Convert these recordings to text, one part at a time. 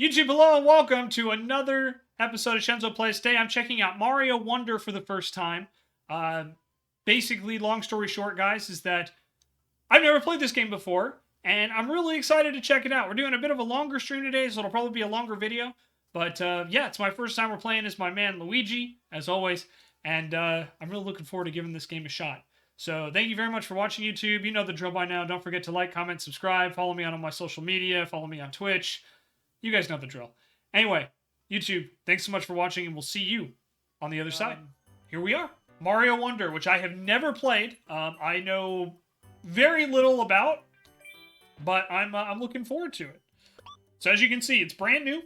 YouTube, hello and welcome to another episode of Shenzo Plays. Today I'm checking out Mario Wonder for the first time. Basically, long story short, guys, is that I've never played this game before, and I'm really excited to check it out. We're doing a bit of a longer stream today, so it'll probably be a longer video. But yeah, it's my first time we're playing as my man Luigi, as always, and I'm really looking forward to giving this game a shot. So thank you very much for watching, YouTube. You know the drill by now. Don't forget to like, comment, subscribe. Follow me on all my social media. Follow me on Twitch. You guys know the drill. Anyway, YouTube, thanks so much for watching, and we'll see you on the other side. Here we are. Mario Wonder, which I have never played. I know very little about, but I'm looking forward to it. So as you can see, it's brand new.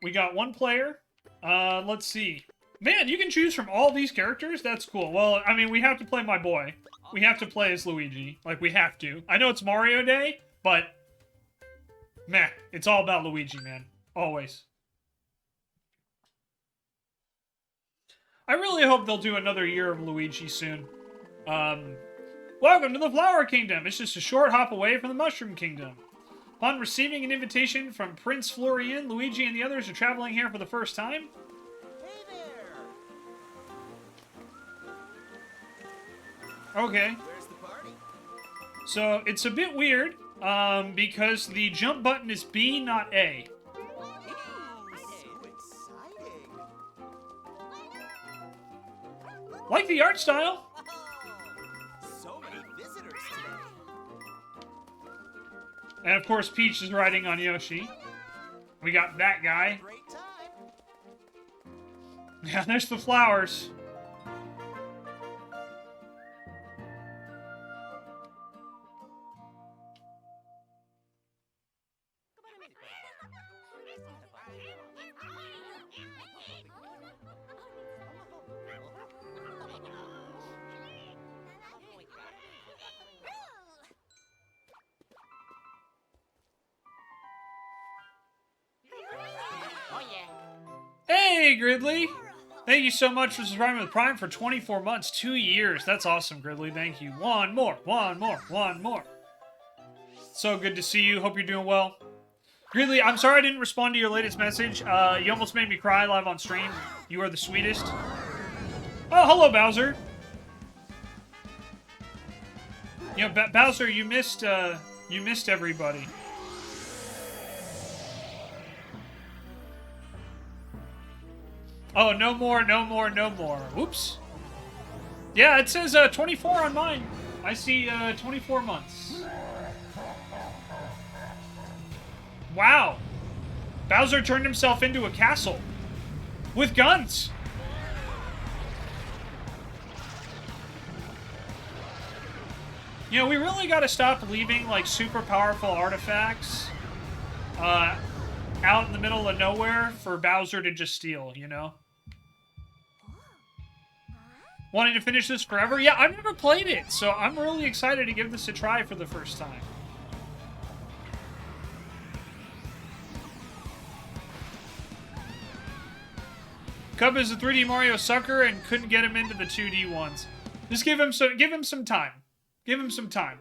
We got one player. Let's see. Man, you can choose from all these characters? That's cool. Well, I mean, we have to play my boy. We have to play as Luigi. Like, we have to. I know it's Mario Day, but... meh, it's all about Luigi, man. Always. I really hope they'll do another year of Luigi soon. Welcome to the Flower Kingdom. It's just a short hop away from the Mushroom Kingdom. Upon receiving an invitation from Prince Florian, Luigi and the others are traveling here for the first time. Hey there. Okay. Where's the party? So, it's a bit weird, because the jump button is B, not A. So exciting. Like the art style. So many visitors today. And of course, Peach is riding on Yoshi. We got that guy. Great time. Yeah, there's the flowers. Oh yeah. Hey, Gridley! Thank you so much for subscribing with Prime for 24 months, 2 years. That's awesome, Gridley. Thank you. One more. So good to see you. Hope you're doing well. Gridley, I'm sorry I didn't respond to your latest message. You almost made me cry live on stream. You are the sweetest. Oh, hello, Bowser. You know, Bowser, you missed everybody. Oh, no more. Whoops. Yeah, it says 24 on mine. I see 24 months. Wow. Bowser turned himself into a castle. With guns. You know, we really gotta stop leaving, like, super powerful artifacts out in the middle of nowhere for Bowser to just steal, you know? Wanting to finish this forever? Yeah, I've never played it, so I'm really excited to give this a try for the first time. Cub is a 3D Mario sucker and couldn't get him into the 2D ones. Just give him some time. Give him some time.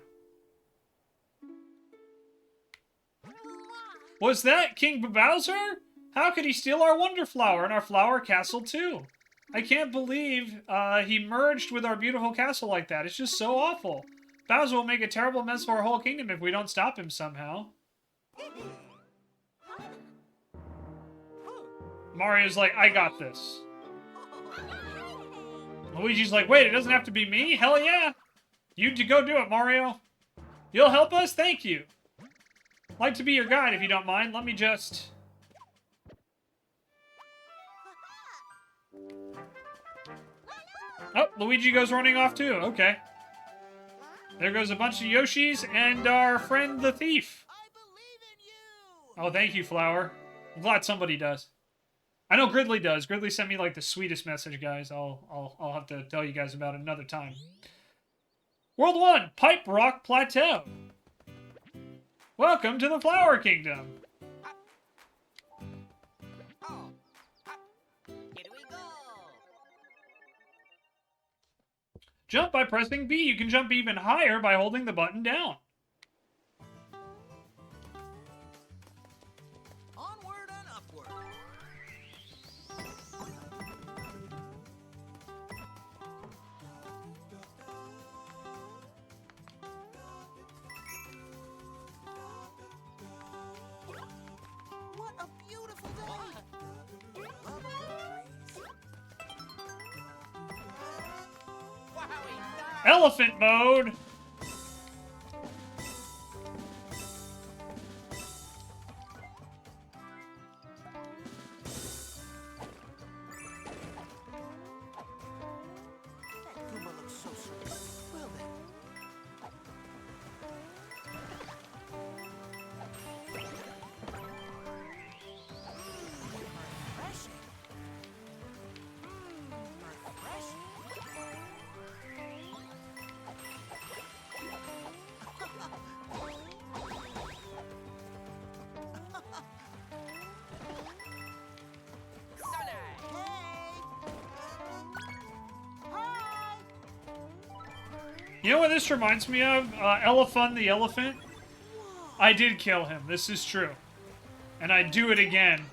Was that King Bowser? How could he steal our Wonder Flower and our Flower Castle too? I can't believe he merged with our beautiful castle like that. It's just so awful. Bowser will make a terrible mess of our whole kingdom if we don't stop him somehow. Mario's like, I got this. Luigi's like, wait, it doesn't have to be me? Hell yeah! You go do it, Mario. You'll help us? Thank you. Like to be your guide, if you don't mind. Let me just... Oh, Luigi goes running off too. Okay. There goes a bunch of Yoshis and our friend the thief. I believe in you. Oh, thank you, Flower. I'm glad somebody does. I know Gridley does. Gridley sent me, like, the sweetest message, guys. I'll have to tell you guys about it another time. World 1, Pipe Rock Plateau. Welcome to the Flower Kingdom. Oh. Here we go. Jump by pressing B. You can jump even higher by holding the button down. Elephant mode! That Goomba looks so sweet. Well then. Refreshing. Refreshing. You know what this reminds me of? Elephant the elephant. I did kill him. This is true. And I'd do it again.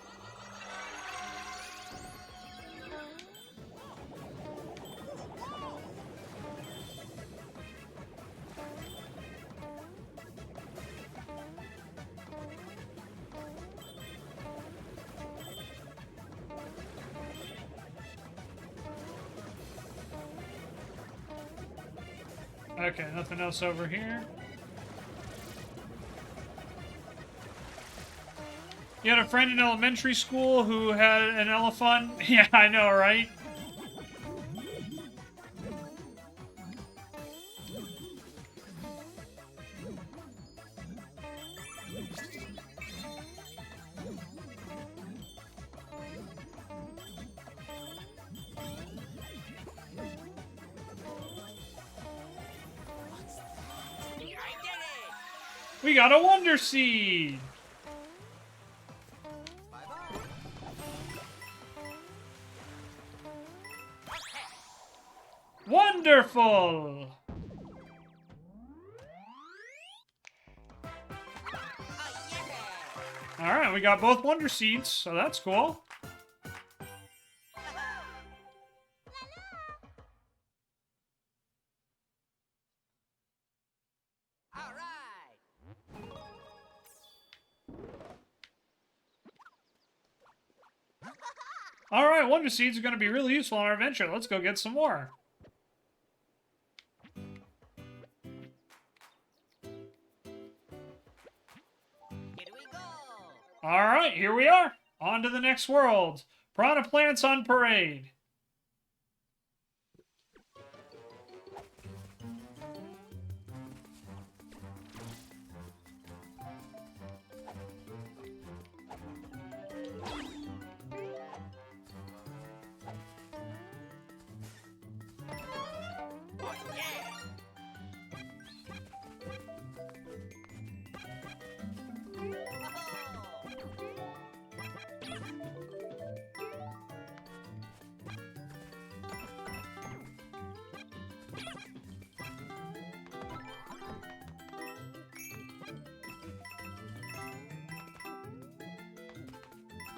Okay, nothing else over here. You had a friend in elementary school who had an elephant? Yeah, I know, right? We got a Wonder Seed! Bye-bye. Wonderful! Alright, we got both Wonder Seeds, so that's cool. Alright, Wonder Seeds are going to be really useful on our adventure. Let's go get some more. Here we go. Alright, here we are. On to the next world. Piranha Plants on parade.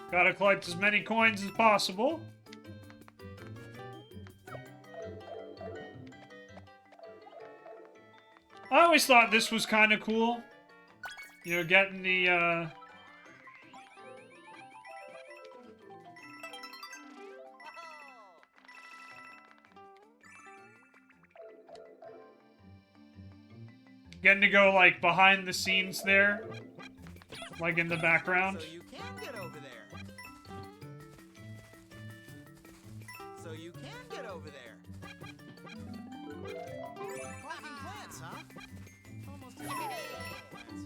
Gotta collect as many coins as possible. I always thought this was kind of cool. You know, getting the, getting to go, like, behind the scenes there. Like in the background. So you can get over there. So you can get over there. Planting plants, huh? Almost as good as planting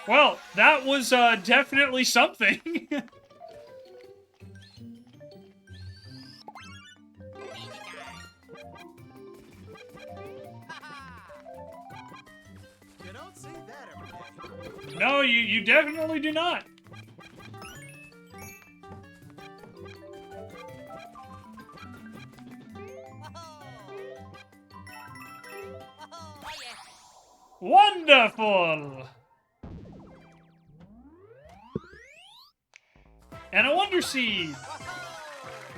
Well, that was definitely something. Easy time. You don't see that every day. No, you definitely do not. Oh yeah. Wonderful! And a Wonder Seed!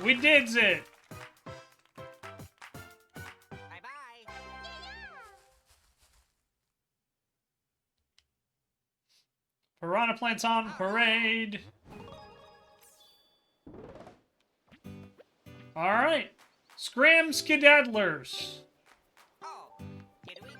We did it! Bye-bye. Piranha Plants on parade! Alright. Scram Skedaddlers. Oh, here we go.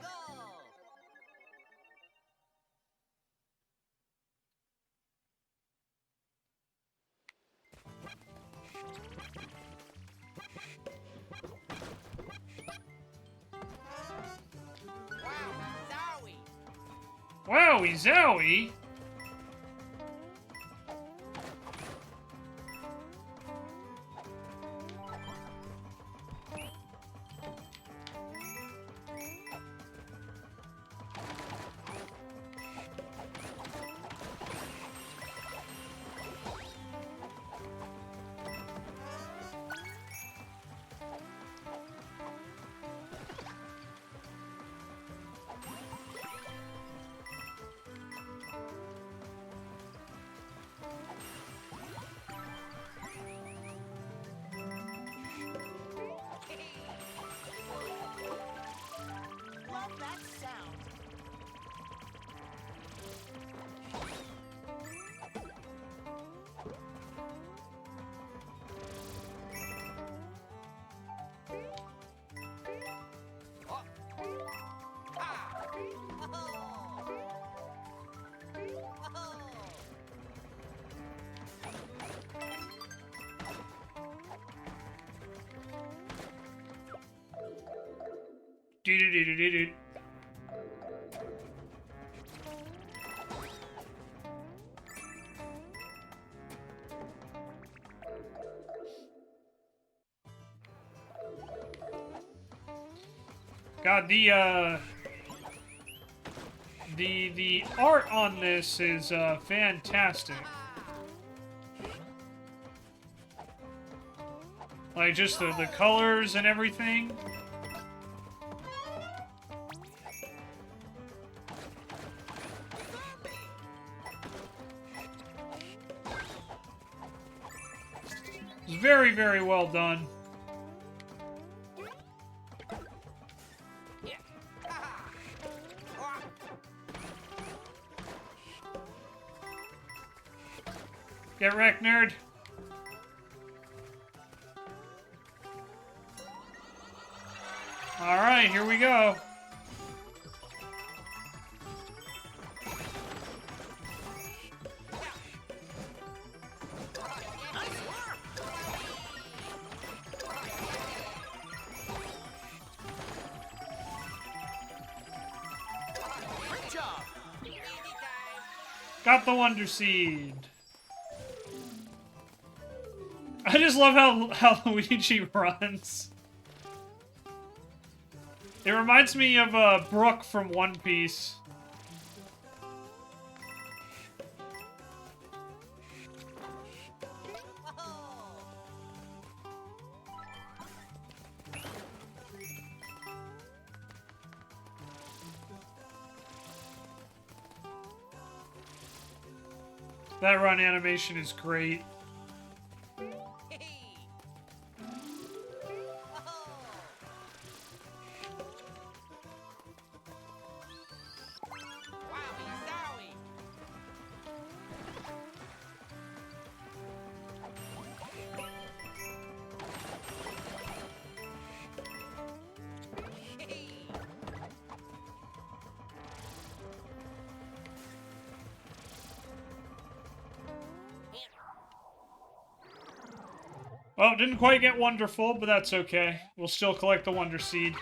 Wow, Zowie. Wowie zowie! Love that sound. Oh. Ah. Oh. Oh. Do-do-do-do-do-do. God, the art on this is fantastic. Like just the colors and everything. It's very, very well done. Yeah. Ah. Ah. Get wrecked, nerd. Alright, here we go. Nice work. Great job. Easy time. Got the Wonder Seed. I just love how Luigi runs. It reminds me of Brooke from One Piece. Oh. That run animation is great. Hey. Oh. Wowie zowie. Hey. Well, didn't quite get wonderful, but that's okay. We'll still collect the Wonder Seed.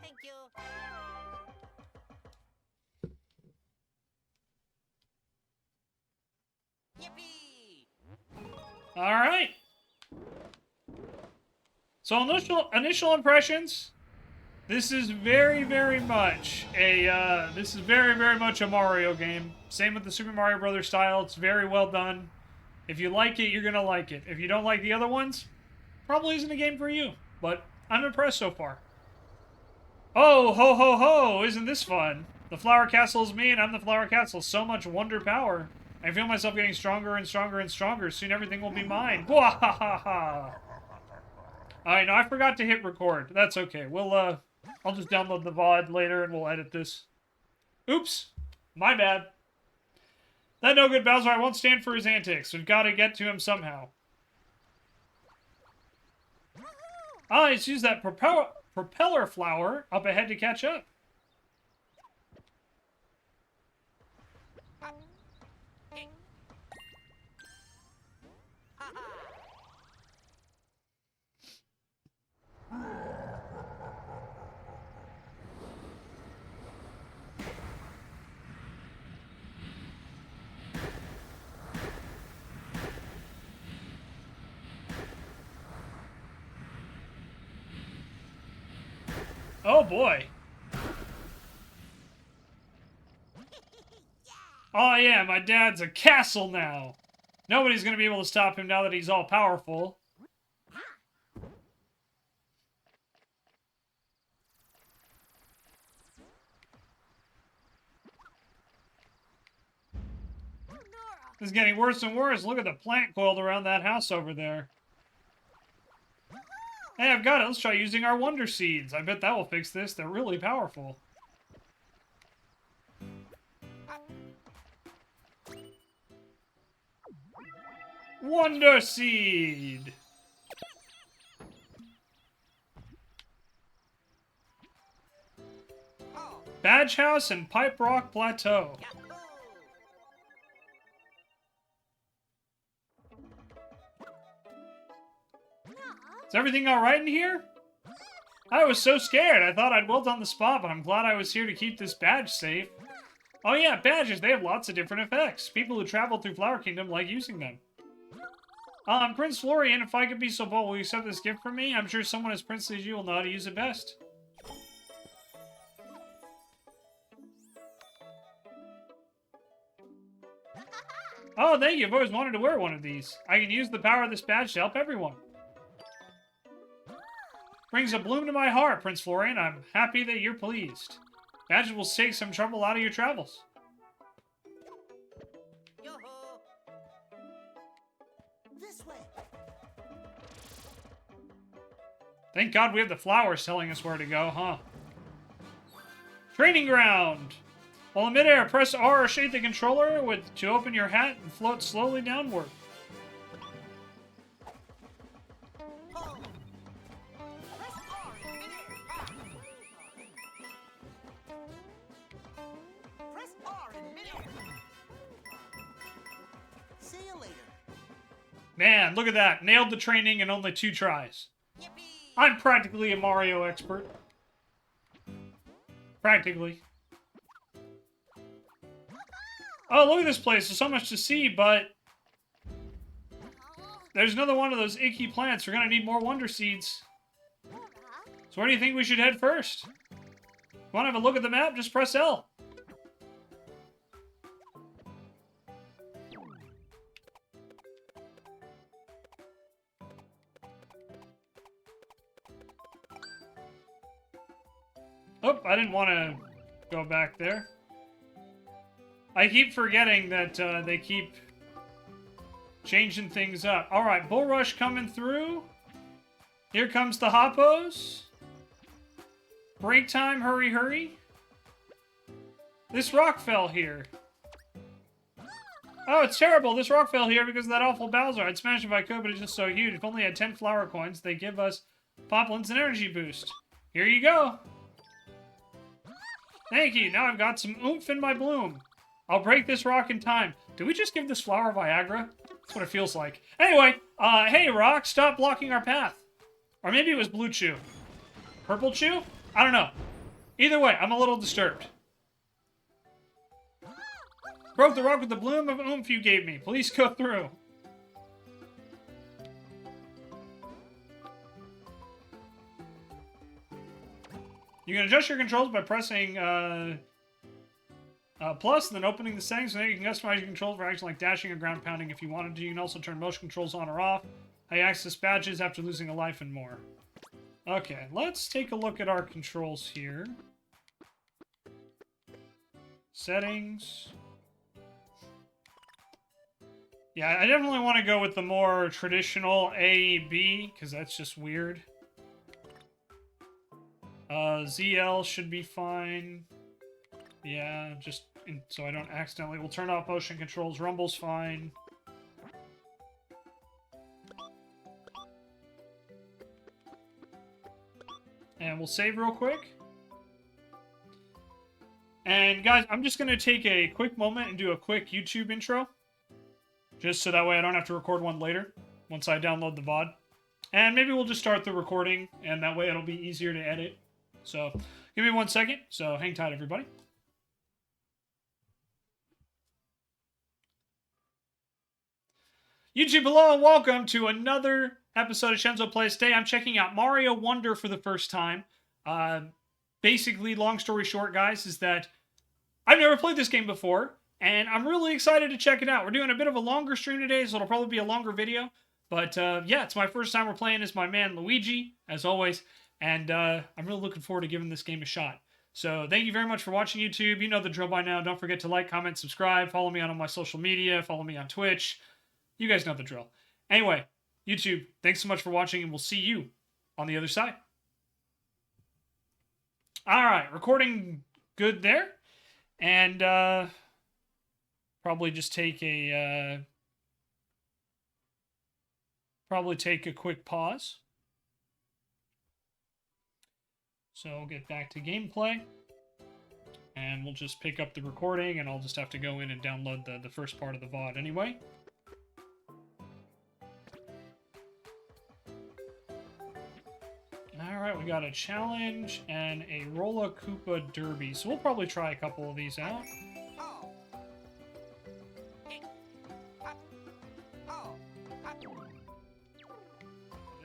Thank you. right. So initial impressions. This is very much a Mario game. Same with the Super Mario Brothers style. It's very well done. If you like it, you're gonna like it. If you don't like the other ones, probably isn't a game for you. But I'm impressed so far. Oh, ho ho ho! Isn't this fun? The Flower Castle is me, and I'm the Flower Castle. So much wonder power. I feel myself getting stronger and stronger and stronger. Soon everything will be mine. Wahahaha! Alright, no, I forgot to hit record. That's okay. I'll just download the VOD later and we'll edit this. Oops. My bad. That no good Bowser, I won't stand for his antics. We've got to get to him somehow. Ah, let's use that propeller flower up ahead to catch up. Oh boy. Oh yeah, my dad's a castle now. Nobody's gonna be able to stop him now that he's all powerful. This is getting worse and worse. Look at the plant coiled around that house over there. Hey, I've got it. Let's try using our Wonder Seeds. I bet that will fix this. They're really powerful. Wonder Seed! Badge House and Pipe Rock Plateau. Is everything alright in here? I was so scared. I thought I'd wilt on the spot, but I'm glad I was here to keep this badge safe. Oh yeah, badges, they have lots of different effects. People who travel through Flower Kingdom like using them. Prince Florian, if I could be so bold, will you accept this gift from me? I'm sure someone as princely as you will know how to use it best. Oh, thank you. I've always wanted to wear one of these. I can use the power of this badge to help everyone. Brings a bloom to my heart, Prince Florian. I'm happy that you're pleased. Badges will take some trouble out of your travels. Yo-ho. This way. Thank God we have the flowers telling us where to go, huh? Training ground! While in midair, press R or shake the controller to open your hat and float slowly downward. Oh. Press R in midair. Press R in midair. See you later. Man, look at that. Nailed the training in only 2 tries. Yippee! I'm practically a Mario expert. Practically. Oh, look at this place. There's so much to see, but there's another one of those icky plants. We're going to need more Wonder Seeds. So where do you think we should head first? Want to have a look at the map? Just press L. Oh, I didn't want to go back there. I keep forgetting that they keep changing things up. Alright, Bull Rush coming through. Here comes the Hoppos. Break time, hurry, hurry. This rock fell here. Oh, it's terrible. This rock fell here because of that awful Bowser. I'd smash if I could, but it's just so huge. If only I had 10 flower coins, they give us Poplins an energy boost. Here you go. Thank you. Now I've got some oomph in my bloom. I'll break this rock in time. Did we just give this flower Viagra? That's what it feels like. Anyway, hey, rock, stop blocking our path. Or maybe it was Blue Chew. Purple Chew? I don't know. Either way, I'm a little disturbed. Broke the rock with the bloom of oomph you gave me. Please go through. You can adjust your controls by pressing plus and then opening the settings. So there you can customize your controls for action like dashing or ground pounding if you wanted to. You can also turn motion controls on or off. How you access badges after losing a life and more. Okay, let's take a look at our controls here. Settings. Yeah, I definitely want to go with the more traditional A, B, because that's just weird. ZL should be fine. Yeah, just so I don't accidentally... We'll turn off motion controls. Rumble's fine. And we'll save real quick. And guys, I'm just going to take a quick moment and do a quick YouTube intro. Just so that way I don't have to record one later, once I download the VOD. And maybe we'll just start the recording, and that way it'll be easier to edit. So, give me 1 second. So, hang tight, everybody. YouTube, hello, and welcome to another episode of Shenzo Plays. Today, I'm checking out Mario Wonder for the first time. Basically, long story short, guys, is that I've never played this game before, and I'm really excited to check it out. We're doing a bit of a longer stream today, so it'll probably be a longer video. But, yeah, it's my first time we're playing as my man Luigi, as always. And I'm really looking forward to giving this game a shot. So, thank you very much for watching, YouTube. You know the drill by now. Don't forget to like, comment, subscribe. Follow me on all my social media. Follow me on Twitch. You guys know the drill. Anyway, YouTube, thanks so much for watching, and we'll see you on the other side. Alright, recording good there. And, probably just take a, quick pause. So we'll get back to gameplay. And we'll just pick up the recording, and I'll just have to go in and download the first part of the VOD anyway. Alright, we got a challenge and a Roller Koopa Derby. So we'll probably try a couple of these out.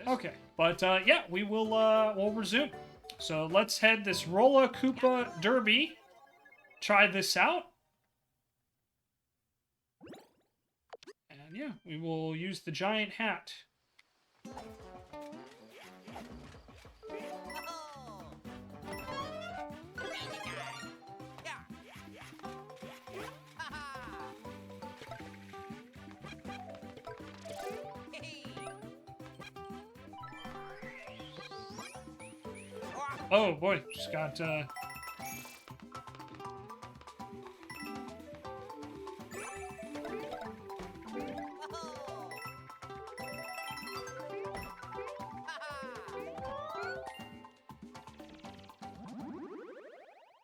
Okay, but yeah, we will we'll resume. So let's head this Roller Koopa Derby. Try this out. And yeah, we will use the giant hat. Oh boy, just got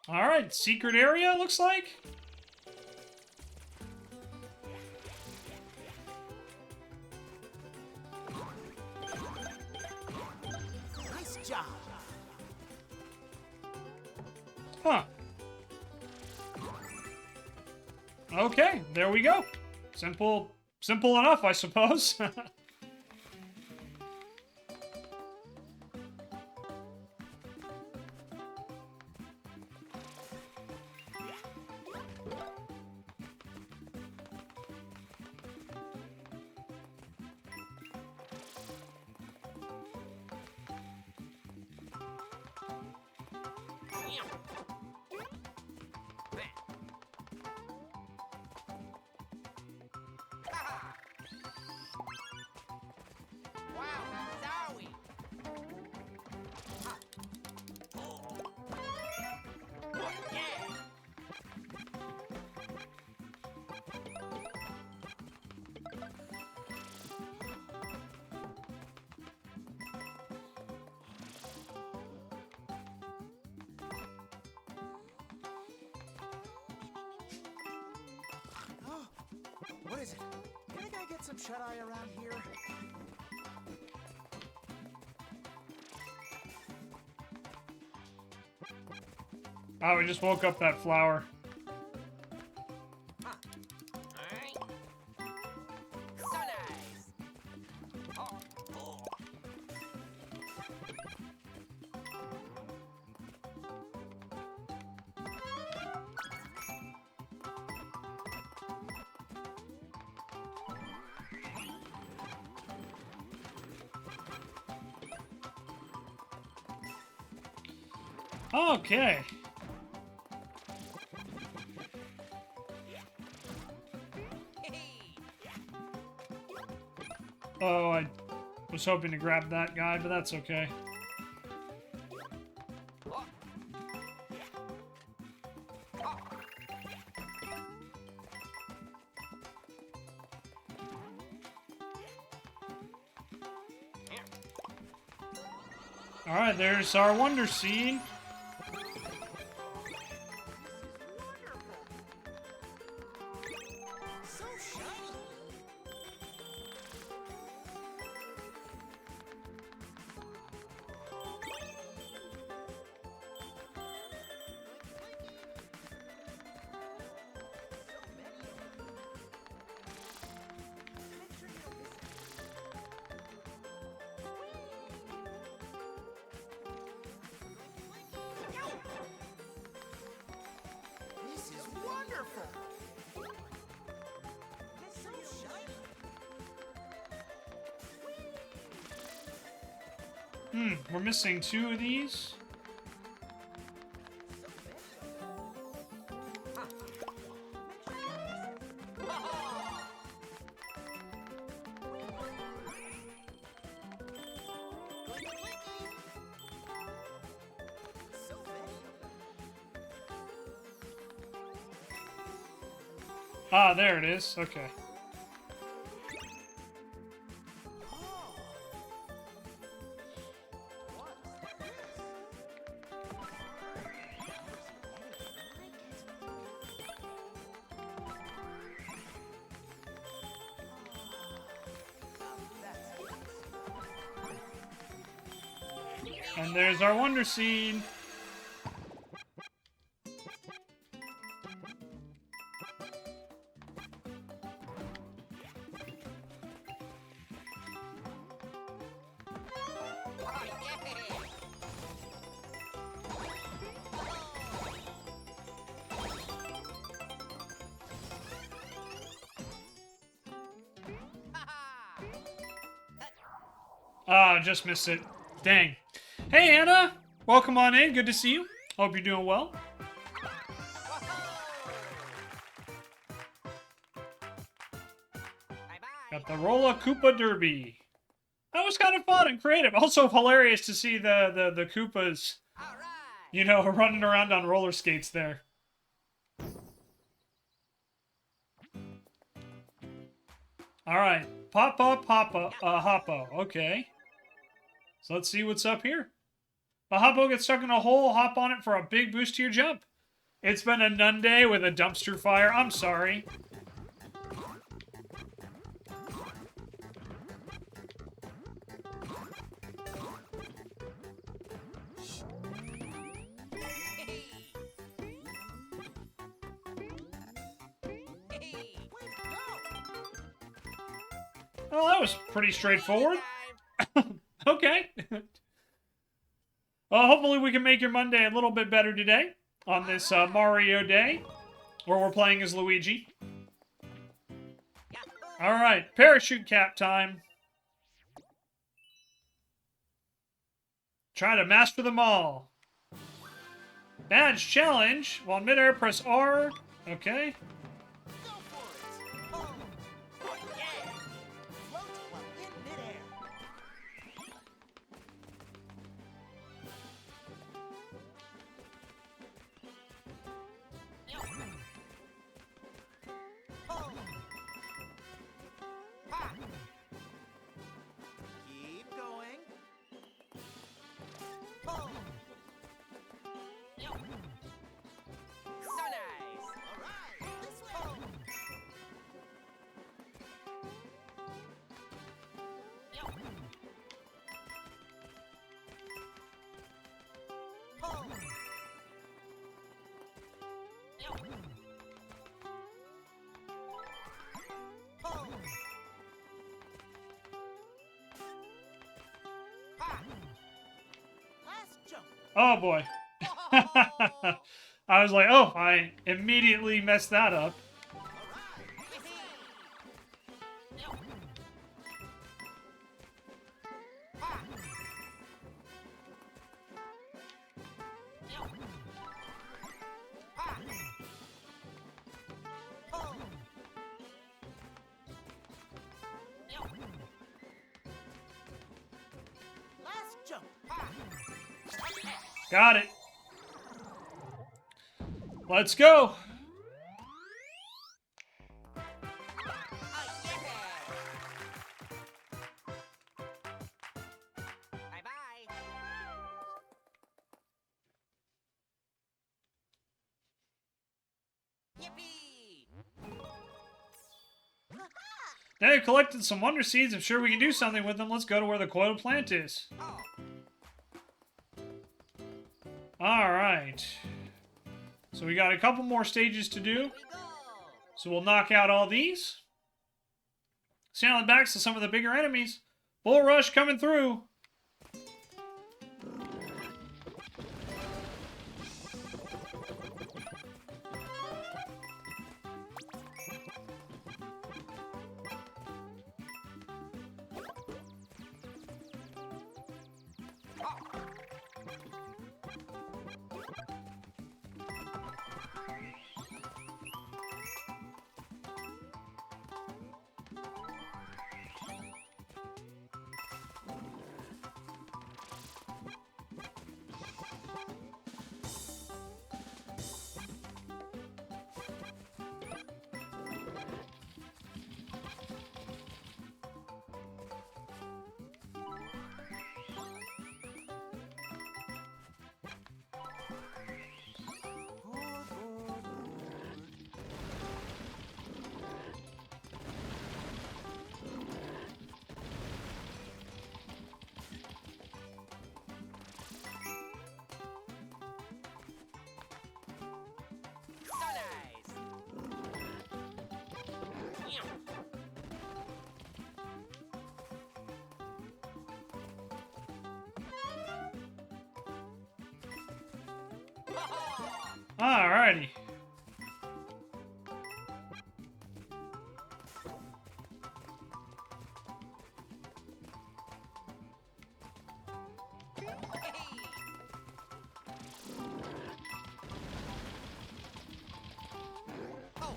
Alright, secret area, looks like. Nice job. Huh. Okay, there we go. Simple enough, I suppose. What is it? Can I get some shut-eye around here? Oh, we just woke up that flower. So nice. Okay. Oh, I was hoping to grab that guy, but that's okay. Alright, there's our Wonder Seed. So shiny. This is wonderful. It's so shiny. We're missing 2 of these. So many. Ah, there it is. Okay. And there's our Wonder Seed. Ah, just missed it. Dang. Hey, Anna! Welcome on in. Good to see you. Hope you're doing well. Got the Rolla Koopa Derby. That was kind of fun and creative. Also hilarious to see the Koopas, you know, running around on roller skates there. Alright. Papa, Hoppo. Okay. So let's see what's up here. A Hoppo gets stuck in a hole, hop on it for a big boost to your jump. It's been a nun day with a dumpster fire. I'm sorry. Well, that was pretty straightforward. Okay. Well, hopefully we can make your Monday a little bit better today on this Mario Day, where we're playing as Luigi. Alright, parachute cap time. Try to master them all. Badge challenge. While in midair, press R. Okay. Go for it. Oh, yeah. Float while in midair. Oh. Ha. Keep going. Oh. So nice. All right. This way. Oh. Oh. Ha. Last jump. Oh boy. I was like, oh, I immediately messed that up. Got it. Let's go. Oh, yeah! Bye-bye. Yippee! Now you've collected some wonder seeds. I'm sure we can do something with them. Let's go to where the quota plant is. Oh, Alright. So we got a couple more stages to do. here we go. So we'll knock out all these. See on the backs of some of the bigger enemies. Bull rush coming through. So nice. Yeah. Alrighty. Oh.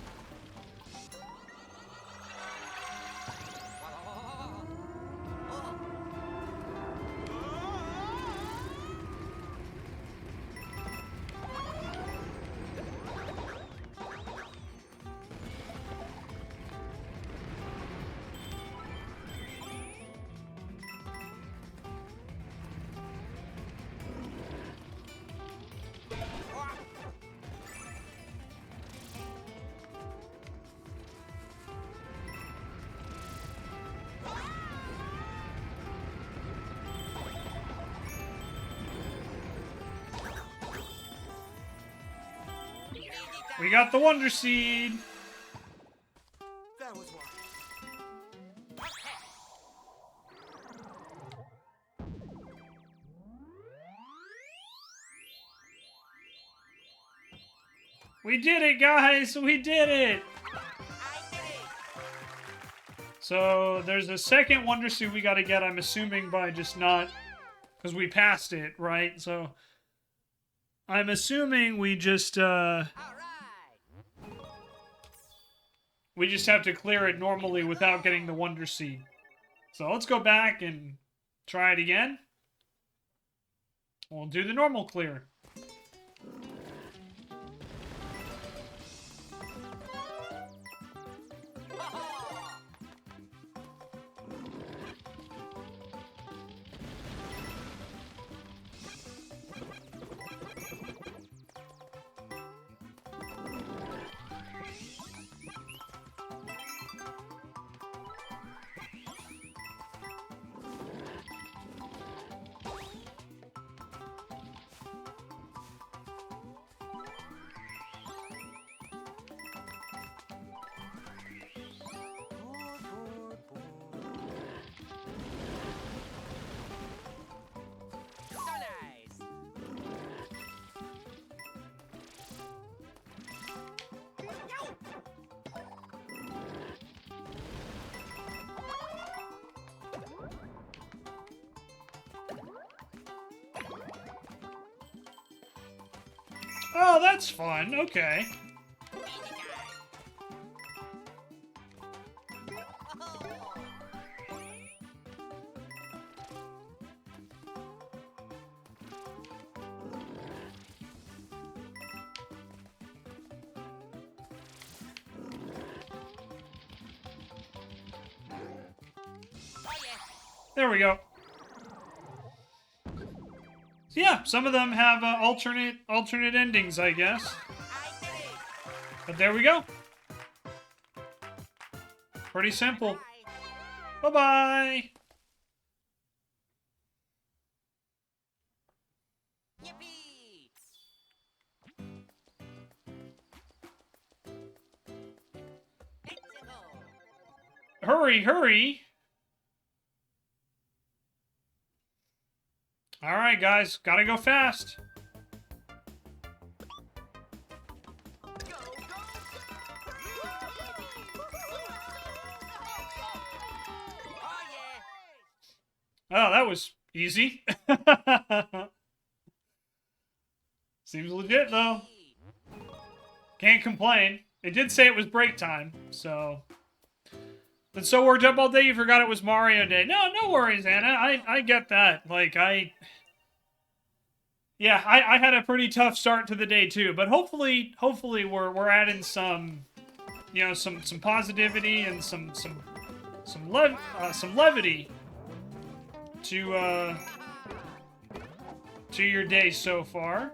We got the Wonder Seed. That was one. We did it, guys. We did it. I did it. So there's a second Wonder Seed we got to get, I'm assuming, by just not... Because we passed it, right? So I'm assuming we just... All right. We just have to clear it normally without getting the Wonder Seed. So let's go back and try it again. We'll do the normal clear. So nice. Yo. Oh, that's fun. Okay. Easy time. Oh. There we go. So yeah, some of them have alternate endings, I guess. I did it. But there we go. Pretty simple. Bye. Bye-bye. Yippee! Let's go. Hurry, hurry. All right, guys. Gotta go fast. Oh yeah. Oh, that was easy. Seems legit, though. Can't complain. It did say it was break time, so... Been so worked up all day you forgot it was Mario Day. No, no worries, Anna. I get that. Like, Yeah, I had a pretty tough start to the day, too. But hopefully we're adding some... You know, some positivity and some levity to your day so far.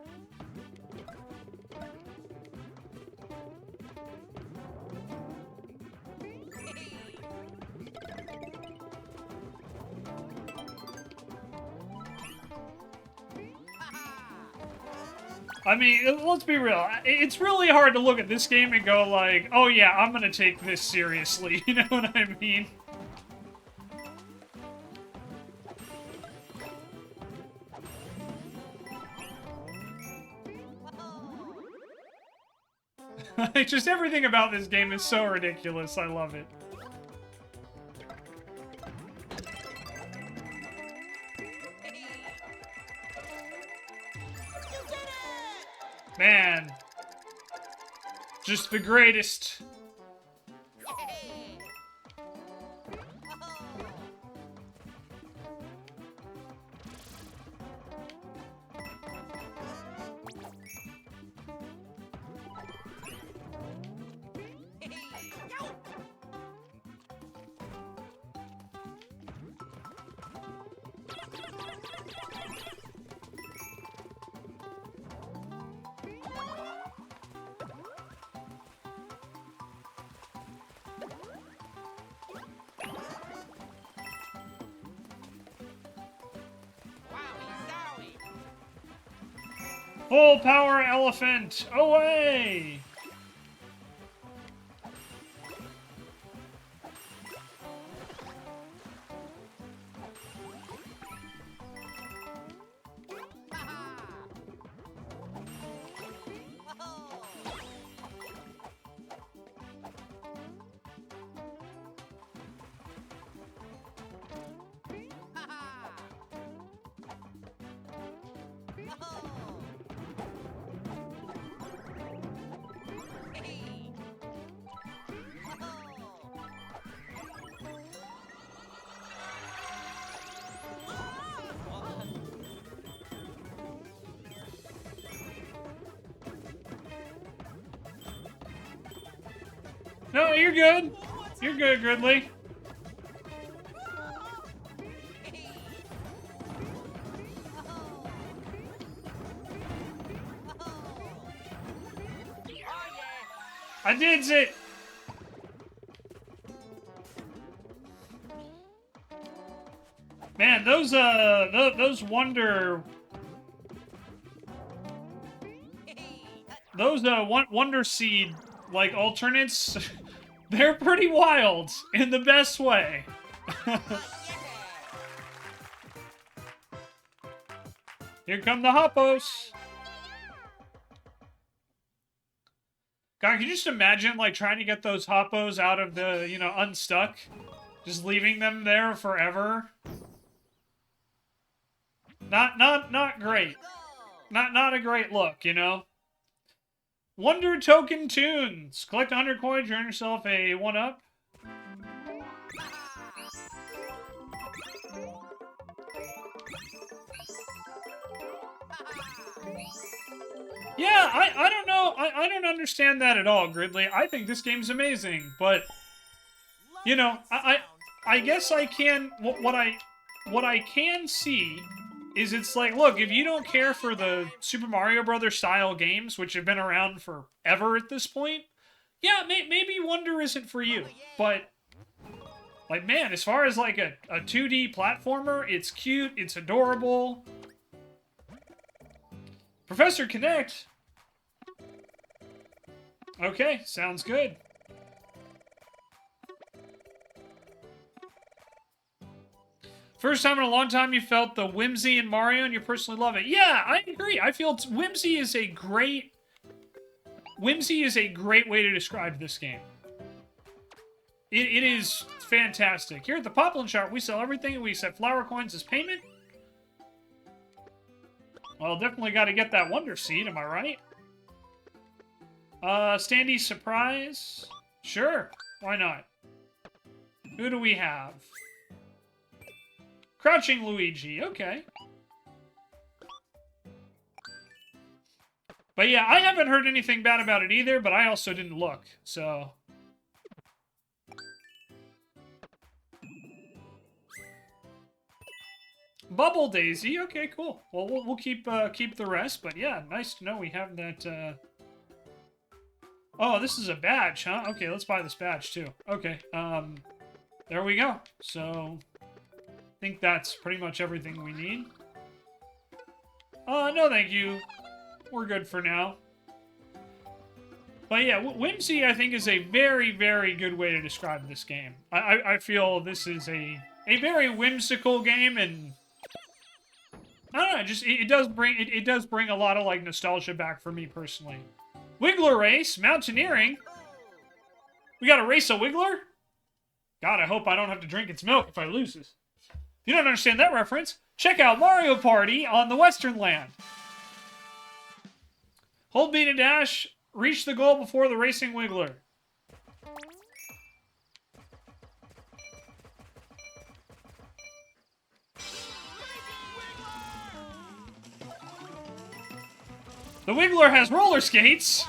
I mean, let's be real. It's really hard to look at this game and go like, oh yeah, I'm gonna take this seriously. You know what I mean? Just everything about this game is so ridiculous. I love it. Man. Just the greatest. Full power elephant, away! No, you're good. You're good, Gridley. I did it. Man, those Wonder Seed like alternates, they're pretty wild in the best way. Here come the Hoppos. God, can you just imagine, like, trying to get those Hoppos out of the, you know, unstuck? Just leaving them there forever? Not great. Not a great look, you know? Wonder Token Tunes. Collect 100 coins, earn yourself a 1-up. Yeah, I don't know. I don't understand that at all, Gridley. I think this game's amazing, but you know, I guess I can what what I can see is it's like, look, if you don't care for the Super Mario Brothers style games, which have been around forever at this point, yeah, maybe Wonder isn't for you. But, like, man, as far as like a 2D platformer, it's cute, it's adorable. Professor Connect. Okay, sounds good. First time in a long time you felt the whimsy in Mario and you personally love it. Yeah, I agree. I feel whimsy is a great way to describe this game. It is fantastic. Here at the Poplin Shop, we sell everything and we accept flower coins as payment. Well, definitely got to get that Wonder Seed, am I right? Standy's Surprise. Sure, why not? Who do we have? Crouching Luigi, okay. But yeah, I haven't heard anything bad about it either, but I also didn't look, so... Bubble Daisy, okay, cool. Well, we'll keep the rest, but yeah, nice to know we have that, Oh, this is a badge, huh? Okay, let's buy this badge, too. Okay, there we go. So... I think that's pretty much everything we need. No thank you. We're good for now. But yeah, whimsy, I think, is a very, very good way to describe this game. I feel this is a very whimsical game, and I don't know, just it does bring a lot of like nostalgia back for me personally. Wiggler race, mountaineering. We got to race a Wiggler? God, I hope I don't have to drink its milk if I lose this. If you don't understand that reference, check out Mario Party on the Western Land. Hold B to dash, reach the goal before the racing Wiggler. The Wiggler has roller skates.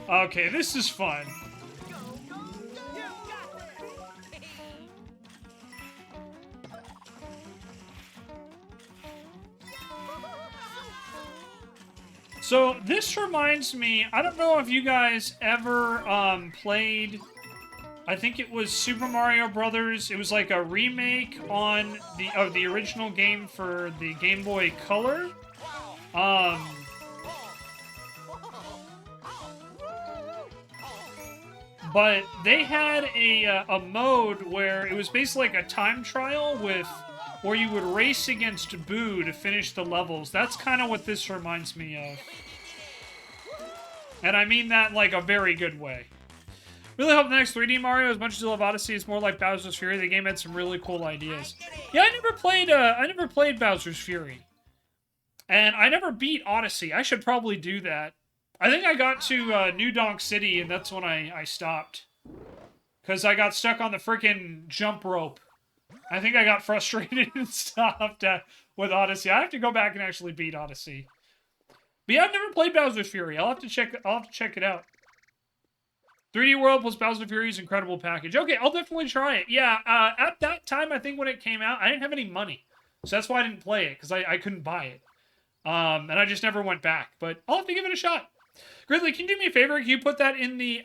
Okay, this is fun. So, this reminds me, I don't know if you guys ever played, I think it was Super Mario Brothers. It was like a remake on the original game for the Game Boy Color. But they had a mode where it was basically like a time trial where you would race against Boo to finish the levels. That's kind of what this reminds me of. And I mean that in like a very good way. Really hope the next 3D Mario, as much as I love Odyssey, is more like Bowser's Fury. The game had some really cool ideas. Yeah, I never played Bowser's Fury. And I never beat Odyssey. I should probably do that. I think I got to New Donk City, and that's when I stopped. Because I got stuck on the freaking jump rope. I think I got frustrated and stopped with Odyssey. I have to go back and actually beat Odyssey. But yeah, I've never played Bowser's Fury. I'll have to check it out. 3D World plus Bowser's Fury's incredible package. Okay, I'll definitely try it. Yeah, at that time, I think when it came out, I didn't have any money. So that's why I didn't play it, because I couldn't buy it. And I just never went back. But I'll have to give it a shot. Grizzly, can you do me a favor? Can you put that in the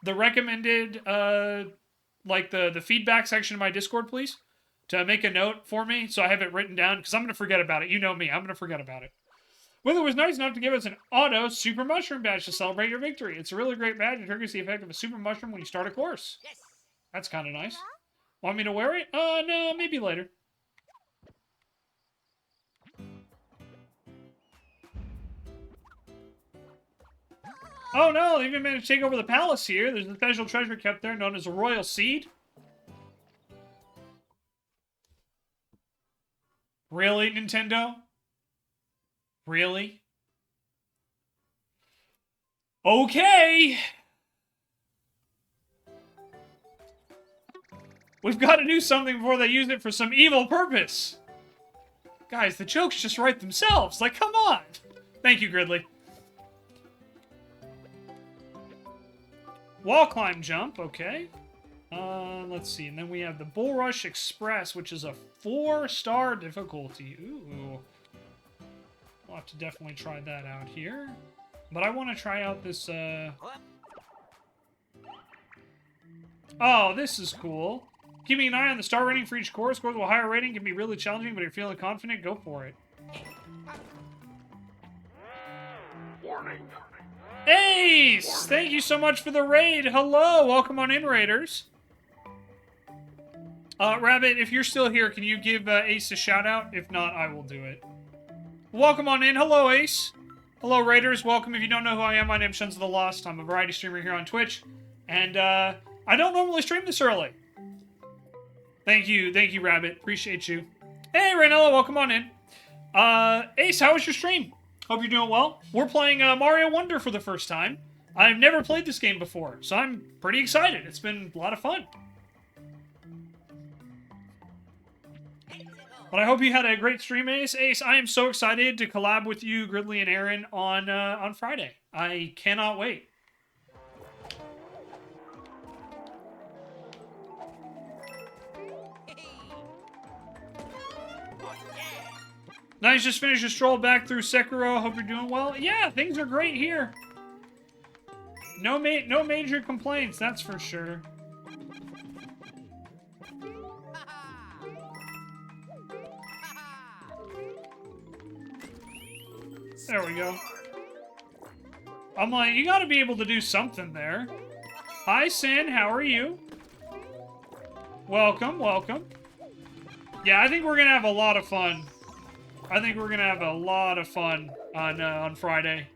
recommended, like the feedback section of my Discord, please? To make a note for me, so I have it written down, because I'm going to forget about it. You know me, I'm going to forget about it. Wither was nice enough to give us an auto Super Mushroom badge to celebrate your victory. It's a really great badge. It triggers the effect of a Super Mushroom when you start a course. Yes. That's kind of nice. Want me to wear it? No, maybe later. Oh no, they even managed to take over the palace here. There's a special treasure kept there known as a royal seed. Really, Nintendo? Really? Okay! We've got to do something before they use it for some evil purpose. Guys, the jokes just write themselves. Like, come on! Thank you, Gridley. Wall climb jump, okay. Let's see. And then we have the Bull Rush Express, which is a 4-star difficulty. Ooh. We'll have to definitely try that out here. But I want to try out this, Oh, this is cool. Keeping an eye on the star rating for each course. Scores with a higher rating can be really challenging, but if you're feeling confident, go for it. Warning. Ace! Thank you so much for the raid. Hello, welcome on in, Raiders. Rabbit, if you're still here, can you give Ace a shout out? If not, I will do it. Welcome on in. Hello, Ace. Hello, Raiders. Welcome. If you don't know who I am, my name's Shenzo the Lost. I'm a variety streamer here on Twitch. And, I don't normally stream this early. Thank you, Rabbit. Appreciate you. Hey, Raynella, welcome on in. Ace, how was your stream? Hope you're doing well. We're playing Mario Wonder for the first time. I've never played this game before, so I'm pretty excited. It's been a lot of fun. But I hope you had a great stream, Ace. Ace, I am so excited to collab with you, Gridley and Aaron, on Friday. I cannot wait. Nice, just finished a stroll back through Sekiro. Hope you're doing well. Yeah, things are great here. No major complaints, that's for sure. There we go. I'm like, you gotta be able to do something there. Hi, Sin, how are you? Welcome, welcome. Yeah, I think we're gonna have a lot of fun. I think we're gonna have a lot of fun on Friday.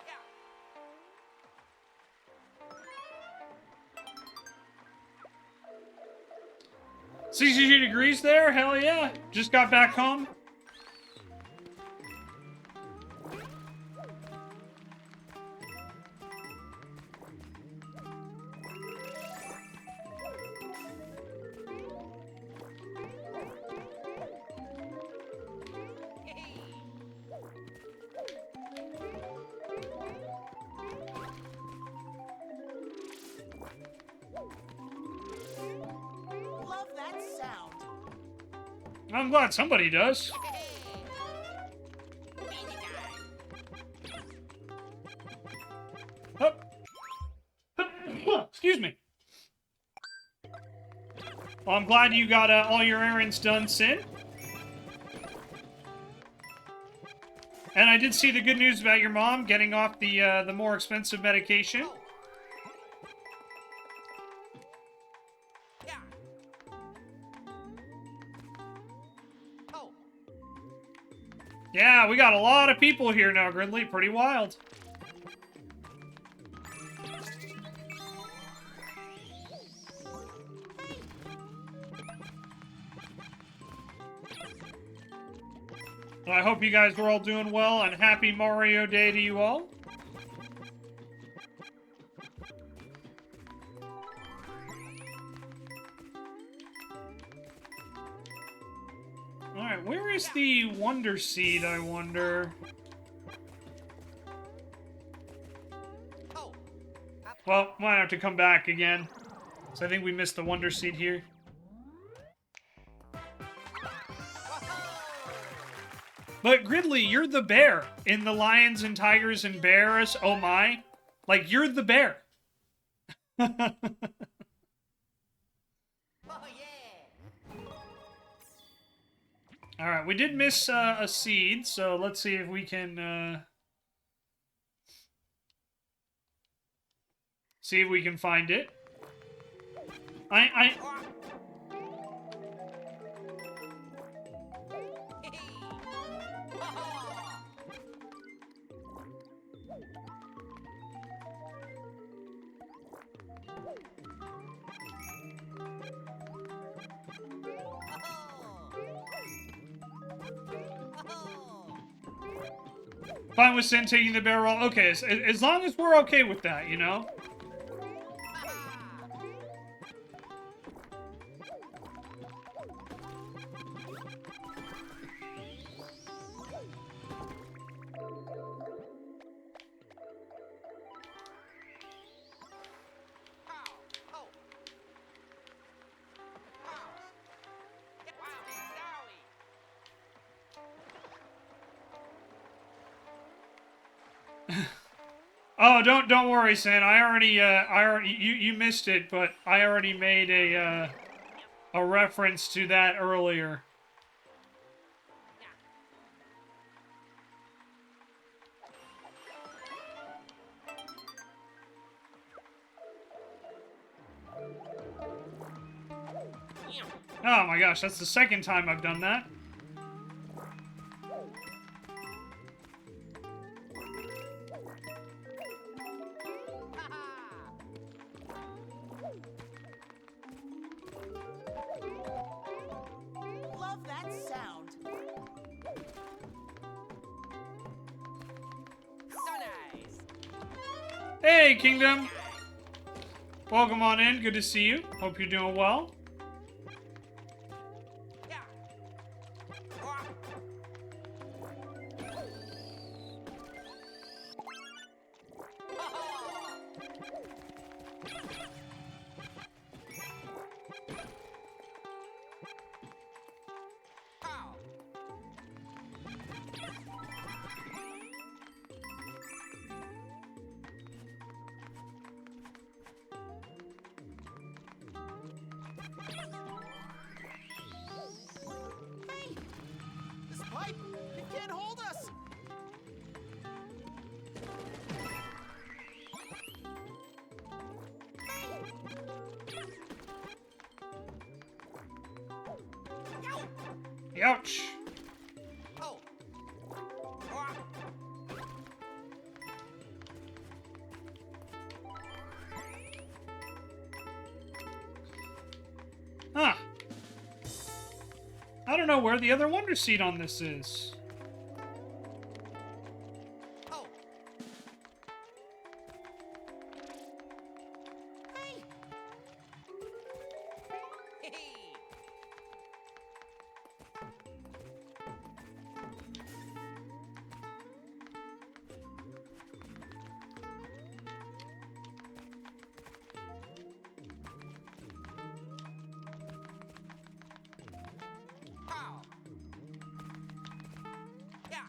Yeah. 62 degrees there? Hell yeah. Just got back home. Love that sound. I'm glad somebody does. Oh. Excuse me. Well, I'm glad you got all your errands done, Sin. And I did see the good news about your mom getting off the more expensive medication. Yeah. Oh. Yeah, we got a lot of people here now, Gridley. Pretty wild. Well, I hope you guys were all doing well, and happy Mario Day to you all. Alright, where is the Wonder Seed, I wonder? Oh. Well, might have to come back again. So I think we missed the Wonder Seed here. But Gridley, you're the bear in the Lions and Tigers and Bears. Oh my. Like, you're the bear. Oh yeah. Alright, we did miss a seed, so let's see if we can, see if we can find it. Fine with Sin taking the barrel roll. Okay, as long as we're okay with that, you know? Oh, don't worry, Sin. I already you missed it, but I already made a reference to that earlier. Oh my gosh, that's the second time I've done that. Love that sound. So nice. Hey, Kingdom! Welcome on in. Good to see you. Hope you're doing well. Hey, this pipe, it can't hold us. Ouch. Oh. Huh. I don't know where the other Wonder Seed on this is. Oh. Hey. Ow. Yeah.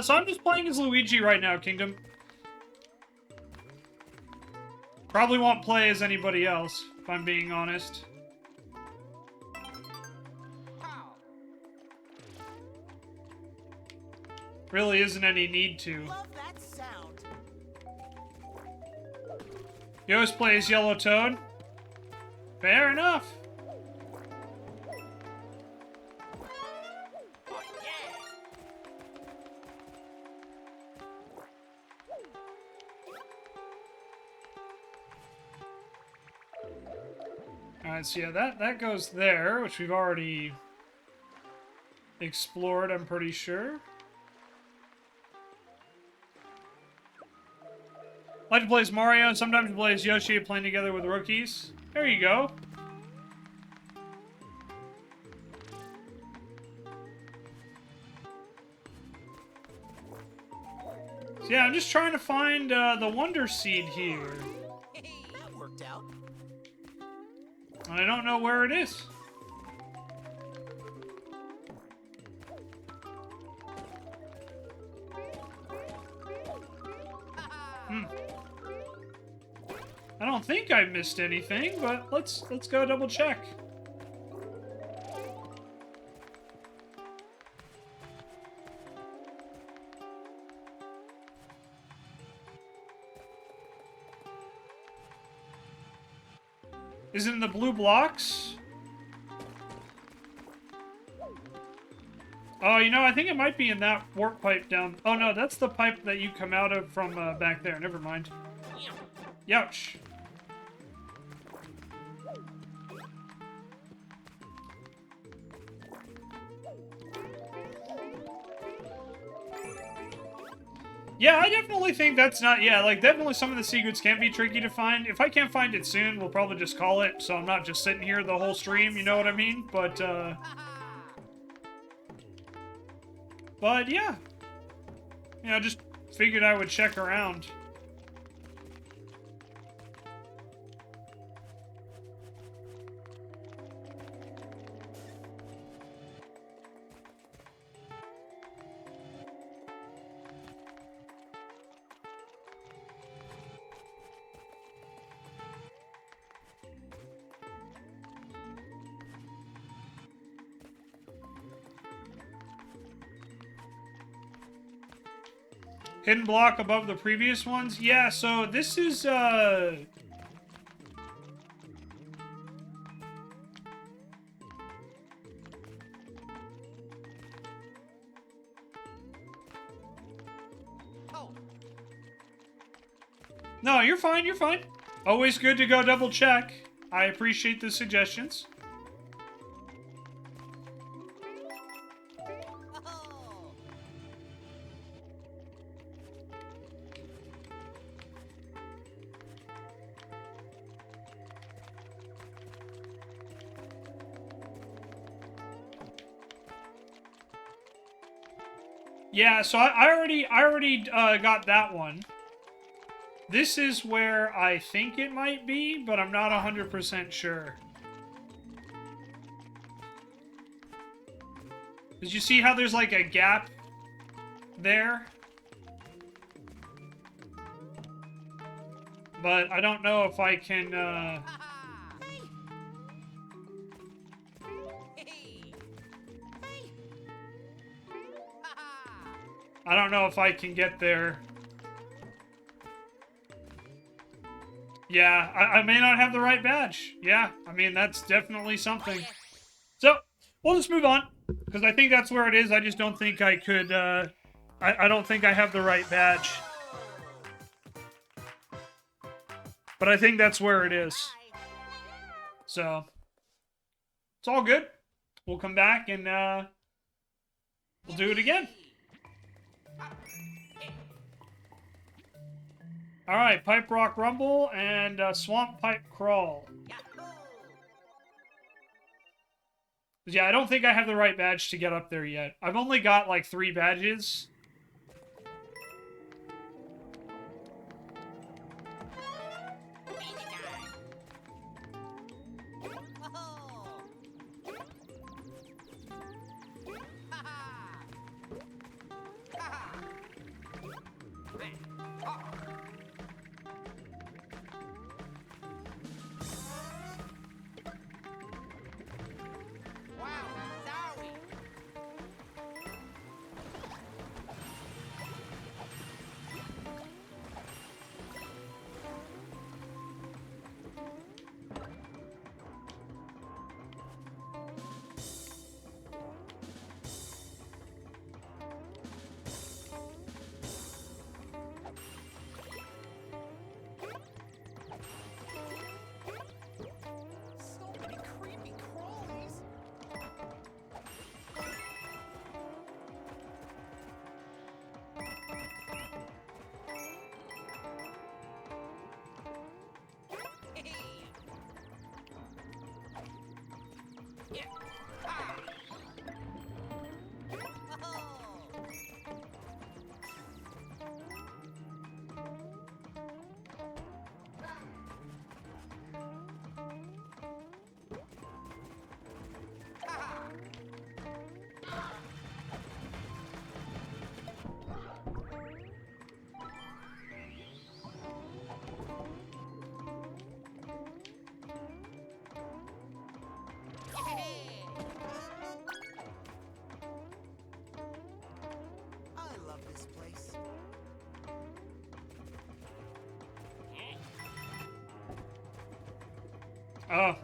So I'm just playing as Luigi right now, Kingdom. Probably won't play as anybody else, if I'm being honest. Ow. Really isn't any need to. Love that sound. Yost plays Yellow Toad. Fair enough. Oh, yeah. Alright, so yeah, that goes there, which we've already explored, I'm pretty sure. I like to play as Mario, and sometimes play as Yoshi, playing together with rookies. There you go. So yeah, I'm just trying to find the Wonder Seed here. That worked out. And I don't know where it is. I don't think I missed anything, but let's go double check. Is it in the blue blocks? Oh, you know, I think it might be in that warp pipe down... Oh, no, that's the pipe that you come out of from back there. Never mind. Youch. Yeah, I definitely think that's not... Yeah, like, definitely some of the secrets can be tricky to find. If I can't find it soon, we'll probably just call it, so I'm not just sitting here the whole stream, you know what I mean? But yeah. You know, just figured I would check around. Hidden block above the previous ones? Yeah, so this is, Oh. No, you're fine, you're fine. Always good to go double check. I appreciate the suggestions. Oh. Yeah, so I already got that one. This is where I think it might be, but I'm not 100% sure. Did you see how there's like a gap there? But I don't know if I can, I don't know if I can get there. Yeah, I may not have the right badge. Yeah, I mean, that's definitely something. So, we'll just move on, because I think that's where it is. I just don't think I could, I don't think I have the right badge. But I think that's where it is. So, it's all good. We'll come back and, we'll do it again. Alright, Pipe Rock Rumble and Swamp Pipe Crawl. Yeah, I don't think I have the right badge to get up there yet. I've only got like 3 badges. So many creepy crawlies. I love this place. Oh.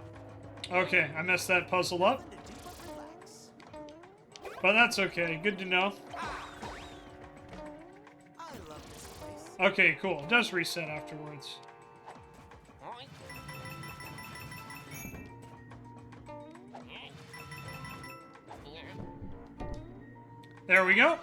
Okay, I messed that puzzle up. Nothing to do but relax. But that's okay. Good to know. I love this place. Okay, cool. It does reset afterwards. There we go.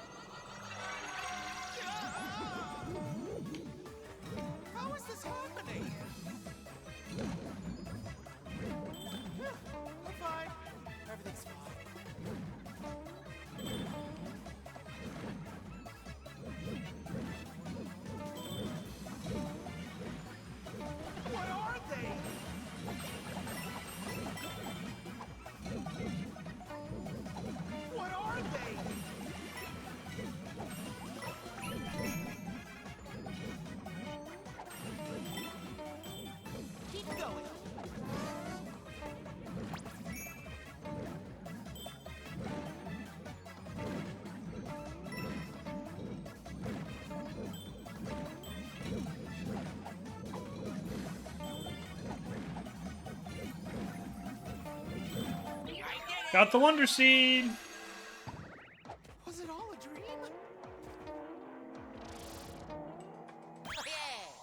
Got the Wonder Seed. Was it all a dream? Oh, yeah.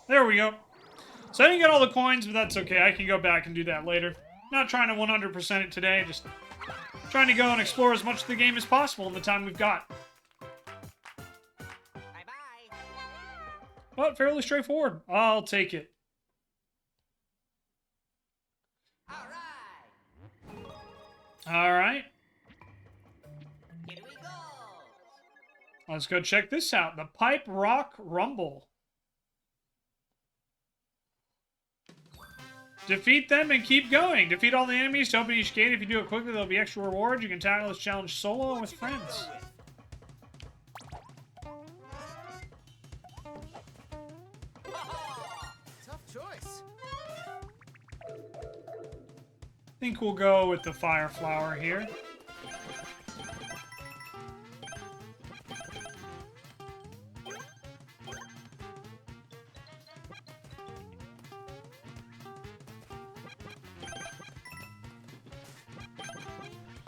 There we go. So I didn't get all the coins, but that's okay. I can go back and do that later. Not trying to 100% it today, just trying to go and explore as much of the game as possible in the time we've got. Bye-bye. But fairly straightforward. I'll take it. All right. All right. Here we go. Let's go check this out. The Pipe Rock Rumble. Defeat them and keep going. Defeat all the enemies to open each gate. If you do it quickly, there'll be extra rewards. You can tackle this challenge solo or with friends. Tough choice. I think we'll go with the Fire Flower here.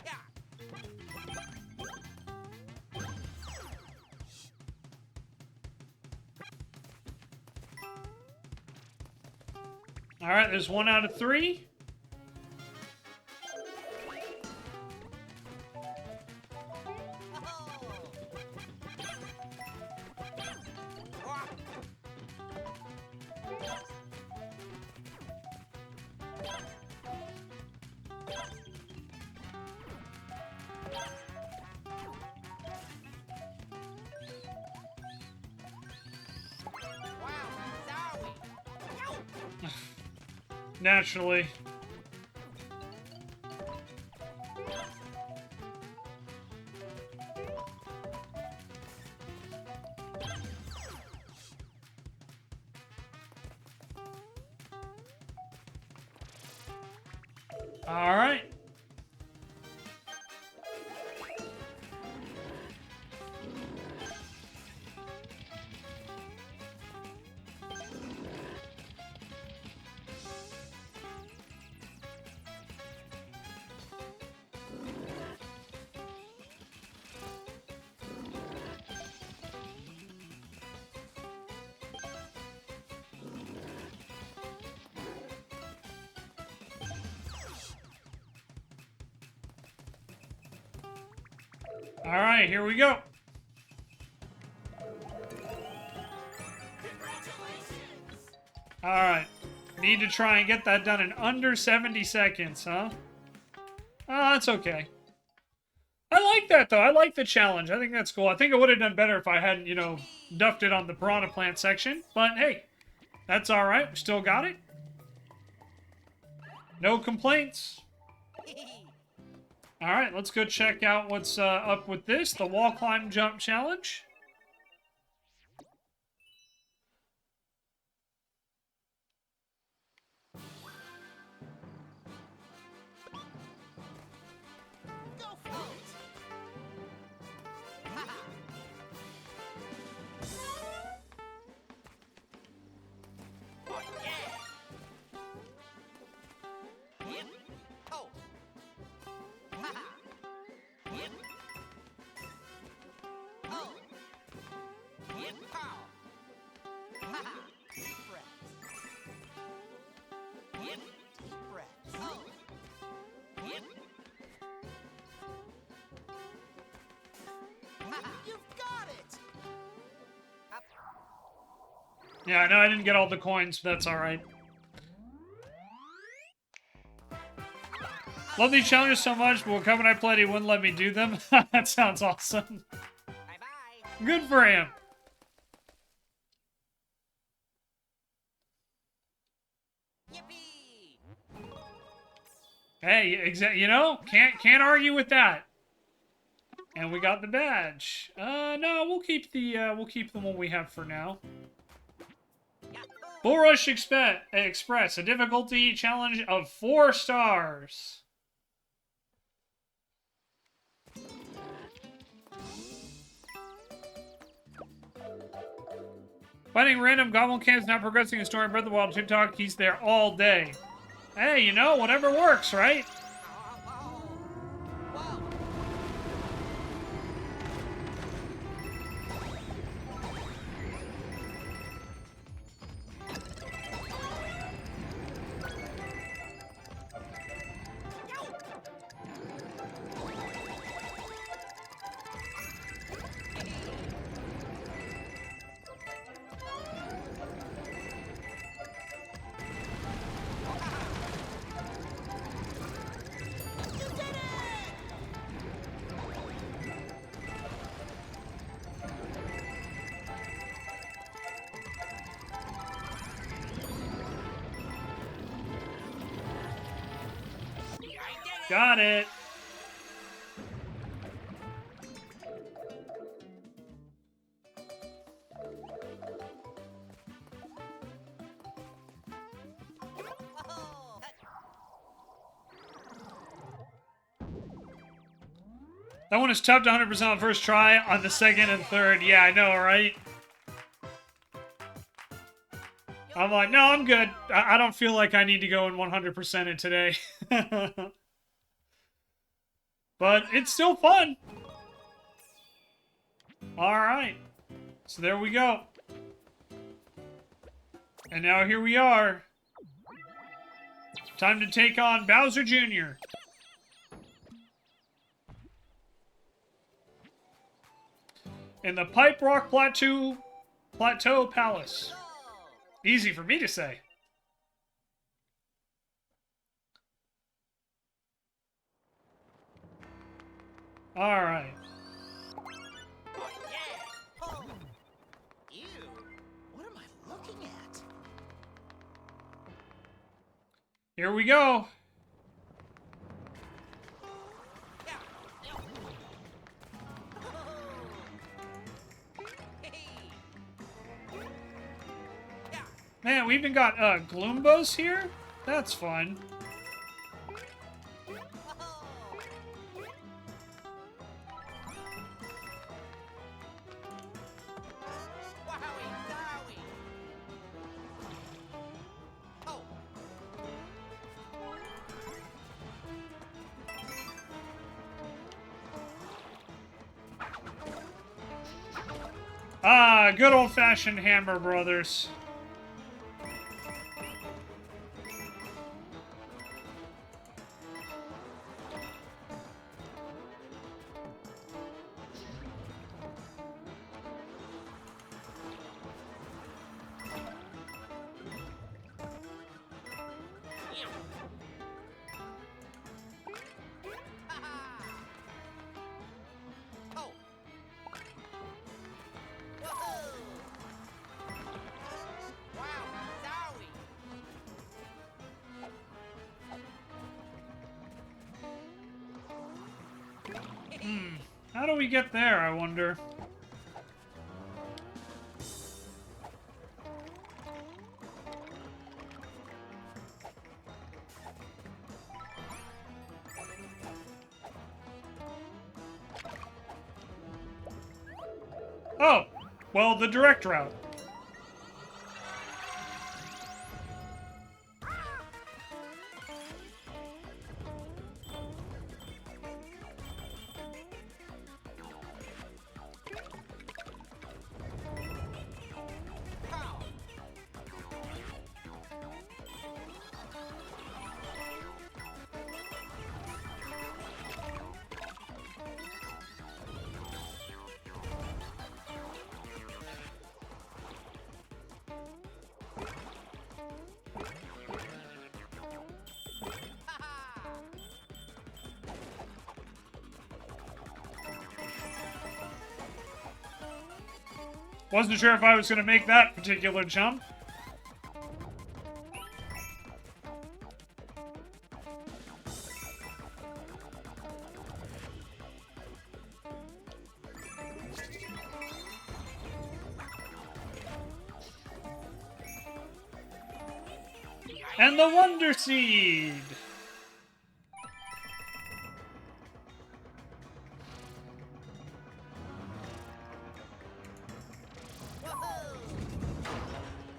Yeah. All right, there's 1 out of 3. Naturally. All right. All right, here we go. All right. Need to try and get that done in under 70 seconds, huh? Oh, that's okay. I like that, though. I like the challenge. I think that's cool. I think I would have done better if I hadn't, you know, duffed it on the piranha plant section. But, hey, that's all right. We still got it. No complaints. All right, let's go check out what's up with this. The wall climb jump challenge. Go for it. Oh, yeah. Yep. Oh. Yep. Oh. Yep. Pow. Deep breaths. Yep. Deep breaths. Oh. Yep. You've got it. Up. Yeah, I know I didn't get all the coins, but that's all right. Love these challenges so much, but when Kevin and I played, he wouldn't let me do them. That sounds awesome. Bye-bye. Good for him. Yippee. Hey, you know, can't argue with that. And we got the badge. No, we'll keep the one we have for now. Yahoo. Bull Rush Express, a difficulty challenge of 4 stars. Finding random goblin camps not progressing in story Breath of the Wild TikTok, he's there all day. Hey, you know, whatever works, right? Oh, oh. Got it. Whoa. That one is tough to 100% on first try. On the second and third, yeah, I know, right? I'm like, no, I'm good. I don't feel like I need to go in 100% it today. But it's still fun. Alright. So there we go. And now here we are. Time to take on Bowser Jr. in the Pipe Rock Plateau Palace. Easy for me to say. All right. Oh, yeah. Oh. Ew. What am I looking at? Here we go. Yeah. Hey. Yeah. Man, we even got Gloombas here? That's fun. Wowie zowie. Oh. Ah, good old-fashioned Hammer Brothers. Oh. Whoa. Wow, zowie. How do we get there, I wonder? Oh, well, the direct route. Pow. Wasn't sure if I was going to make that particular jump. And the Wonder Seed!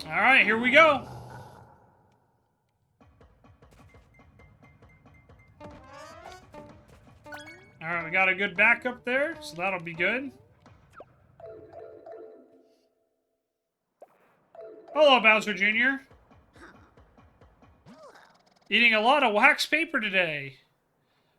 Alright, here we go. Alright, we got a good backup there, so that'll be good. Hello, Bowser Jr. Eating a lot of wax paper today.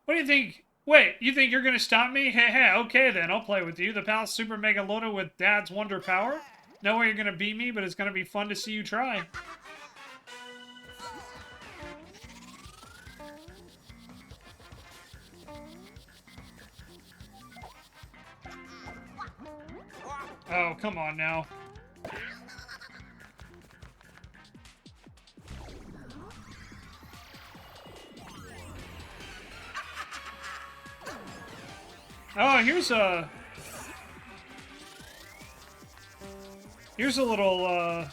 What do you think? Wait, you think you're gonna stop me? Heh, okay then, I'll play with you. The Palace Super Mega Loader with Dad's Wonder Power. No way you're gonna beat me, but it's gonna be fun to see you try. Oh, come on now. Oh, here's a little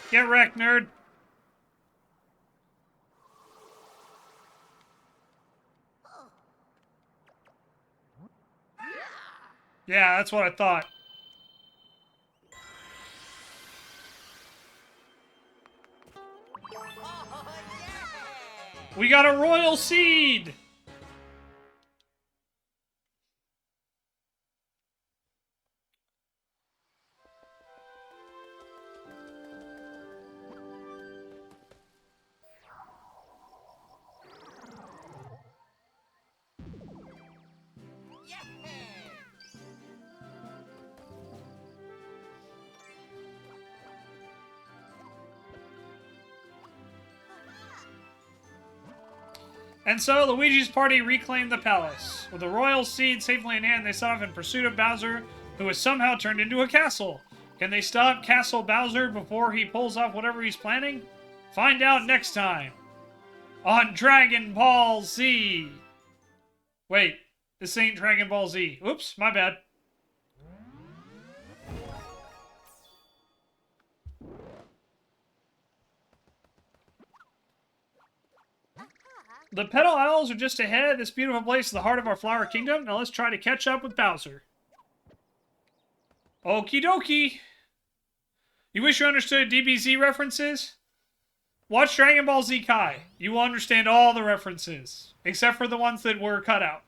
get wrecked, nerd. Yeah, that's what I thought. Oh, yeah! We got a royal seed! Yeah! And so, Luigi's party reclaimed the palace. With the royal seed safely in hand, they set off in pursuit of Bowser, who has somehow turned into a castle. Can they stop Castle Bowser before he pulls off whatever he's planning? Find out next time on Dragon Ball Z. Wait, this ain't Dragon Ball Z. Oops, my bad. The Petal Isles are just ahead. This beautiful place is the heart of our Flower Kingdom. Now let's try to catch up with Bowser. Okie dokie. You wish you understood DBZ references? Watch Dragon Ball Z Kai. You will understand all the references, except for the ones that were cut out.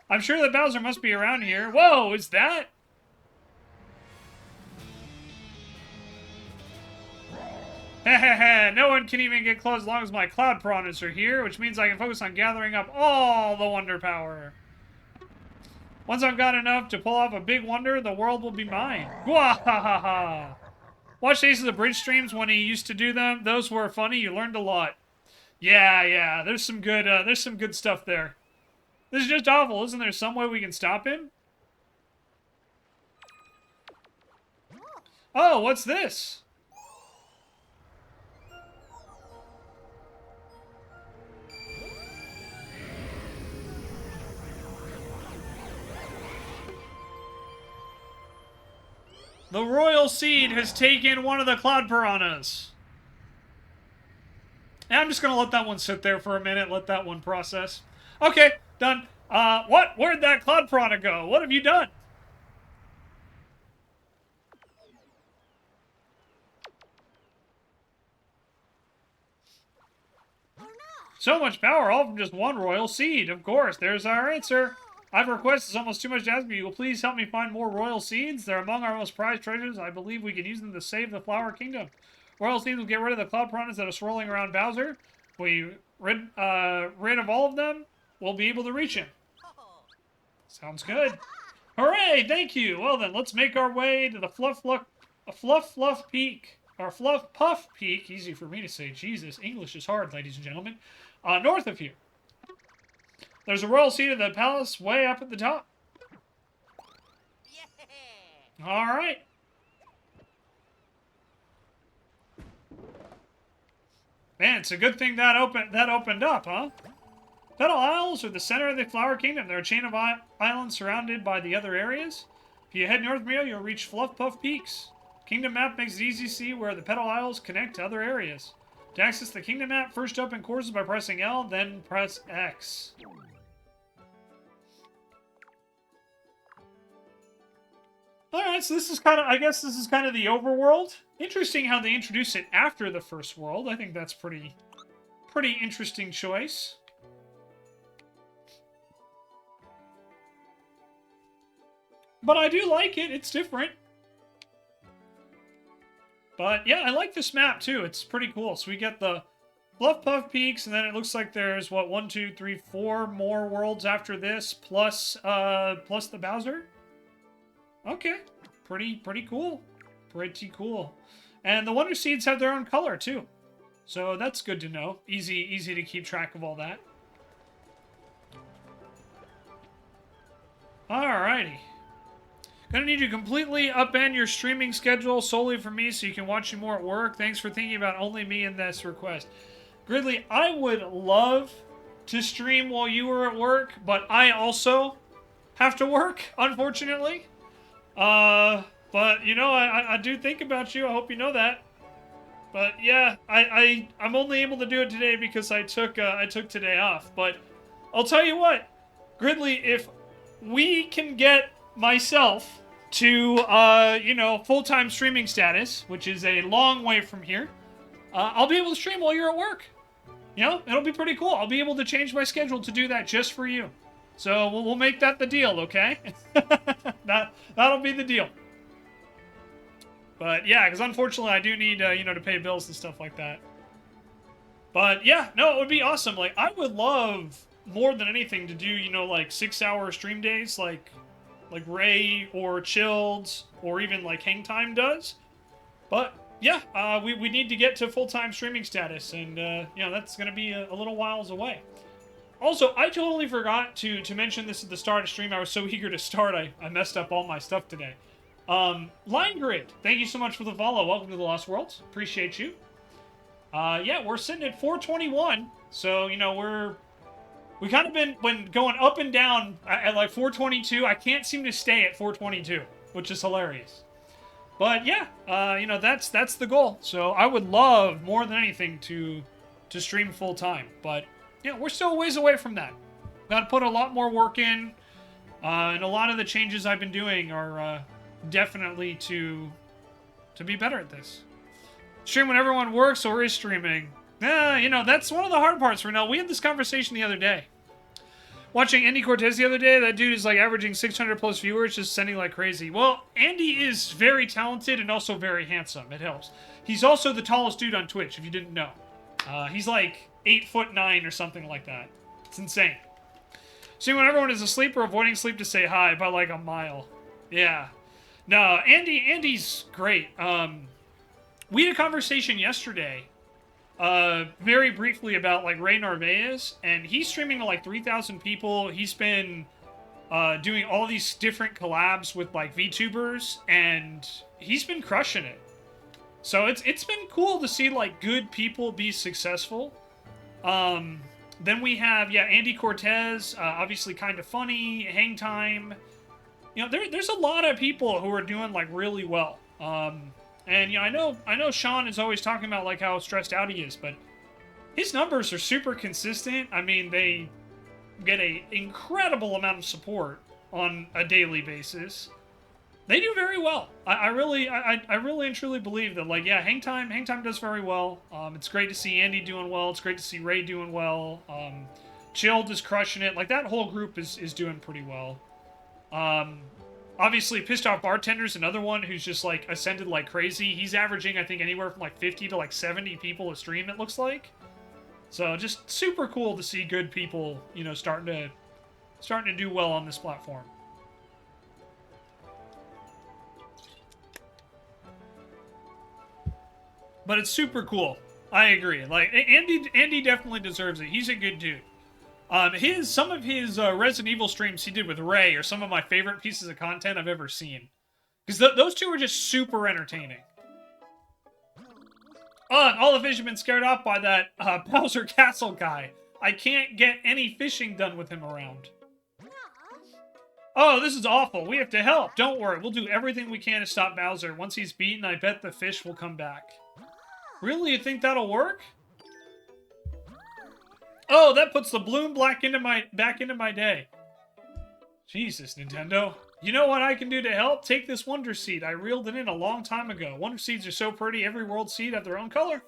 I'm sure that Bowser must be around here. Whoa, is that? Hehehe, no one can even get close as long as my cloud piranhas are here, which means I can focus on gathering up all the wonder power. Once I've got enough to pull off a big wonder, the world will be mine. Gwahahaha! Watch Ace of the Bridge streams when he used to do them. Those were funny. You learned a lot. Yeah. There's some good stuff there. This is just awful. Isn't there some way we can stop him? Oh, what's this? The royal seed has taken one of the cloud piranhas. And I'm just going to let that one sit there for a minute, let that one process. Okay, done. What? Where'd that cloud piranha go? What have you done? So much power, all from just one royal seed. Of course, there's our answer. I've requested it's almost too much to ask of you. Will please help me find more royal seeds? They're among our most prized treasures. I believe we can use them to save the Flower Kingdom. Royal seeds will get rid of the cloud piranhas that are swirling around Bowser. If we rid of all of them, we'll be able to reach him. Sounds good. Hooray! Thank you. Well then, let's make our way to the Fluff Peak. Or Fluff Puff Peak. Easy for me to say. Jesus, English is hard, ladies and gentlemen. North of here. There's a royal seat of the palace way up at the top. Yeah! All right. Man, it's a good thing that opened up, huh? Petal Isles are the center of the Flower Kingdom. They're a chain of islands surrounded by the other areas. If you head north from here, you'll reach Fluff Puff Peaks. Kingdom map makes it easy to see where the Petal Isles connect to other areas. To access the Kingdom map, first open courses by pressing L, then press X. Alright, so this is I guess this is kind of the overworld. Interesting how they introduce it after the first world. I think that's pretty interesting choice. But I do like it. It's different. But yeah, I like this map too. It's pretty cool. So we get the Bluff Puff Peaks, and then it looks like there's, what, 1, 2, 3, 4 more worlds after this, plus the Bowser? Okay. Pretty cool. Pretty cool. And the Wonder Seeds have their own color, too. So that's good to know. Easy to keep track of all that. Alrighty. Gonna need you to completely upend your streaming schedule solely for me so you can watch you more at work. Thanks for thinking about only me in this request. Gridley, I would love to stream while you were at work, but I also have to work, unfortunately. But, you know, I do think about you. I hope you know that. But, yeah, I'm only able to do it today because I took today off. But I'll tell you what, Gridley, if we can get myself to, you know, full-time streaming status, which is a long way from here, I'll be able to stream while you're at work. You know, it'll be pretty cool. I'll be able to change my schedule to do that just for you. So we'll make that the deal, okay? That'll be the deal. But yeah, because unfortunately I do need, you know, to pay bills and stuff like that. But yeah, no, it would be awesome. Like, I would love more than anything to do, you know, like 6-hour stream days, like Ray or Chilled or even like Hang Time does. But yeah, we need to get to full-time streaming status, and you know, that's going to be a little whiles away. Also, I totally forgot to mention this at the start of stream. I was so eager to start, I messed up all my stuff today. Line Grid, thank you so much for the follow. Welcome to the Lost Worlds. Appreciate you. Yeah, we're sitting at 421, so, you know, we kind of been going up and down at like 422. I can't seem to stay at 422, which is hilarious. But yeah, you know, that's the goal. So I would love more than anything to stream full time. But yeah, we're still a ways away from that. Got to put a lot more work in, and a lot of the changes I've been doing are definitely to be better at this. Stream when everyone works or is streaming. You know, that's one of the hard parts, Renell. We had this conversation the other day. Watching Andy Cortez the other day, that dude is like averaging 600 plus viewers, just sending like crazy. Well, Andy is very talented and also very handsome. It helps. He's also the tallest dude on Twitch, if you didn't know. He's like 8'9" or something like that. It's insane. See, when everyone is asleep or avoiding sleep to say hi by like a mile. Yeah. No, Andy's great. We had a conversation yesterday, very briefly about like Ray Narvaez, and he's streaming to like 3,000 people. He's been doing all these different collabs with like VTubers, and he's been crushing it. So it's been cool to see like good people be successful. Then we have, yeah, Andy Cortez, obviously kind of funny, Hang Time. You know, there's a lot of people who are doing like really well. And, you know, I know Sean is always talking about, like, how stressed out he is, but his numbers are super consistent. I mean, they get an incredible amount of support on a daily basis. They do very well. I really and truly believe that, like, yeah, Hang Time does very well. It's great to see Andy doing well. It's great to see Ray doing well. Chilled is crushing it. Like, that whole group is doing pretty well. Obviously, Pissed Off Bartender's another one who's just, like, ascended like crazy. He's averaging, I think, anywhere from, like, 50 to, like, 70 people a stream, it looks like. So, just super cool to see good people, you know, starting to do well on this platform. But it's super cool. I agree. Like, Andy definitely deserves it. He's a good dude. Some of his Resident Evil streams he did with Ray are some of my favorite pieces of content I've ever seen. Because those two are just super entertaining. And all the fish have been scared off by that Bowser Castle guy. I can't get any fishing done with him around. Oh, this is awful. We have to help. Don't worry. We'll do everything we can to stop Bowser. Once he's beaten, I bet the fish will come back. Really? You think that'll work? Oh, that puts the bloom back into my day. Jesus, Nintendo. You know what I can do to help? Take this Wonder Seed. I reeled it in a long time ago. Wonder Seeds are so pretty. Every world seed have their own color.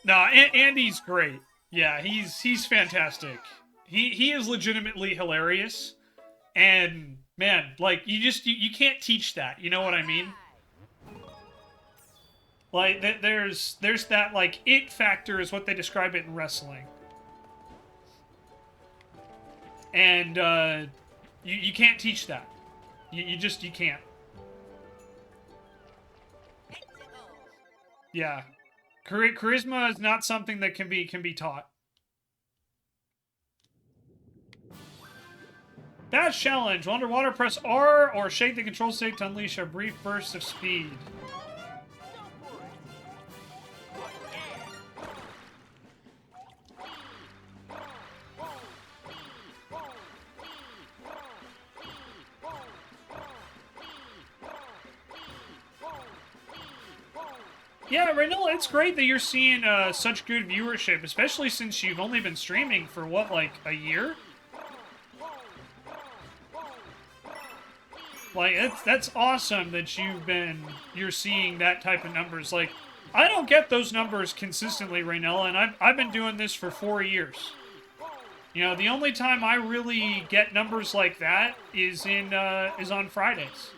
Nah, Andy's great. Yeah, he's fantastic. He is legitimately hilarious. And, man, like, you can't teach that. You know what I mean? Like, there's that, like, it factor is what they describe it in wrestling. And, you can't teach that. You can't. Yeah. Charisma is not something that can be taught. Dash challenge. Will underwater press R or shake the control stick to unleash a brief burst of speed. Yeah, Raynell, it's great that you're seeing such good viewership, especially since you've only been streaming for, what, like, a year? Like, that's awesome that you're seeing that type of numbers. Like, I don't get those numbers consistently, Raynell, and I've been doing this for 4 years. You know, the only time I really get numbers like that is on Fridays.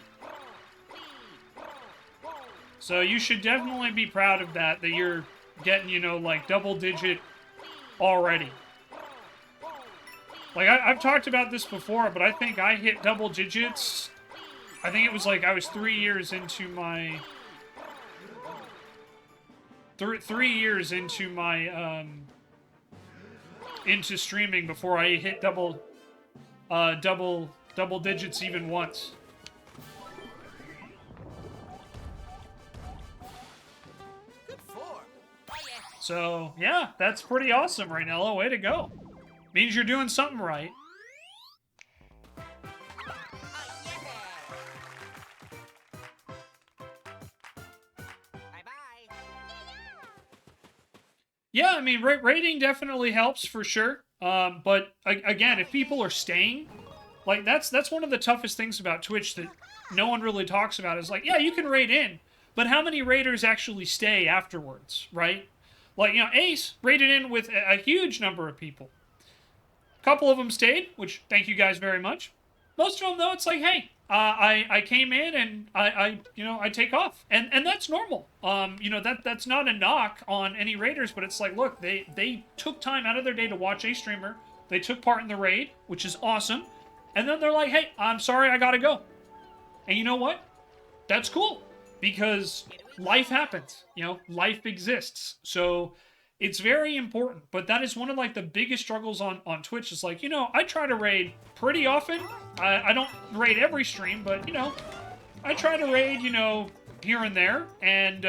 So you should definitely be proud of that you're getting, you know, like, double digit already. Like, I've talked about this before, but I think I hit double digits. I think it was like I was 3 years into my... 3 years into my, into streaming before I hit double digits even once. So, yeah, that's pretty awesome, Raynella. Way to go. Means you're doing something right. Yeah, I mean, rating definitely helps for sure. But again, if people are staying, like that's one of the toughest things about Twitch that no one really talks about. Is like, yeah, you can rate in, but how many raiders actually stay afterwards, right? Like, you know, Ace raided in with a huge number of people. A couple of them stayed, which thank you guys very much. Most of them, though, it's like, hey, I came in and I take off, and that's normal. You know, that's not a knock on any raiders, but it's like, look, they took time out of their day to watch a streamer. They took part in the raid, which is awesome, and then they're like, hey, I'm sorry, I gotta go. And you know what? That's cool, because life happens. You know, life exists. So it's very important. But that is one of, like, the biggest struggles on Twitch. Is like, you know, I try to raid pretty often. I don't raid every stream, but, you know, I try to raid, you know, here and there. And,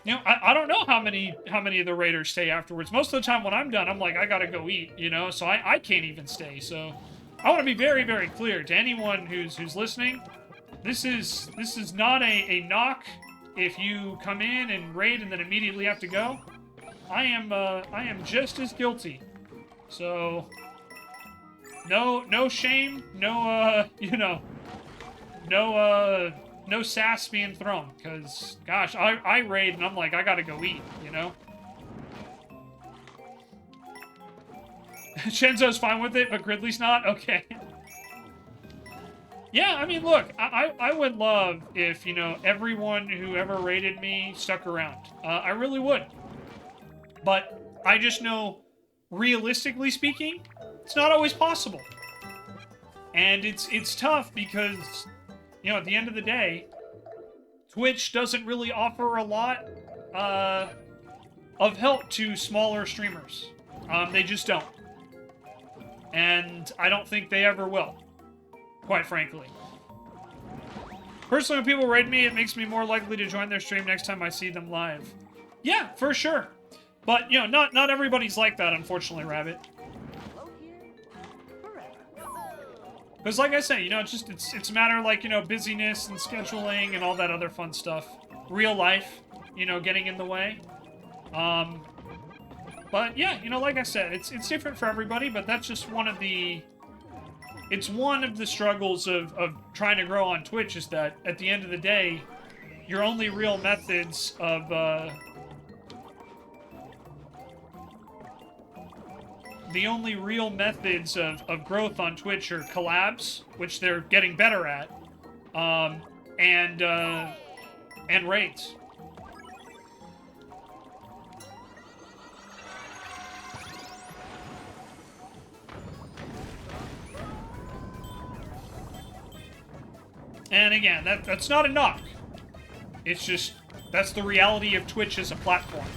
you know, I don't know how many of the raiders stay afterwards. Most of the time when I'm done, I'm like, I gotta go eat, you know? So I can't even stay. So I want to be very, very clear to anyone who's listening. This is not a knock if you come in and raid and then immediately have to go. I am just as guilty. So no shame, no you know, no sass being thrown, cause gosh, I raid and I'm like, I gotta go eat, you know? Shenzo's fine with it, but Gridley's not? Okay. Yeah, I mean, look, I would love if, you know, everyone who ever rated me stuck around. I really would. But I just know, realistically speaking, it's not always possible. And it's tough because, you know, at the end of the day, Twitch doesn't really offer a lot of help to smaller streamers. They just don't. And I don't think they ever will. Quite frankly. Personally, when people raid me, it makes me more likely to join their stream next time I see them live. Yeah, for sure. But, you know, not everybody's like that, unfortunately, Rabbit. Because, like I said, you know, it's a matter of, like, you know, busyness and scheduling and all that other fun stuff. Real life, you know, getting in the way. But, yeah, you know, like I said, it's different for everybody, but that's just one of the... It's one of the struggles of trying to grow on Twitch, is that at the end of the day, your only real methods of growth on Twitch are collabs, which they're getting better at, and and raids. And again, that's not a knock. It's just, that's the reality of Twitch as a platform.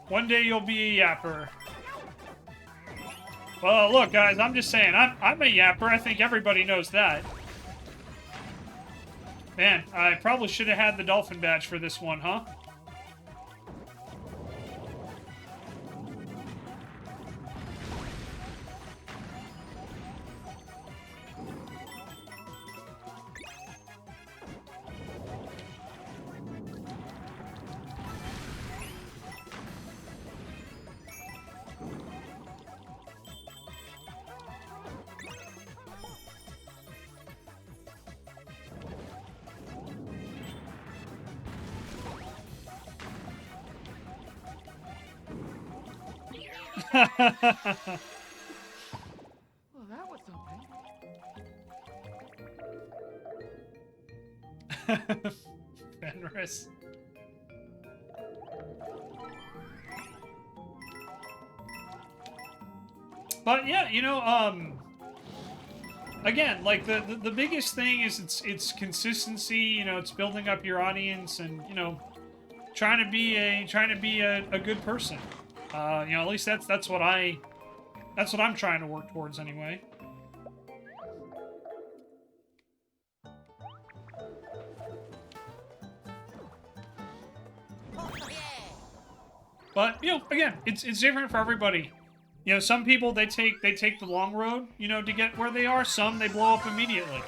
One day you'll be a yapper. Well, look, guys, I'm just saying, I'm a yapper. I think everybody knows that. Man, I probably should have had the dolphin badge for this one, huh? Well, that was something. Fenris. But yeah, you know, again, like the biggest thing is it's consistency. You know, it's building up your audience, and you know, trying to be a good person. You know, at least that's what I'm trying to work towards anyway. But you know, again, it's different for everybody. You know, some people they take the long road, you know, to get where they are. Some they blow up immediately.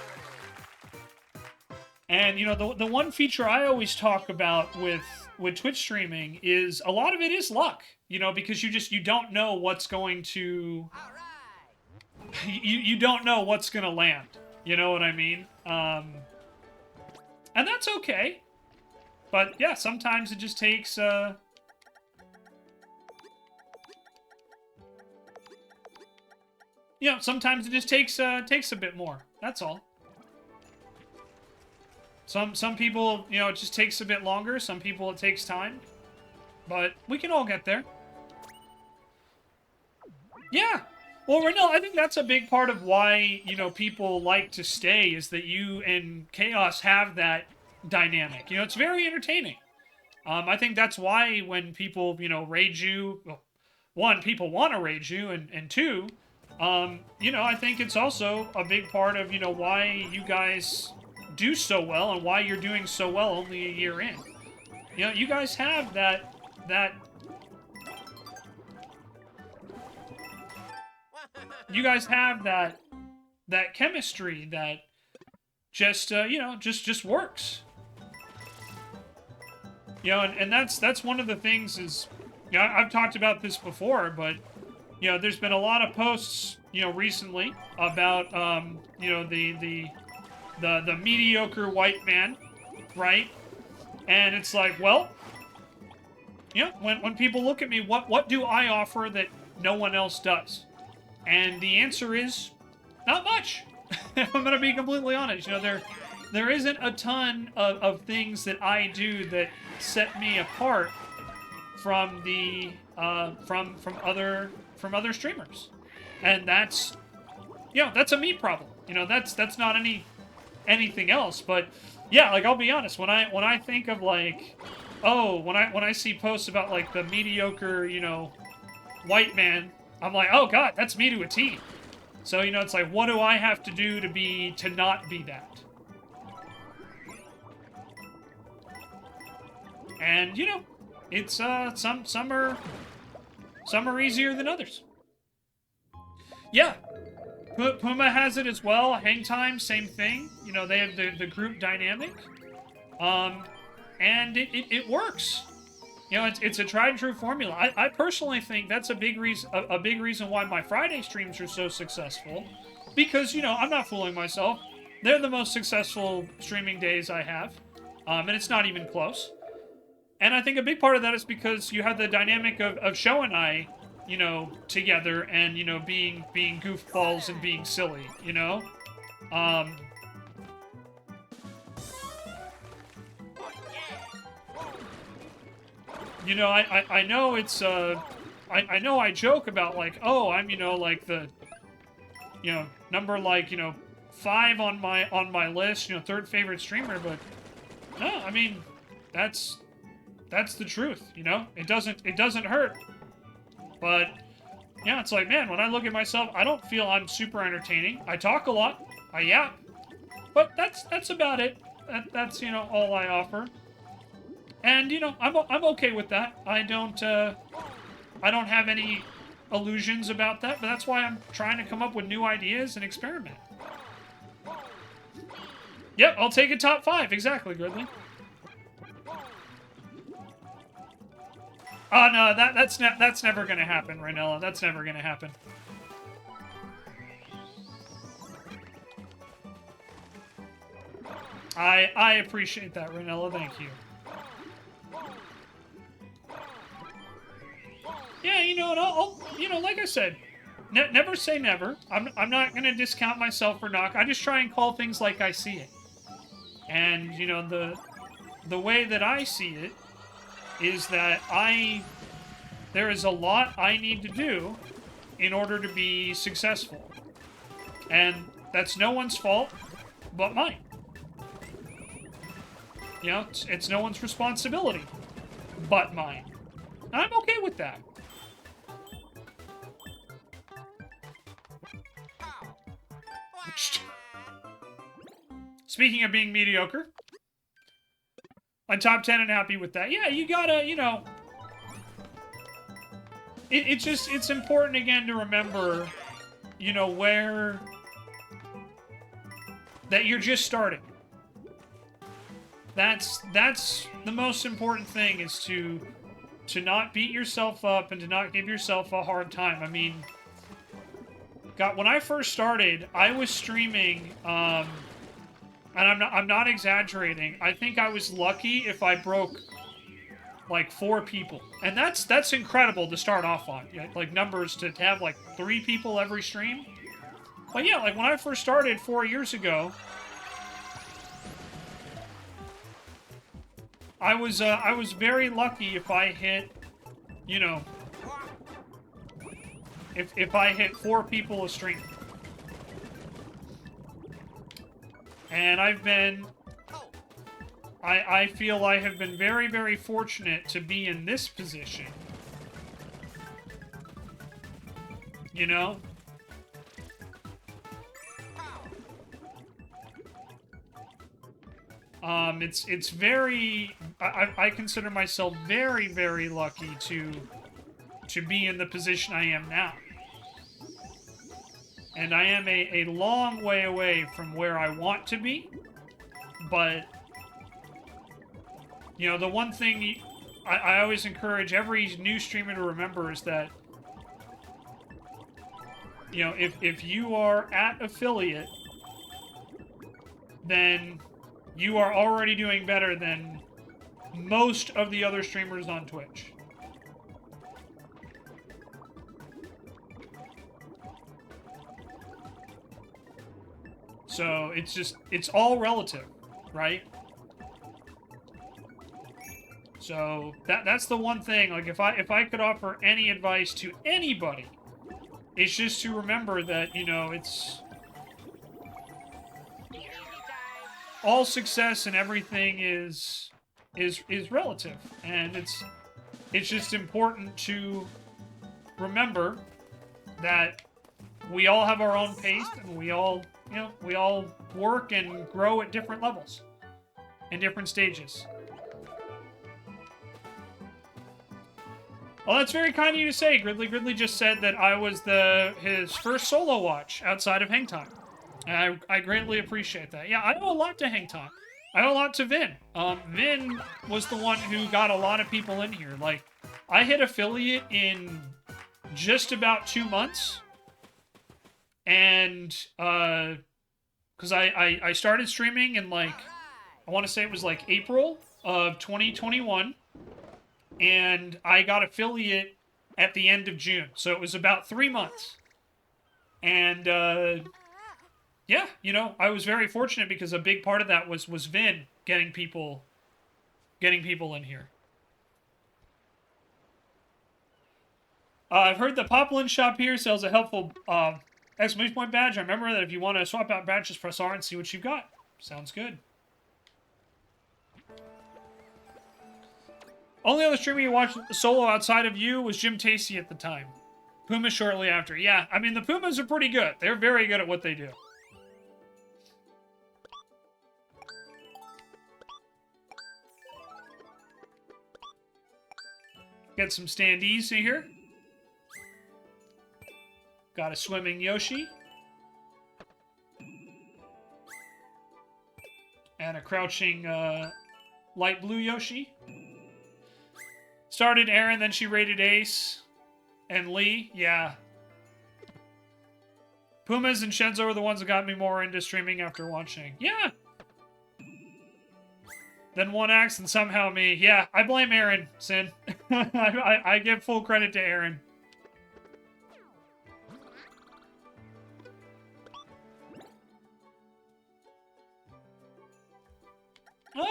And you know, the one feature I always talk about with Twitch streaming is a lot of it is luck. You know, because you don't know what's going to you don't know what's gonna land. You know what I mean? And that's okay. But yeah, sometimes it just takes you know, sometimes it just takes a bit more. That's all. Some people, you know, it just takes a bit longer. Some people it takes time. But we can all get there. Yeah. Well, Renell, I think that's a big part of why, you know, people like to stay, is that you and Chaos have that dynamic. You know, it's very entertaining. I think that's why when people, you know, raid you, well, one, people want to raid you, and two, you know, I think it's also a big part of, you know, why you guys do so well and why you're doing so well only a year in. You know, you guys have that you guys have that chemistry that just you know, just works. You know, and that's one of the things is, you know, I've talked about this before, but you know, there's been a lot of posts, you know, recently about you know, the mediocre white man, right? And it's like, well, you know, when people look at me, what do I offer that no one else does? And the answer is not much. If I'm gonna be completely honest, you know, there isn't a ton of things that I do that set me apart from the from other streamers, and that's, you know, that's a me problem. You know, that's not anything else. But yeah, like, I'll be honest, when I think of like, oh, when I see posts about like the mediocre, you know, white man, I'm like, oh god, that's me to a T. So, you know, it's like, what do I have to do to not be that? And, you know, it's some are easier than others. Yeah. Puma has it as well. Hang Time, same thing. You know, they have the group dynamic. And it works. You know, it's a tried and true formula. I personally think that's a big reason why my Friday streams are so successful, because you know I'm not fooling myself. They're the most successful streaming days I have, and it's not even close. And I think a big part of that is because you have the dynamic of Show and I, you know, together, and you know being goofballs and being silly. You know. You know, I know it's, I know I joke about, like, oh, I'm, you know, like, the, you know, number, like, you know, 5 on my list, you know, 3rd favorite streamer, but, no, I mean, that's the truth, you know? It doesn't hurt. But, yeah, it's like, man, when I look at myself, I don't feel I'm super entertaining. I talk a lot. I yap. But that's about it. That's, you know, all I offer. And, you know, I'm okay with that. I don't have any illusions about that, but that's why I'm trying to come up with new ideas and experiment. Yep, I'll take a top 5. Exactly, Gridley. Oh, no, that's never gonna happen, Rhinella. That's never gonna happen. I appreciate that, Rhinella. Thank you. Yeah, you know, and I'll you know, like I said, never say never. I'm not gonna discount myself or knock. I just try and call things like I see it. And you know, the way that I see it is that there is a lot I need to do in order to be successful, and that's no one's fault but mine. You know, it's no one's responsibility but mine. And I'm okay with that. Speaking of being mediocre, I'm top 10 and happy with that. Yeah, you gotta, you know... It's important, again, to remember, you know, that you're just starting. That's the most important thing, is to not beat yourself up and to not give yourself a hard time. I mean... God, when I first started, I was streaming, and I'm not exaggerating. I think I was lucky if I broke like 4 people, and that's incredible to start off on. Like numbers to have like 3 people every stream. But yeah, like when I first started 4 years ago, I was very lucky if I hit, you know. If I hit 4 people a stream. And I feel I have been very, very fortunate to be in this position. You know? It's very... I consider myself very, very lucky to be in the position I am now. And I am a long way away from where I want to be, but, you know, the one thing I always encourage every new streamer to remember is that, you know, if you are at affiliate, then you are already doing better than most of the other streamers on Twitch. So it's all relative, right? So that's the one thing. Like if I could offer any advice to anybody, it's just to remember that, you know, it's all success and everything is relative, and it's just important to remember that we all have our own pace, and we all work and grow at different levels, in different stages. Well, that's very kind of you to say, Gridley. Gridley just said that I was his first solo watch outside of Hang Time. And I greatly appreciate that. Yeah, I owe a lot to Hang Time. I owe a lot to Vin. Vin was the one who got a lot of people in here. Like, I hit affiliate in just about 2 months. And, because I started streaming in, like, I want to say it was, like, April of 2021. And I got affiliate at the end of June. So it was about 3 months. And, yeah, you know, I was very fortunate because a big part of that was Vin getting people in here. I've heard the Poplin shop here sells a helpful exclamation point badge. I remember that if you want to swap out badges, press R and see what you've got. Sounds good. Only other streamer you watched solo outside of you was Jim Tasty at the time. Puma shortly after. Yeah, I mean, the Pumas are pretty good. They're very good at what they do. Get some standees in here. Got a swimming Yoshi. And a crouching light blue Yoshi. Started Aaron, then she rated Ace. And Lee, yeah. Pumas and Shenzo are the ones that got me more into streaming after watching. Yeah. Then 1X and somehow me. Yeah, I blame Aaron, Sin. I give full credit to Aaron.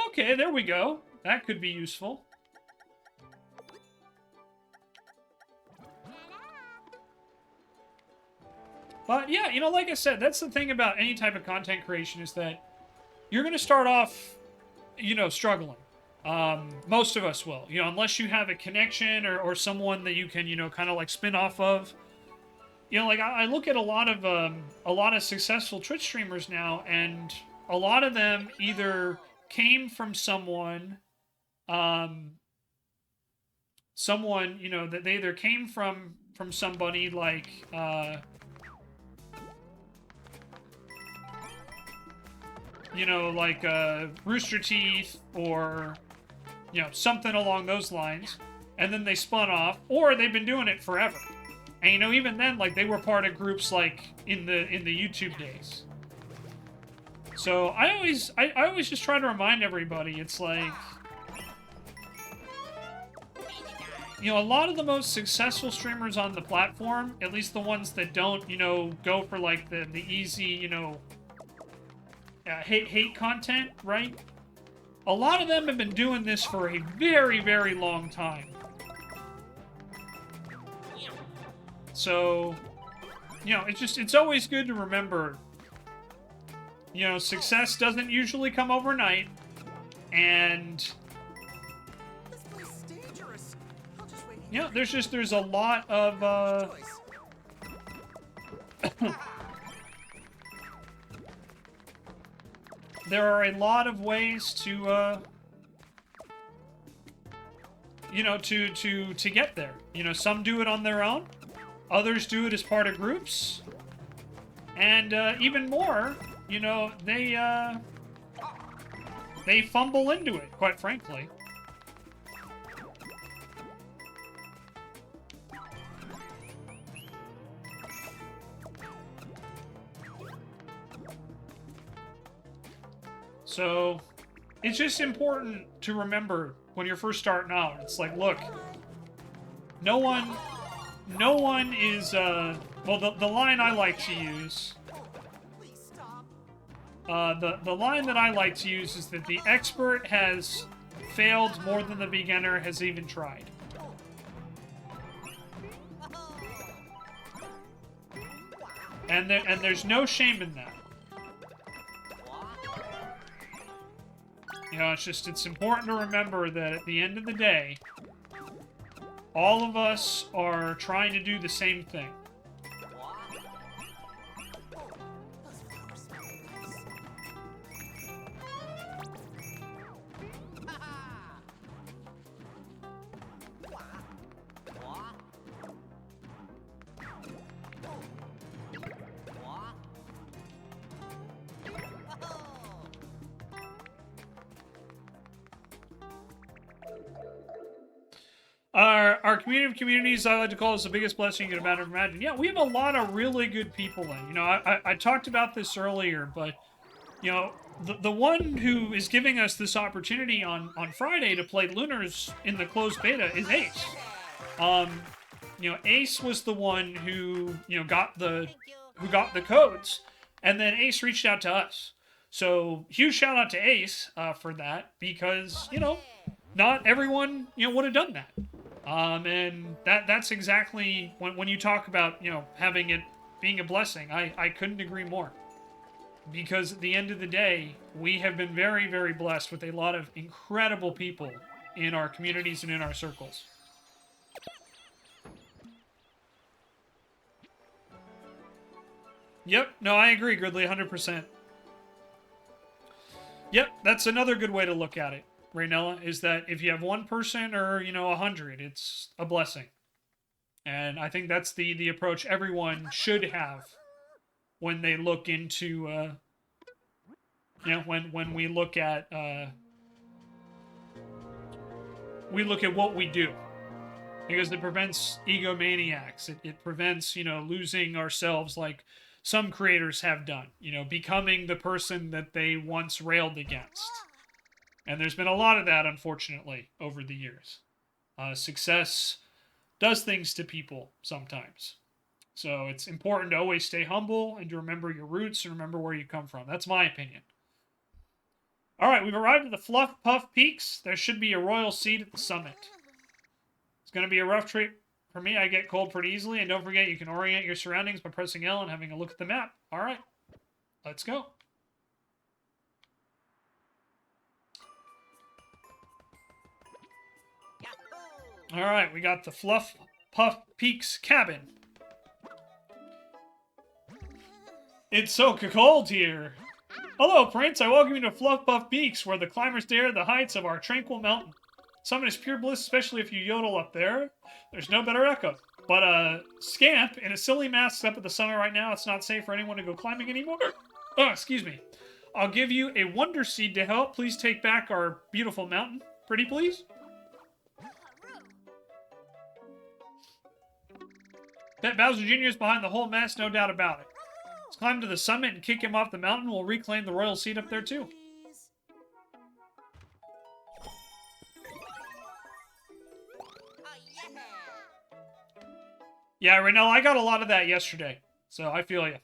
Okay, there we go. That could be useful. But yeah, you know, like I said, that's the thing about any type of content creation is that you're going to start off, you know, struggling. Most of us will, you know, unless you have a connection or someone that you can, you know, kind of like spin off of. You know, like I look at a lot of successful Twitch streamers now, and a lot of them either came from someone, you know, that they either came from somebody like, you know, like Rooster Teeth or, you know, something along those lines, and then they spun off, or they've been doing it forever. And you know, even then, like they were part of groups like in the YouTube days. So I always just try to remind everybody, it's like, you know, a lot of the most successful streamers on the platform, at least the ones that don't, you know, go for like the easy, you know, hate content, right? A lot of them have been doing this for a very, very long time. So, you know, it's always good to remember, you know, success doesn't usually come overnight, and, This place is dangerous. I'll just wait you know, there's a lot of, there are a lot of ways to, you know, to get there. You know, some do it on their own. Others do it as part of groups. And, even more, you know, they fumble into it, quite frankly. So, it's just important to remember when you're first starting out. It's like, look, no one is, well, the line I like to use, Please stop. the line that I like to use is that the expert has failed more than the beginner has even tried. And there's no shame in that. You know, it's important to remember that at the end of the day, all of us are trying to do the same thing. Our community of communities, I like to call this the biggest blessing you could ever imagine. Yeah, we have a lot of really good people in. You know, I talked about this earlier, but, you know, the one who is giving us this opportunity on Friday to play Lunars in the closed beta is Ace. You know, Ace was the one who, you know, got the codes, and then Ace reached out to us. So huge shout out to Ace for that, because, you know, not everyone, you know, would have done that. And that's exactly when you talk about, you know, having it being a blessing, I couldn't agree more. Because at the end of the day, we have been very, very blessed with a lot of incredible people in our communities and in our circles. Yep, no, I agree, Gridley, 100%. Yep, that's another good way to look at it, Raynella, is that if you have one person or, you know, 100, it's a blessing. And I think that's the approach everyone should have when they look into, you know, when we look at what we do. Because it prevents egomaniacs. It prevents, you know, losing ourselves like some creators have done. You know, becoming the person that they once railed against. And there's been a lot of that, unfortunately, over the years. Success does things to people sometimes. So it's important to always stay humble and to remember your roots and remember where you come from. That's my opinion. All right, we've arrived at the Fluff Puff Peaks. There should be a royal seat at the summit. It's going to be a rough trip for me. I get cold pretty easily. And don't forget, you can orient your surroundings by pressing L and having a look at the map. All right, let's go. All right, we got the Fluff Puff Peaks cabin. It's so cold here. Hello, Prince. I welcome you to Fluff Puff Peaks, where the climbers dare the heights of our tranquil mountain. Summit is pure bliss, especially if you yodel up there. There's no better echo. But a scamp in a silly mask up at the summit right now. It's not safe for anyone to go climbing anymore. Oh, excuse me. I'll give you a wonder seed to help. Please take back our beautiful mountain. Pretty please? Bet Bowser Jr. is behind the whole mess, no doubt about it. Let's climb to the summit and kick him off the mountain. We'll reclaim the royal seat up there, too. Yeah, Renell, I got a lot of that yesterday, so I feel you.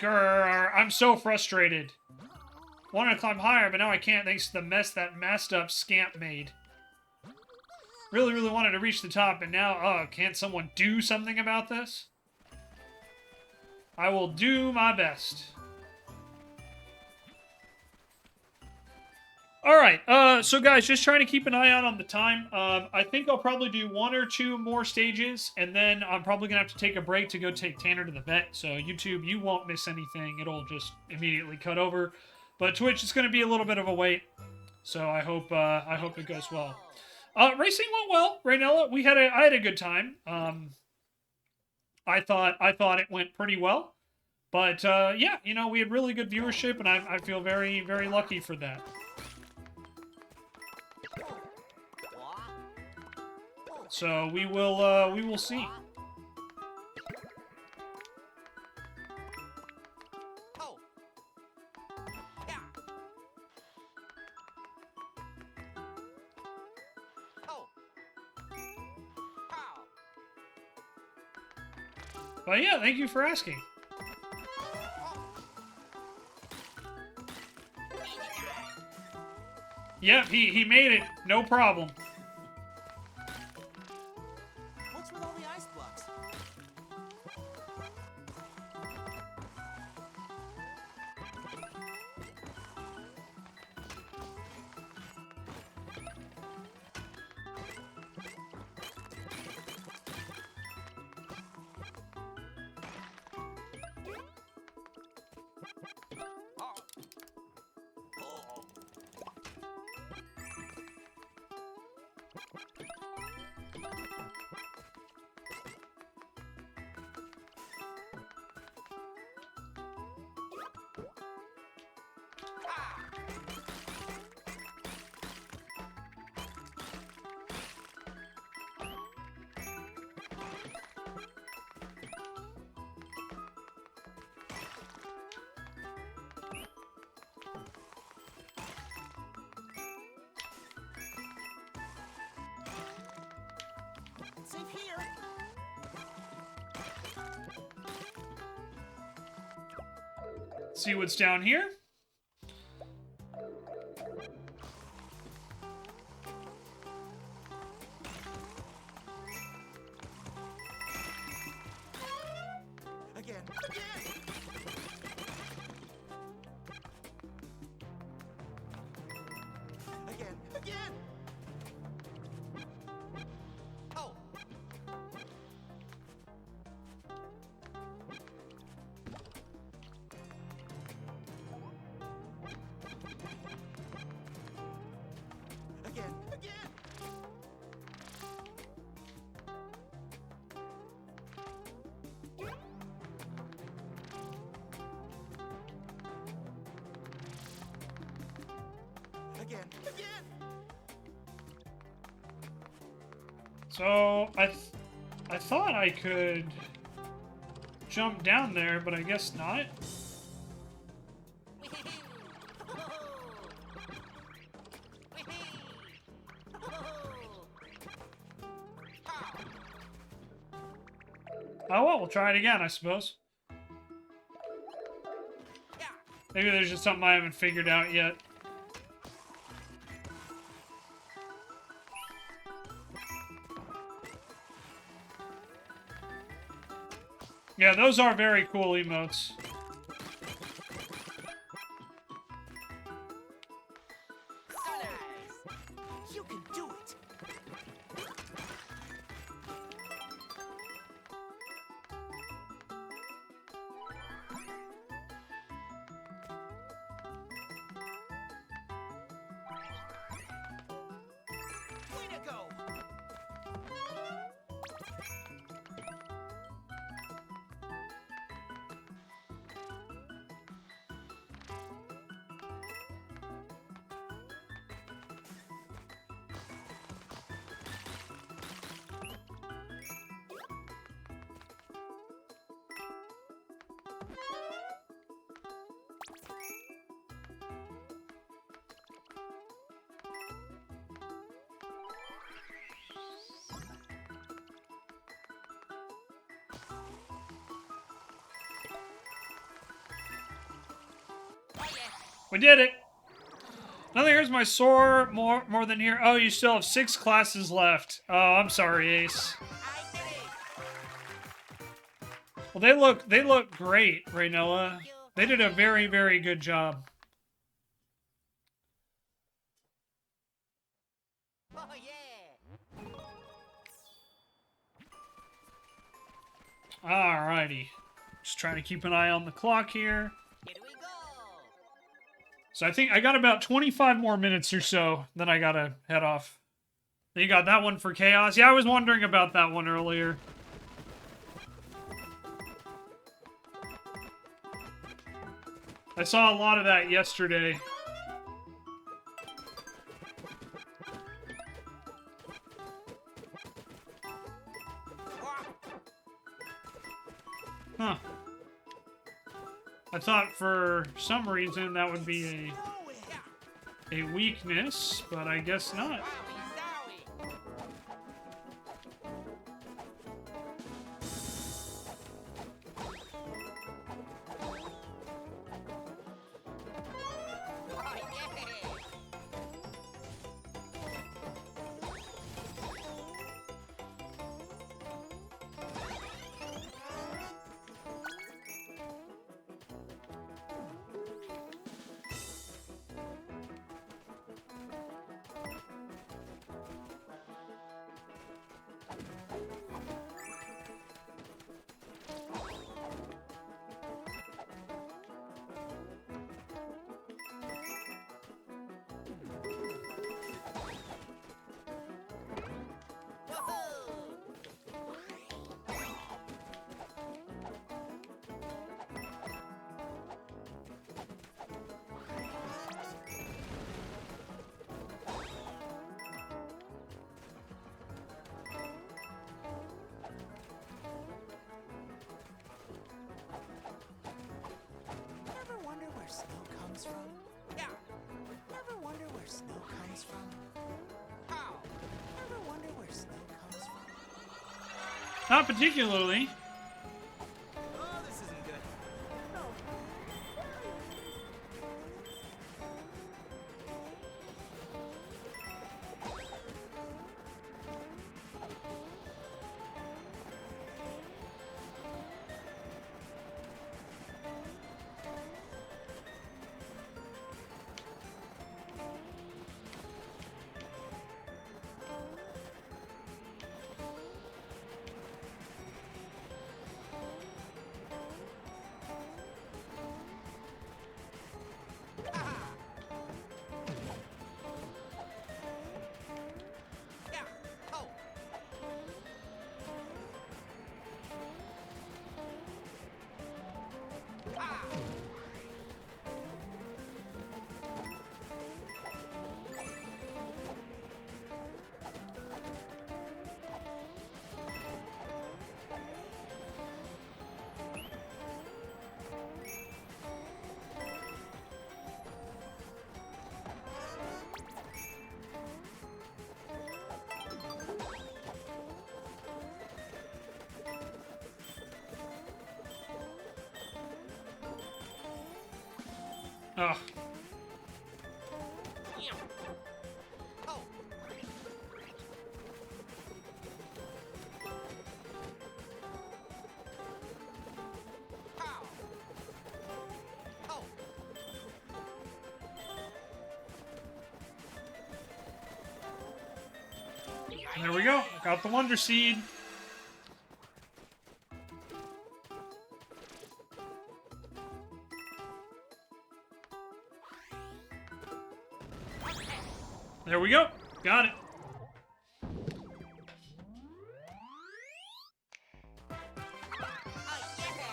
Grrr, I'm so frustrated. Wanted to climb higher, but now I can't thanks to the mess that messed up scamp made. Really wanted to reach the top, and now, can't someone do something about this? I will do my best. Alright, so guys, just trying to keep an eye out on the time. I think I'll probably do 1 or 2 more stages, and then I'm probably going to have to take a break to go take Tanner to the vet. So YouTube, you won't miss anything. It'll just immediately cut over. But Twitch, it's going to be a little bit of a wait. So I hope it goes well. Racing went well, Raynella. I had a good time. I thought it went pretty well. But, yeah, you know, we had really good viewership, and I feel very, very lucky for that. So we will see. But yeah, thank you for asking. Yep, he made it. No problem. What's with all the ice blocks? safe here. See what's down here. Again. Again. Oh. Again. Again. So I thought I could jump down there, but I guess not. Oh well, we'll try it again, I suppose. Maybe there's just something I haven't figured out yet. Yeah, those are very cool emotes. You can do it. Way to go. We did it! Nothing hurts my sore more than here. Oh, you still have 6 classes left. Oh, I'm sorry, Ace. I did it. Well, they look great, Raynella. They did a very, very good job. Oh yeah. Alrighty. Just trying to keep an eye on the clock here. Here we go. So I think I got about 25 more minutes or so, then I gotta head off. You got that one for Chaos? Yeah, I was wondering about that one earlier. I saw a lot of that yesterday. Huh. I thought for some reason that would be a weakness, but I guess not. Not particularly. Oh, this isn't good. Yeah. Oh. Ah. Ugh. Yeah. Oh. Pow. Oh. There we go. Got the Wonder Seed. There we go. Got it. Oh, yeah.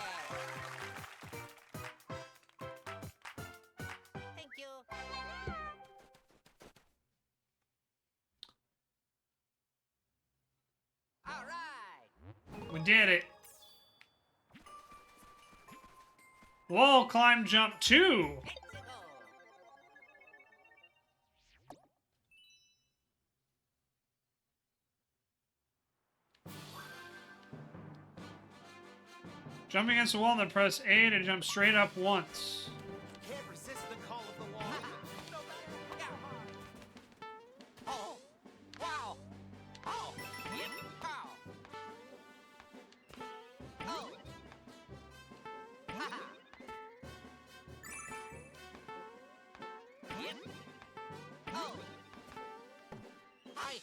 Thank you. All right. We did it. Wall climb jump 2. Let's go. Jump against the wall and then press A to jump straight up once. Can't resist the call of the wall. No matter. Yeah. Oh. Wow. Oh. Yep. Pow. Oh. Haha. Yep. Oh. Hi.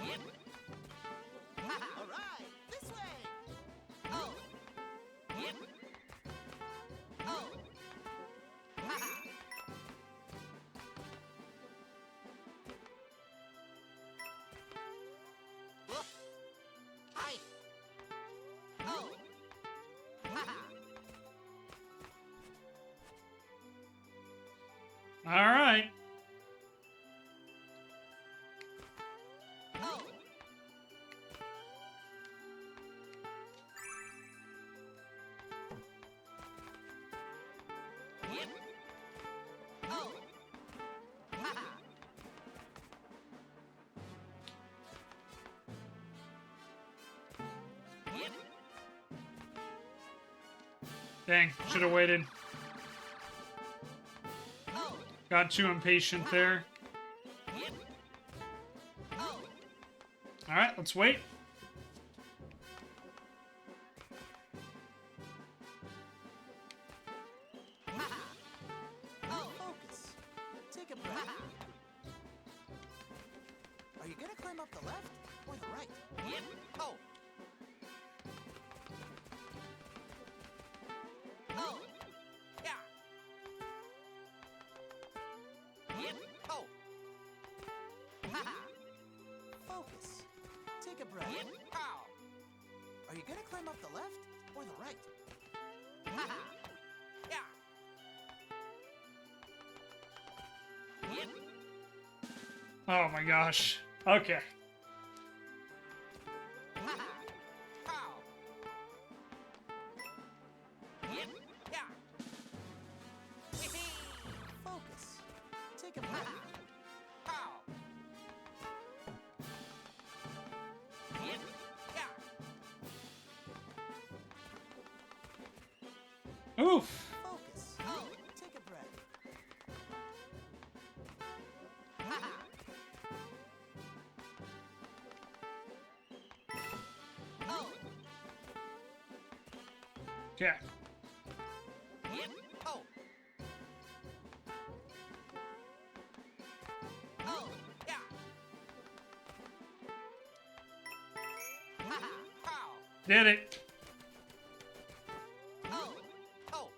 Yep. Haha. All right. This way. Oh. Yep. Oh. Haha. Whoop. Hi. Oh. Haha. All right. Oh. Yep. Oh. Haha. Yep. Dang, should have waited. Oh. Got too impatient there. Yep. Oh. All right, let's wait. Haha. Oh. Focus. Take a breath. Are you gonna climb up the left or the right? Yep. Oh. Oh. Yeah. Yep. Oh. Haha. Focus. Take a breath. Yep. Pow. Are you gonna climb up the left or the right? Haha. Yeah. Yep. Oh my gosh. Okay. Haha. Pow. Yep. Yeah. Hee-hee. Focus. Take a breath. Pow. Yep. Yeah. Oof. Focus. Take a breath. Okay. Oh. Oh. Yeah. Pow. Did it. Oh. Oh.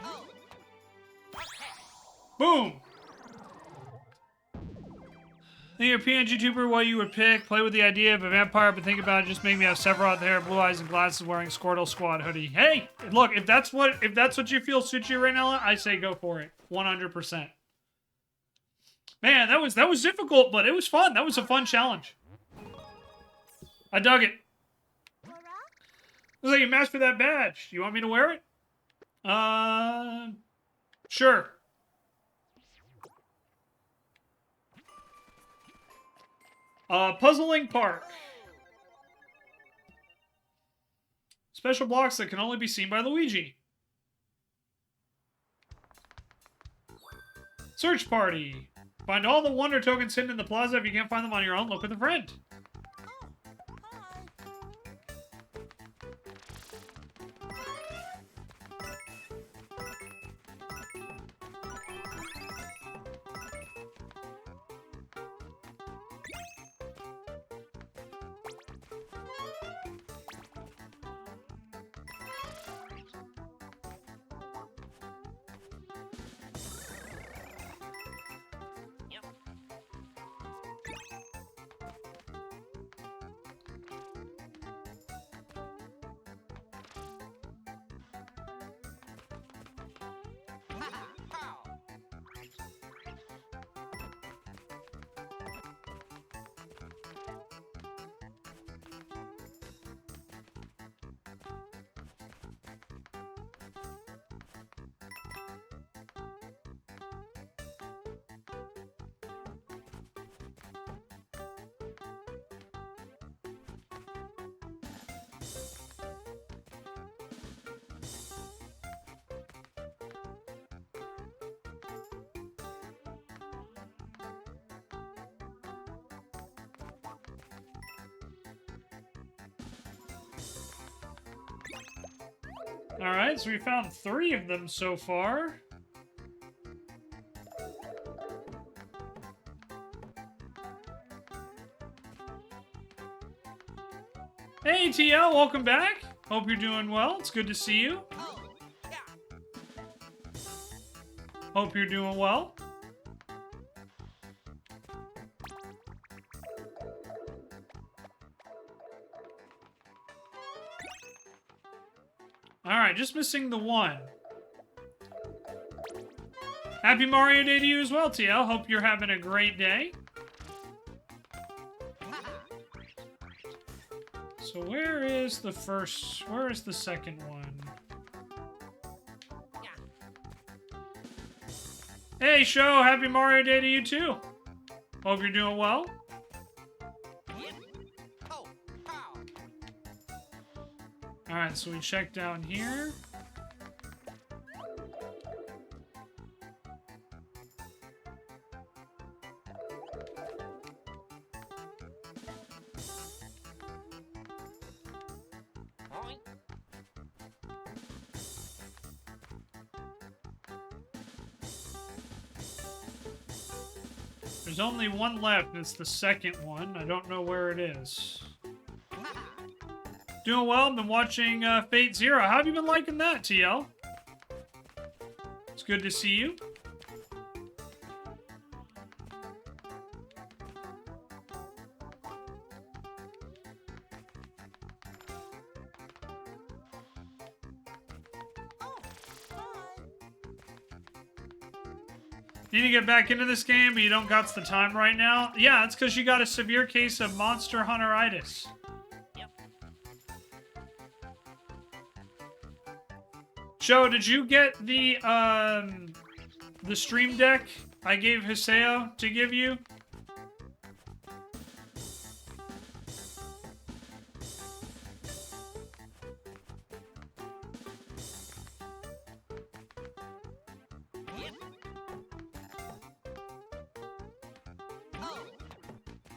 Oh. Boom. Think of a PNG YouTuber what you would pick. Play with the idea of a vampire, but think about it. Just make me have Sephiroth hair, blue eyes, and glasses, wearing Squirtle Squad hoodie. Hey, look, if that's what you feel suits you right now, I say go for it. 100%. Man, that was difficult, but it was fun. That was a fun challenge. I dug it. Looks like you matched for that badge. You want me to wear it? Sure. Puzzling Park. Special blocks that can only be seen by Luigi. Search Party. Find all the Wonder Tokens hidden in the plaza. If you can't find them on your own, look with a friend. Alright, so we found 3 of them so far. Hey TL, welcome back. Hope you're doing well. It's good to see you. Hope you're doing well. Alright, just missing the 1. Happy Mario Day to you as well, TL. Hope you're having a great day. So where is the second one? Hey, Show, happy Mario Day to you too. Hope you're doing well. Alright, so we check down here. There's only one left, and it's the second one. I don't know where it is. Doing well. Been watching Fate Zero. How have you been liking that, TL? It's good to see you. Need to get back into this game, but you don't got the time right now? Yeah, it's because you got a severe case of Monster Hunter-itis. Joe, did you get the Stream Deck I gave Hiseo to give you?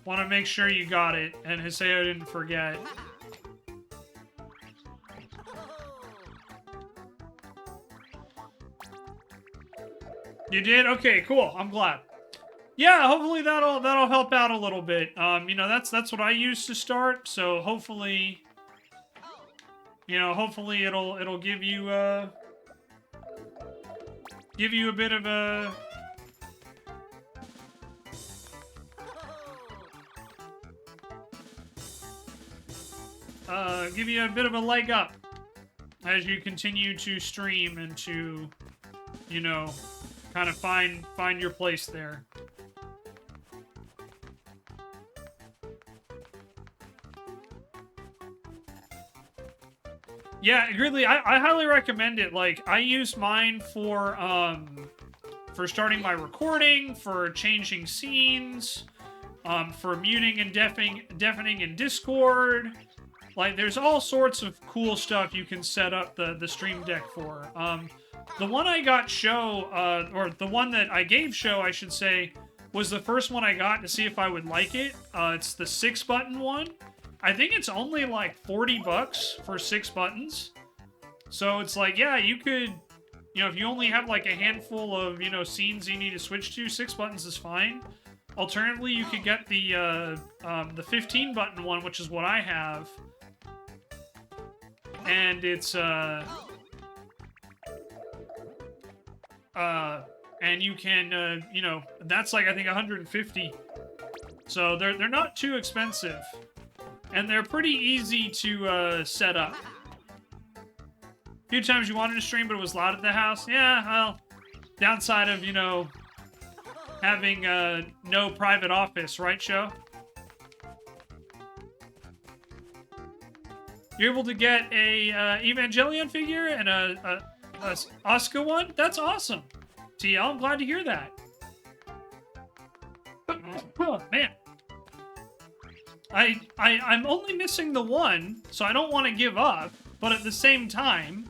Want to make sure you got it, and Hiseo didn't forget. You did? Okay, cool. I'm glad. Yeah, hopefully that'll help out a little bit. You know, that's what I used to start, so hopefully, you know, hopefully it'll give you a bit of a give you a bit of a leg up as you continue to stream and to, you know, kind of find your place there. Yeah, Gridley, I highly recommend it. Like, I use mine for starting my recording, for changing scenes, for muting and deafening in Discord. Like, there's all sorts of cool stuff you can set up the Stream Deck for. The one I got Show, or the one that I gave Show, I should say, was the first one I got to see if I would like it. It's the 6-button one. I think it's only like $40 for 6 buttons. So it's like, yeah, you could, you know, if you only have like a handful of, you know, scenes you need to switch to, 6 buttons is fine. Alternatively, you could get the 15-button one, which is what I have. And it's, and you can, you know, that's like, I think, 150. So they're not too expensive. And they're pretty easy to set up. A few times you wanted to stream, but it was loud at the house. Yeah, well, downside of, you know, having no private office, right, Show? You're able to get a Evangelion figure and a Asuka one? That's awesome. TL, I'm glad to hear that. Oh, man. I'm only missing the one, so I don't want to give up. But at the same time,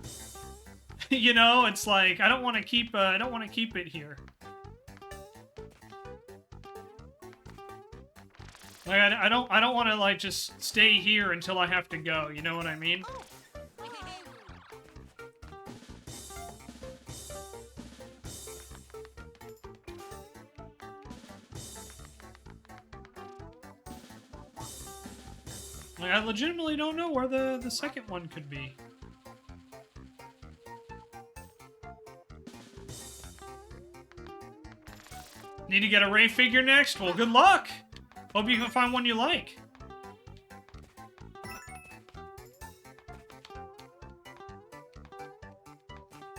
you know, it's like I don't want to keep it here. Like I don't want to like just stay here until I have to go. You know what I mean? Like, I legitimately don't know where the second one could be. Need to get a Ray figure next? Well, good luck! Hope you can find one you like.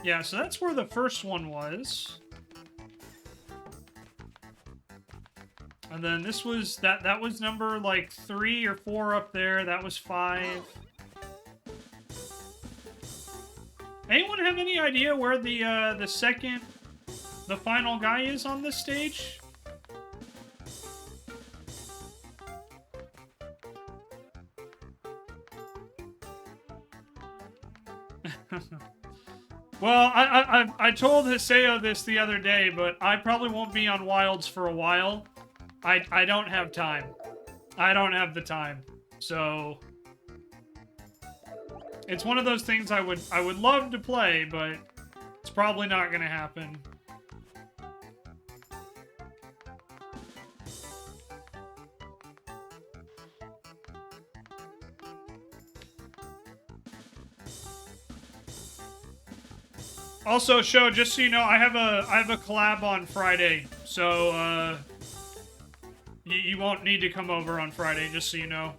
Yeah, so that's where the first one was. And then this was, that was number, like, 3 or 4 up there. That was 5. Anyone have any idea where the second, the final guy is on this stage? Well, I told Hiseo this the other day, but I probably won't be on Wilds for a while. I don't have time. I don't have the time. So it's one of those things I would love to play, but it's probably not gonna happen. Also, Show, just so you know, I have a collab on Friday, so you won't need to come over on Friday, just so you know.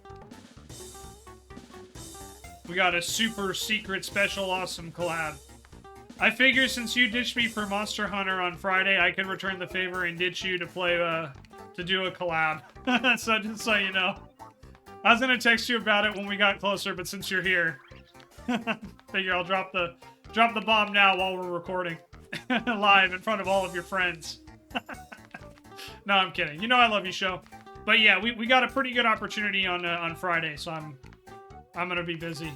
We got a super secret, special, awesome collab. I figure since you ditched me for Monster Hunter on Friday, I can return the favor and ditch you to play to do a collab. So just so you know, I was gonna text you about it when we got closer, but since you're here, figure I'll drop the bomb now while we're recording live in front of all of your friends. No, I'm kidding. You know I love you, Show. But yeah, we got a pretty good opportunity on Friday, so I'm gonna be busy.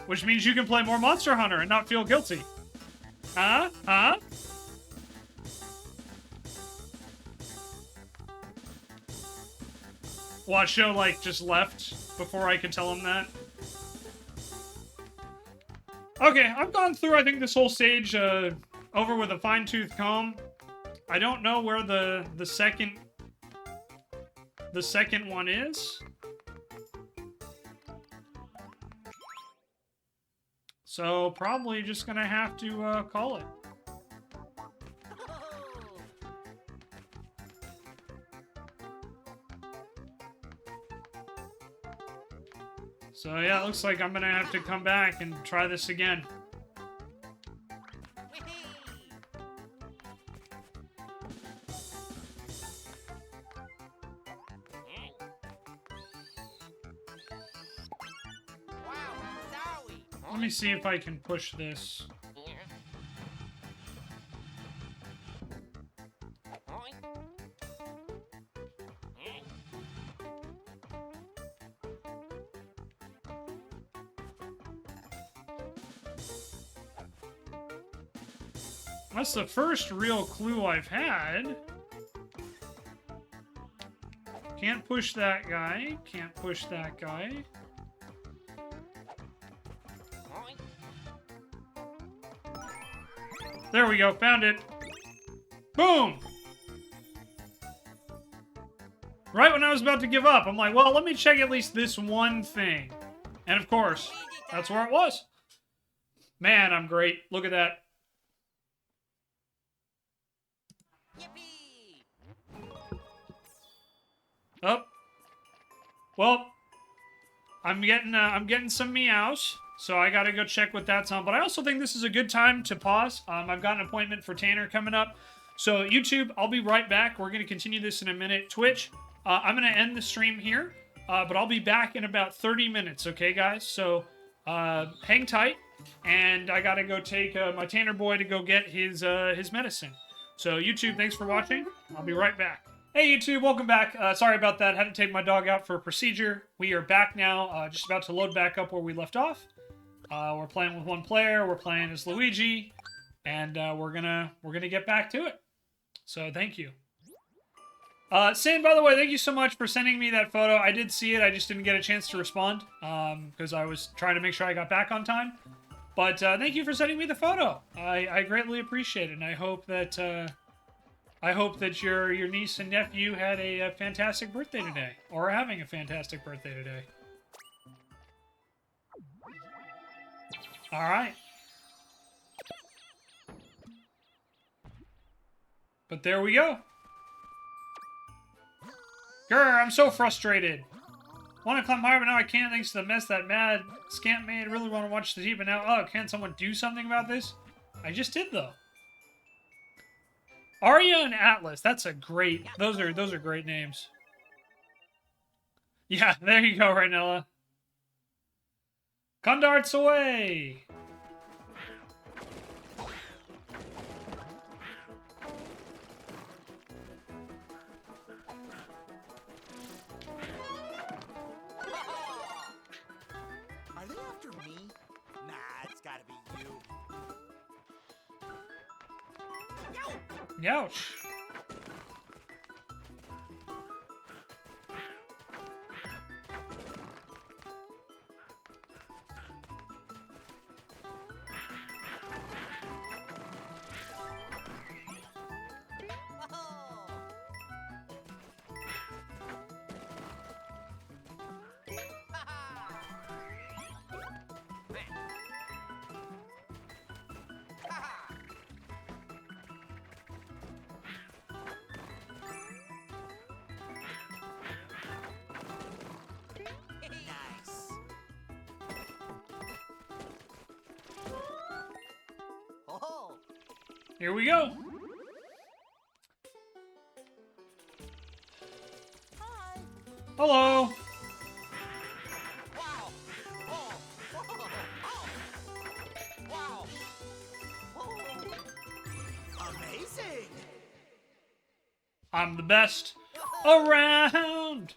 Which means you can play more Monster Hunter and not feel guilty. Huh? Huh? Watcho, like, just left before I could tell him that. Okay, I've gone through, I think, this whole stage over with a fine-tooth comb. I don't know where the second one is. So, probably just gonna have to call it. So yeah, it looks like I'm gonna have to come back and try this again. Let me see if I can push this. That's the first real clue I've had. Can't push that guy. Can't push that guy. There we go. Found it. Boom! Right when I was about to give up, I'm like, well, let me check at least this one thing. And of course, that's where it was. Man, I'm great. Look at that. Oh. Well, I'm getting some meows, so I gotta go check what that's on. But I also think this is a good time to pause. I've got an appointment for Tanner coming up. So YouTube, I'll be right back. We're gonna continue this in a minute. Twitch, I'm gonna end the stream here, but I'll be back in about 30 minutes. Okay, guys? So hang tight, and I gotta go take my Tanner boy to go get his medicine. So YouTube, thanks for watching. I'll be right back. Hey YouTube, welcome back. Sorry about that. Had to take my dog out for a procedure. We are back now, just about to load back up where we left off. We're playing with one player. We're playing as Luigi, and we're gonna get back to it. So thank you. Sin, by the way, thank you so much for sending me that photo. I did see it. I just didn't get a chance to respond because I was trying to make sure I got back on time. But thank you for sending me the photo. I greatly appreciate it, and I hope that your niece and nephew had a fantastic birthday today, or are having a fantastic birthday today. All right. But there we go. Grr, I'm so frustrated. Want to climb higher, but now I can't thanks to the mess that mad scamp made. Really want to watch the TV, but now, oh, can't someone do something about this? I just did, though. Arya and Atlas. That's a great... Those are great names. Yeah, there you go, Rainella. Condarts away! Are they after me? Nah, it's gotta be you. Youch. Here we go. Hi. Hello. Wow. Oh. Oh. Oh. Wow. Oh. Amazing. I'm the best around.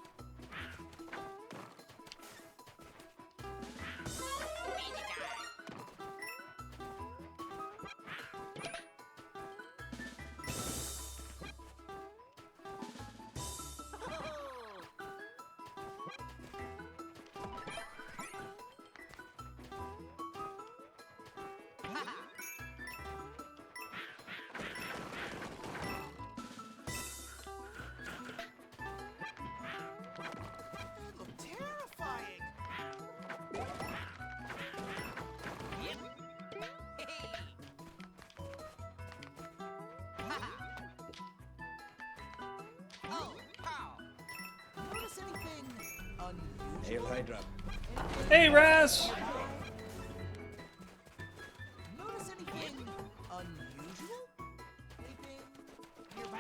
unusual? Hail Hydra. Hey, Raz! Notice anything unusual? Anything nearby?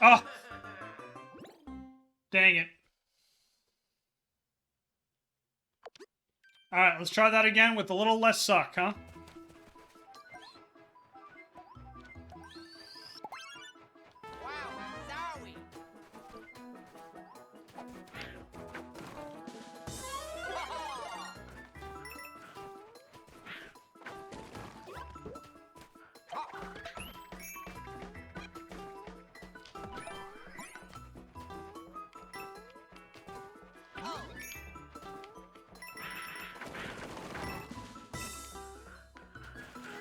Oh! Dang it. Alright, let's try that again with a little less suck, huh? Wow, zowie!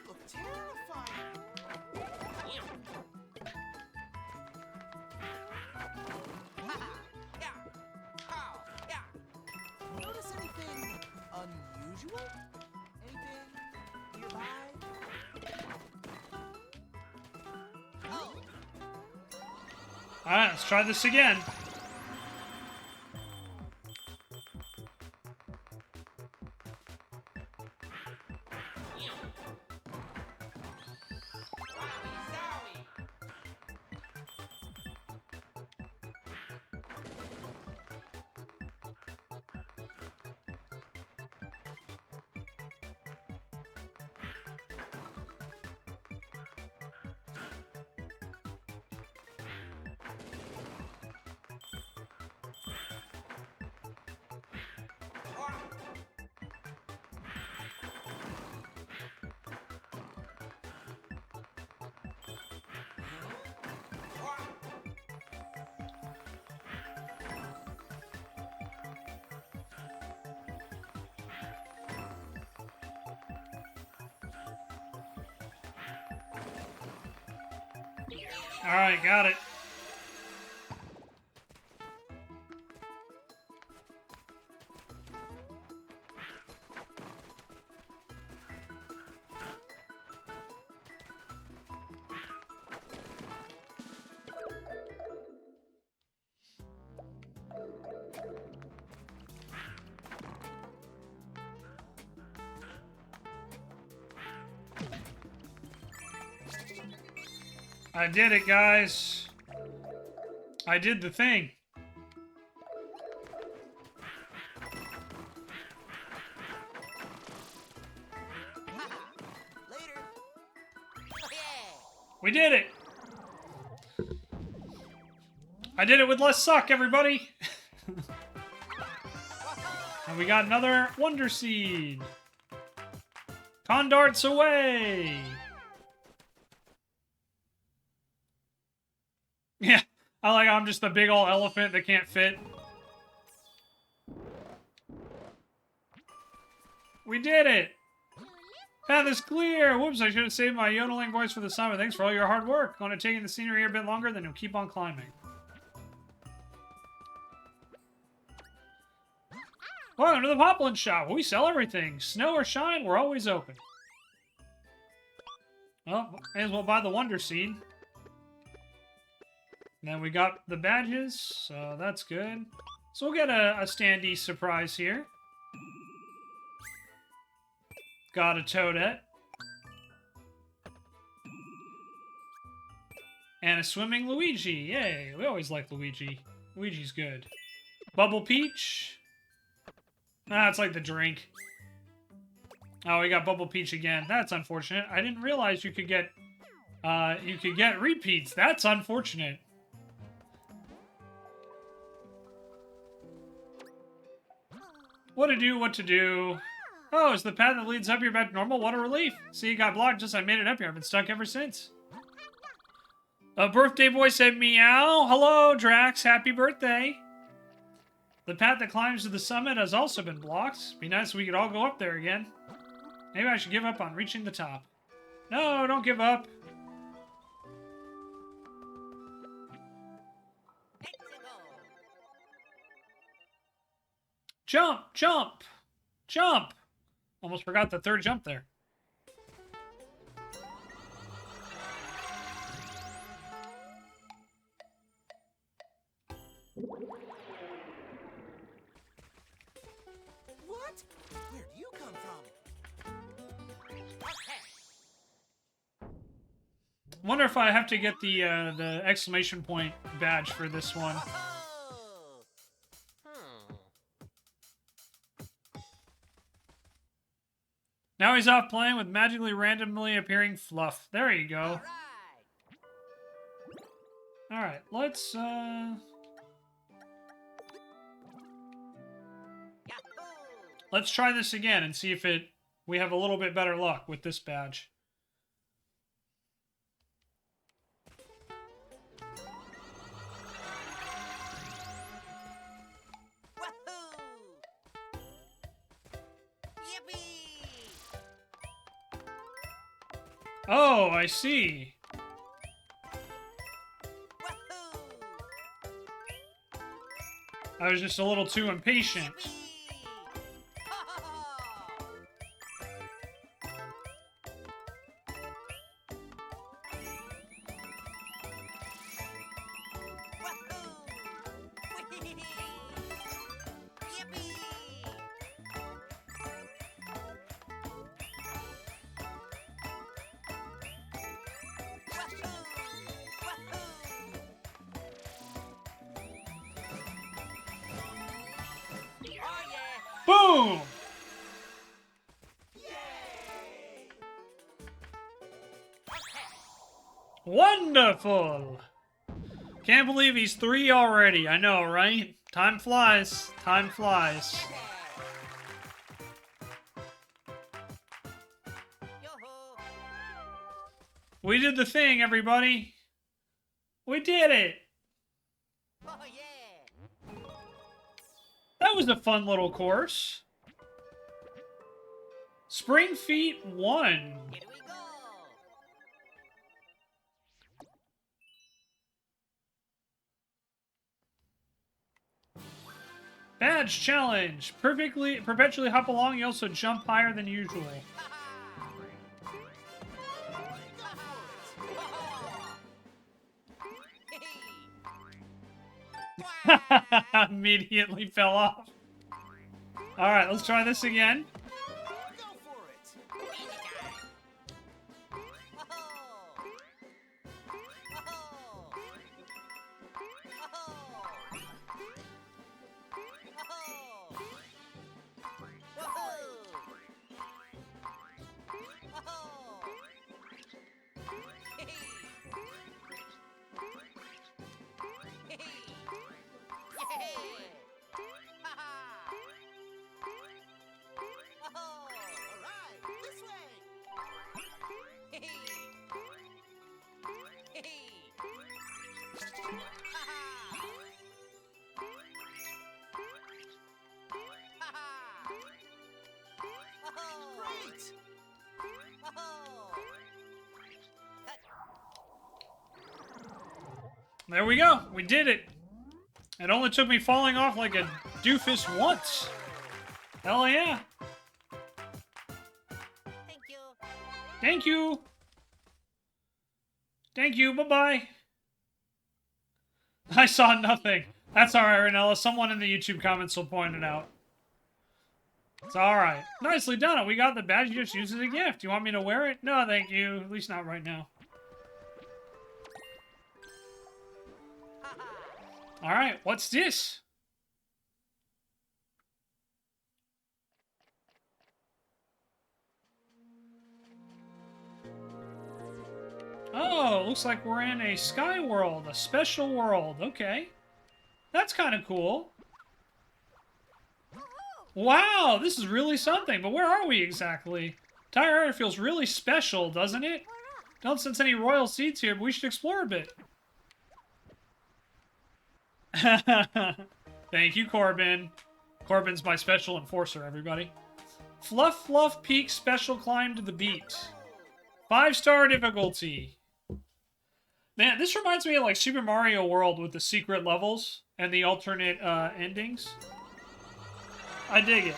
Look terrifying. Notice anything unusual? Anything nearby? Alright, let's try this again. Alright, got it. I did it, guys. I did the thing. Later. We did it. I did it with less suck, everybody. And we got another Wonder Seed. Condarts away. Yeah, I'm just the big old elephant that can't fit. We did it! Path is clear! Whoops, I should have saved my yodeling voice for the summer. Thanks for all your hard work. Going to take in the scenery here a bit longer, then you'll keep on climbing. Welcome to the Poplin Shop. We sell everything. Snow or shine, we're always open. Well, may as well buy the Wonder Seed. Then we got the badges, so that's good. So we'll get a standee surprise here. Got a Toadette. And a swimming Luigi. Yay, we always like Luigi. Luigi's good. Bubble Peach. Ah, it's like the drink. Oh, we got Bubble Peach again. That's unfortunate. I didn't realize you could get repeats. That's unfortunate. What to do, what to do. Oh, is the path that leads up here back to normal? What a relief. See, it got blocked just as I made it up here. I've been stuck ever since. A birthday boy said meow. Hello, Drax. Happy birthday. The path that climbs to the summit has also been blocked. Be nice if we could all go up there again. Maybe I should give up on reaching the top. No, don't give up. Jump, jump, jump. Almost forgot the third jump there. What? Where'd you come from? Wonder if I have to get the exclamation point badge for this one. Now he's off playing with magically randomly appearing fluff. There you go. Alright, let's try this again and see if we have a little bit better luck with this badge. Oh, I see. I was just a little too impatient. Boom! Wonderful! Can't believe he's 3 already. I know, right? Time flies. Time flies. We did the thing, everybody. We did it. That was a fun little course. Spring Feet 1. Here we go. Badge challenge. Perpetually hop along. You also jump higher than usual. Immediately fell off. Alright, let's try this again. Go for it. There we go. We did it. It only took me falling off like a doofus once. Hell yeah. Thank you. Thank you. Thank you. Bye-bye. I saw nothing. That's alright, Ranella. Someone in the YouTube comments will point it out. It's alright. Nicely done. We got the badge. You just use it as a gift. You want me to wear it? No, thank you. At least not right now. Alright, what's this? Oh, looks like we're in a sky world, a special world. Okay. That's kind of cool. Wow, this is really something. But where are we exactly? Tire Area feels really special, doesn't it? Don't sense any royal seeds here, but we should explore a bit. Thank you, Corbin. Corbin's my special enforcer, everybody. Fluff Fluff Peak Special Climb to the Beat. 5-star difficulty. Man, this reminds me of like Super Mario World with the secret levels and the alternate endings. I dig it.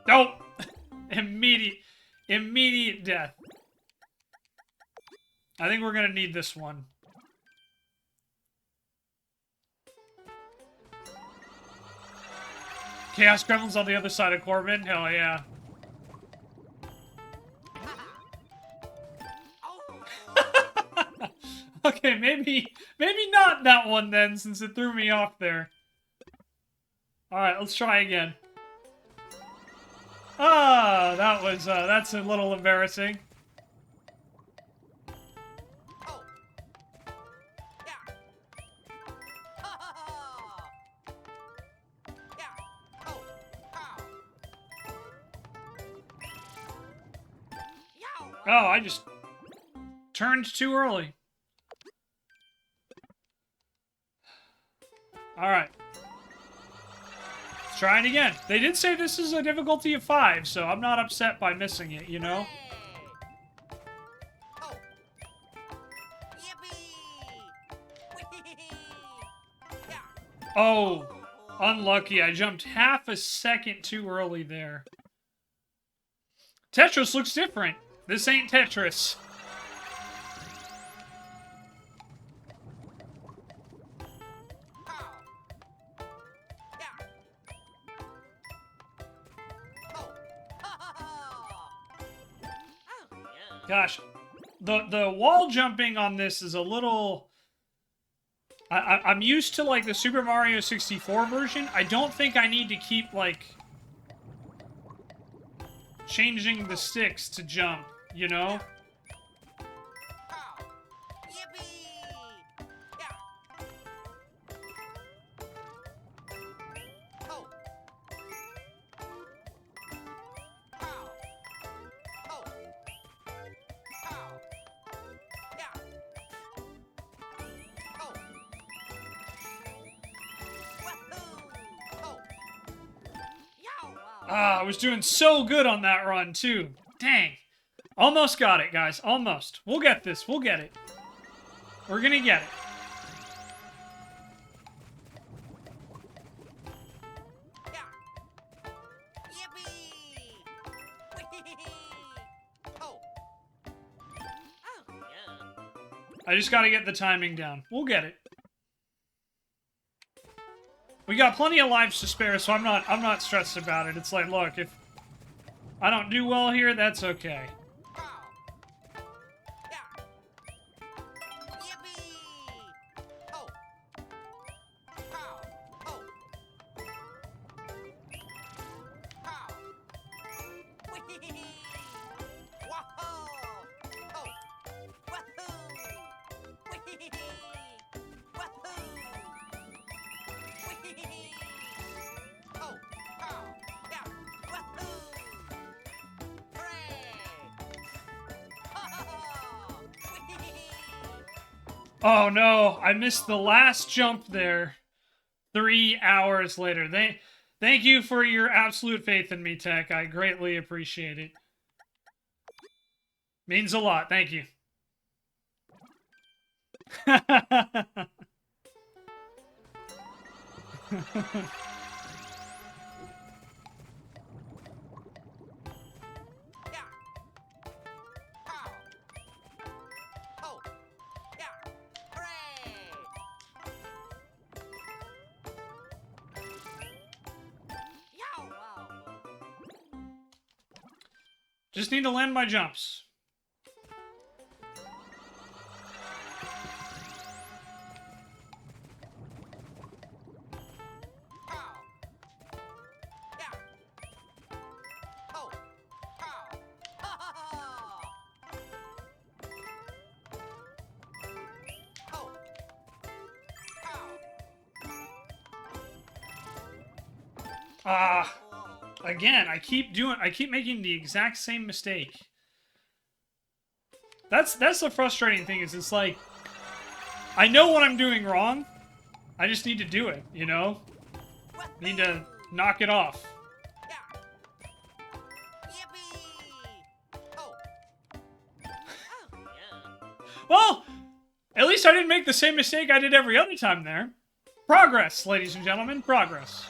Nope. Immediate death. I think we're gonna need this one. Chaos Gremlins on the other side of Corbin? Hell yeah. Okay, maybe not that one then, since it threw me off there. Alright, let's try again. Ah, that's a little embarrassing. Oh, I just turned too early. Alright. Let's try it again. They did say this is a difficulty of 5, so I'm not upset by missing it, you know? Oh, unlucky. I jumped half a second too early there. Tetris looks different. This ain't Tetris. Gosh, the wall jumping on this is a little... I'm used to, like, the Super Mario 64 version. I don't think I need to keep, like, changing the sticks to jump, you know? Ah, I was doing so good on that run, too. Dang. Almost got it, guys. Almost. We'll get this. We'll get it. We're gonna get it. I just gotta get the timing down. We'll get it. We got plenty of lives to spare, so I'm not stressed about it. It's like, look, if I don't do well here, that's okay. Oh no, I missed the last jump there. 3 hours later. Thank you for your absolute faith in me, Tech. I greatly appreciate it. Means a lot. Thank you. Just need to land my jumps. Ah, again, I keep making the exact same mistake. That's the frustrating thing, is it's like, I know what I'm doing wrong. I just need to do it, you know? Need to knock it off. Well, at least I didn't make the same mistake I did every other time there. Progress, ladies and gentlemen, progress.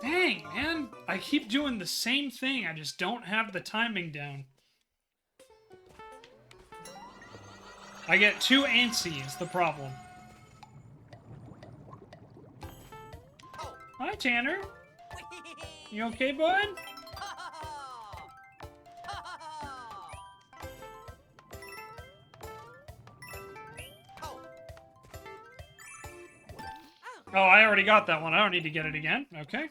Dang, man. I keep doing the same thing. I just don't have the timing down. I get too antsy is the problem. Hi, Tanner. You okay, bud? Oh, I already got that one. I don't need to get it again. Okay.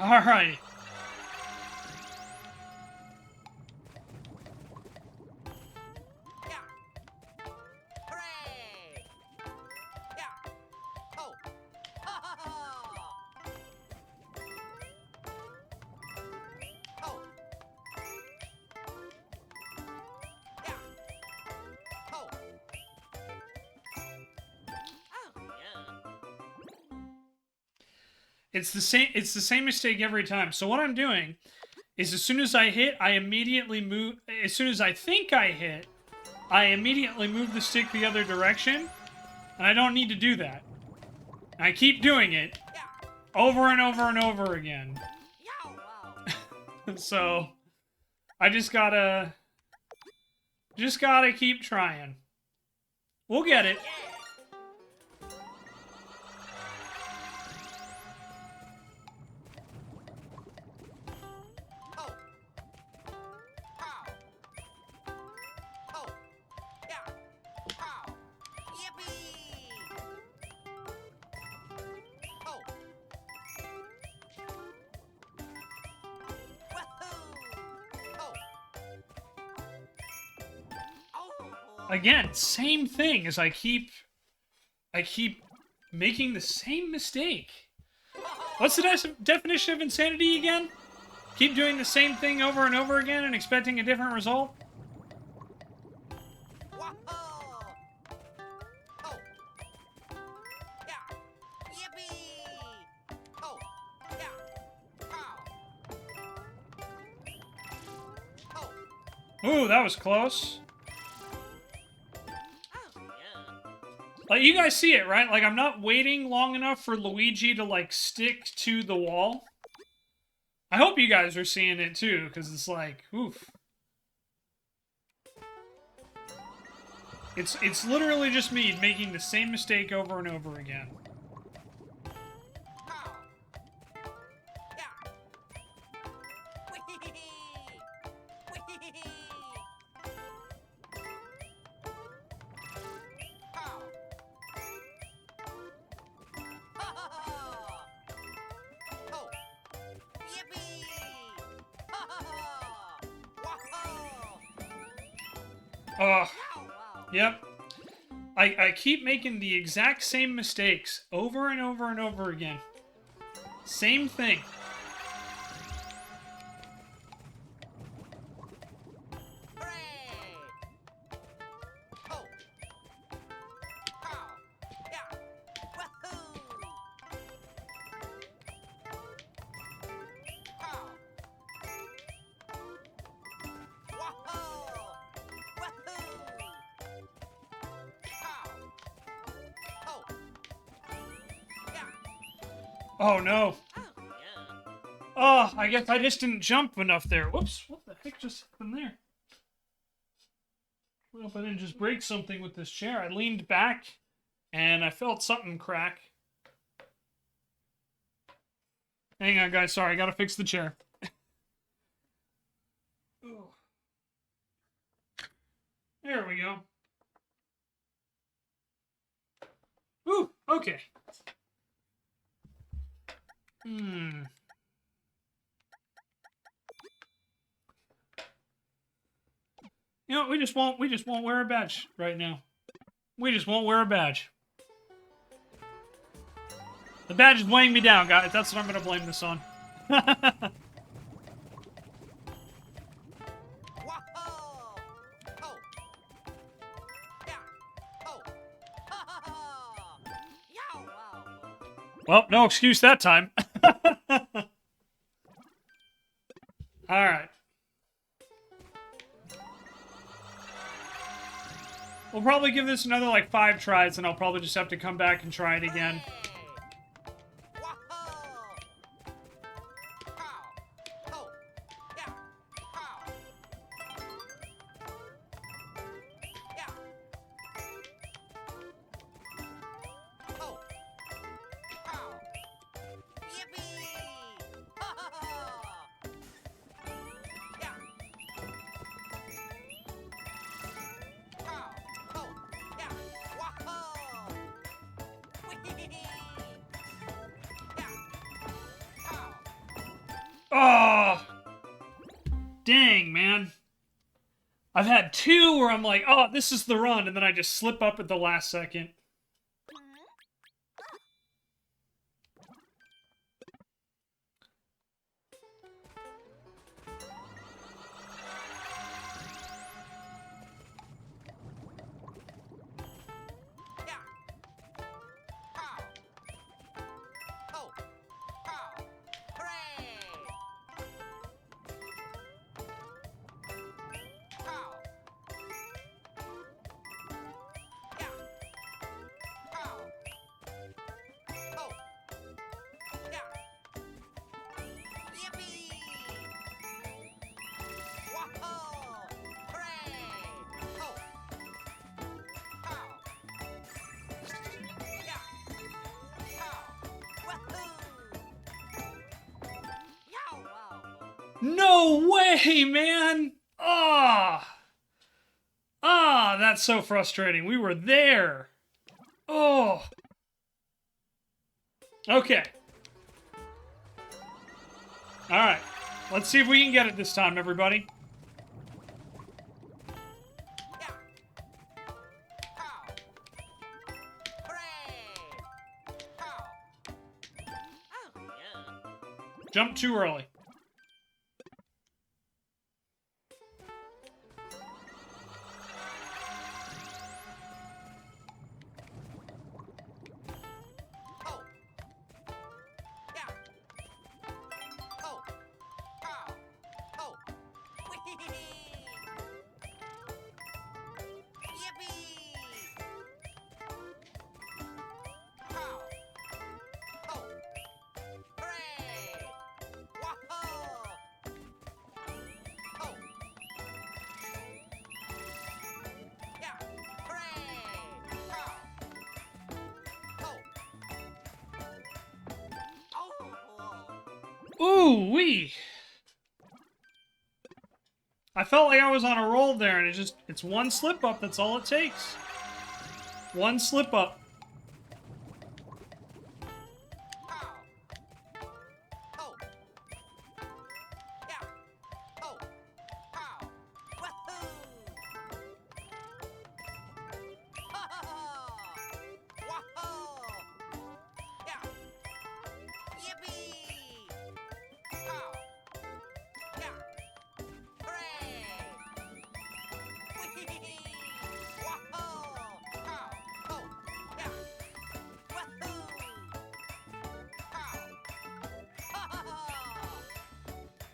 All right. It's the same mistake every time. So what I'm doing is, as soon as I hit, I immediately move. As soon as I think I hit, I immediately move the stick the other direction, and I don't need to do that. I keep doing it over and over and over again. So I just gotta keep trying. We'll get it. Again, same thing as I keep making the same mistake. What's the definition of insanity again? Keep doing the same thing over and over again and expecting a different result? Ooh, that was close. Like, you guys see it, right? Like, I'm not waiting long enough for Luigi to, like, stick to the wall. I hope you guys are seeing it, too, because it's like, oof. It's literally just me making the same mistake over and over again. Yep. I keep making the exact same mistakes over and over and over again. Same thing. Oh, no. Oh, I guess I just didn't jump enough there. Whoops. What the heck just happened there? I hope I didn't just break something with this chair. I leaned back, and I felt something crack. Hang on, guys. Sorry, I gotta fix the chair. There we go. Ooh, okay. You know, we just won't wear a badge right now. We just won't wear a badge. The badge is weighing me down, guys. That's what I'm gonna blame this on. Well, no excuse that time. Alright. We'll probably give this another, like, 5 tries, and I'll probably just have to come back and try it again. Oh! Dang, man. I've had 2 where I'm like, oh, this is the run, and then I just slip up at the last second. No way, man! Ah! Ah, that's so frustrating. We were there. Oh. Okay. Alright. Let's see if we can get it this time, everybody. Jump too early. Ooh-wee! I felt like I was on a roll there, and it's one slip-up, that's all it takes. One slip-up.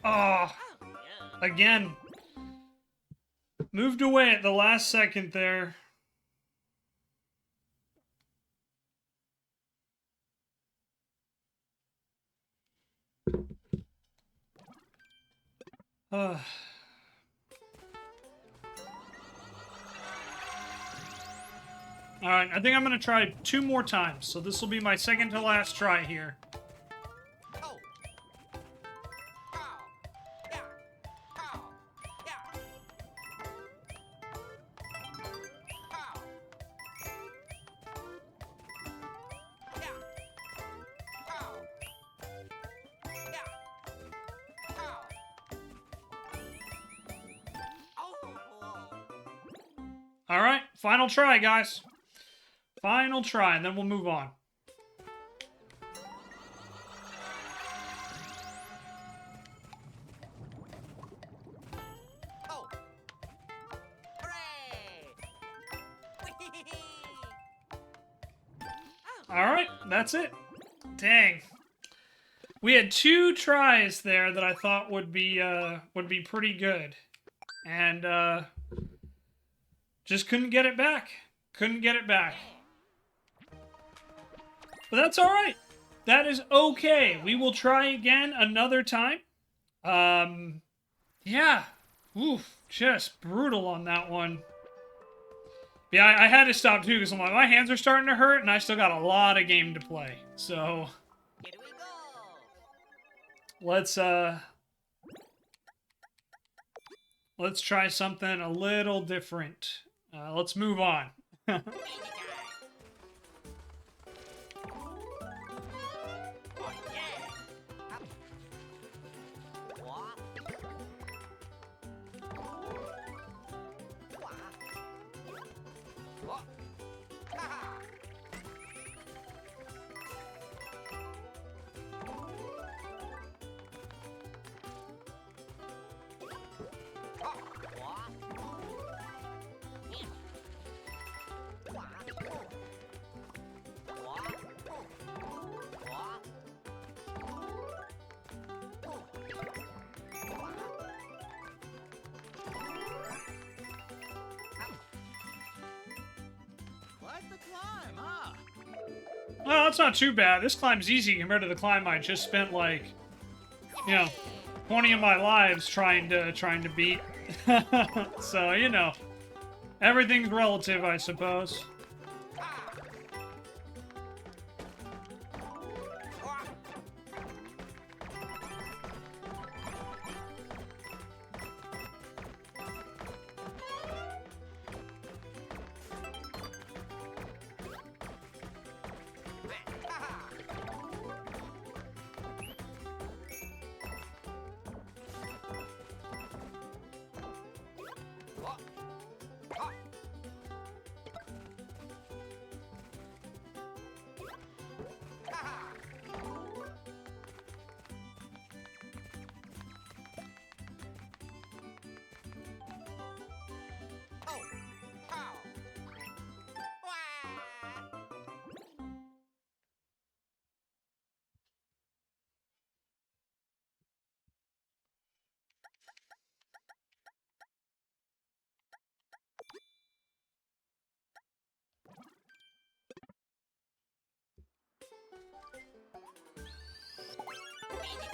Oh, again. Moved away at the last second there. Uh, Alright, I think I'm going to try 2 more times. So this will be my second to last try here. Oh. Pow. Yeah. Pow. Yeah. Pow. Yeah. Pow. Yeah. Pow. Oh. Alright, final try, guys. Final try, and then we'll move on. Oh. Hooray! Whee! Oh. Alright, that's it. Dang. We had 2 tries there that I thought would be pretty good. And just couldn't get it back. Couldn't get it back. But that's alright. That is okay. We will try again another time. Yeah. Oof. Just brutal on that one. Yeah, I had to stop too because I'm like, my hands are starting to hurt and I still got a lot of game to play. So Here we go. let's try something a little different. Let's move on. Easy time. Oh yeah. Up. What? What? Ha ha. Quite the climb, huh? Well, that's not too bad. This climb's easy compared to the climb I just spent like, 20 of my lives trying to beat. So, everything's relative, I suppose. Oh, pow! Wah! Easy time.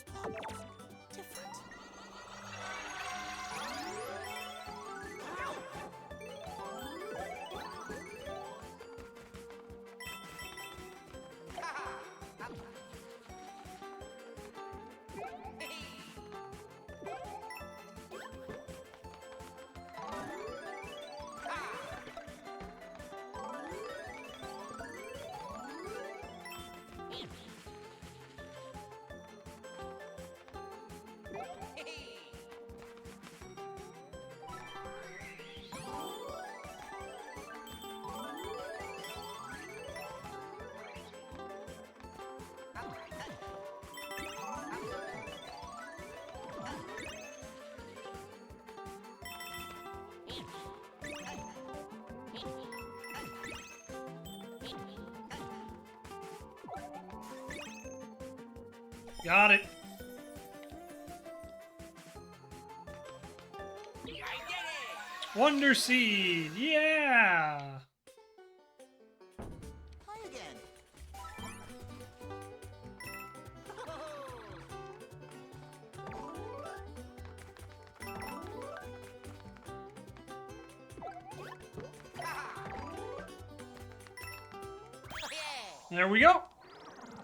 This block is different. Got it. Wonder Seed. Yeah. Try again. There we go.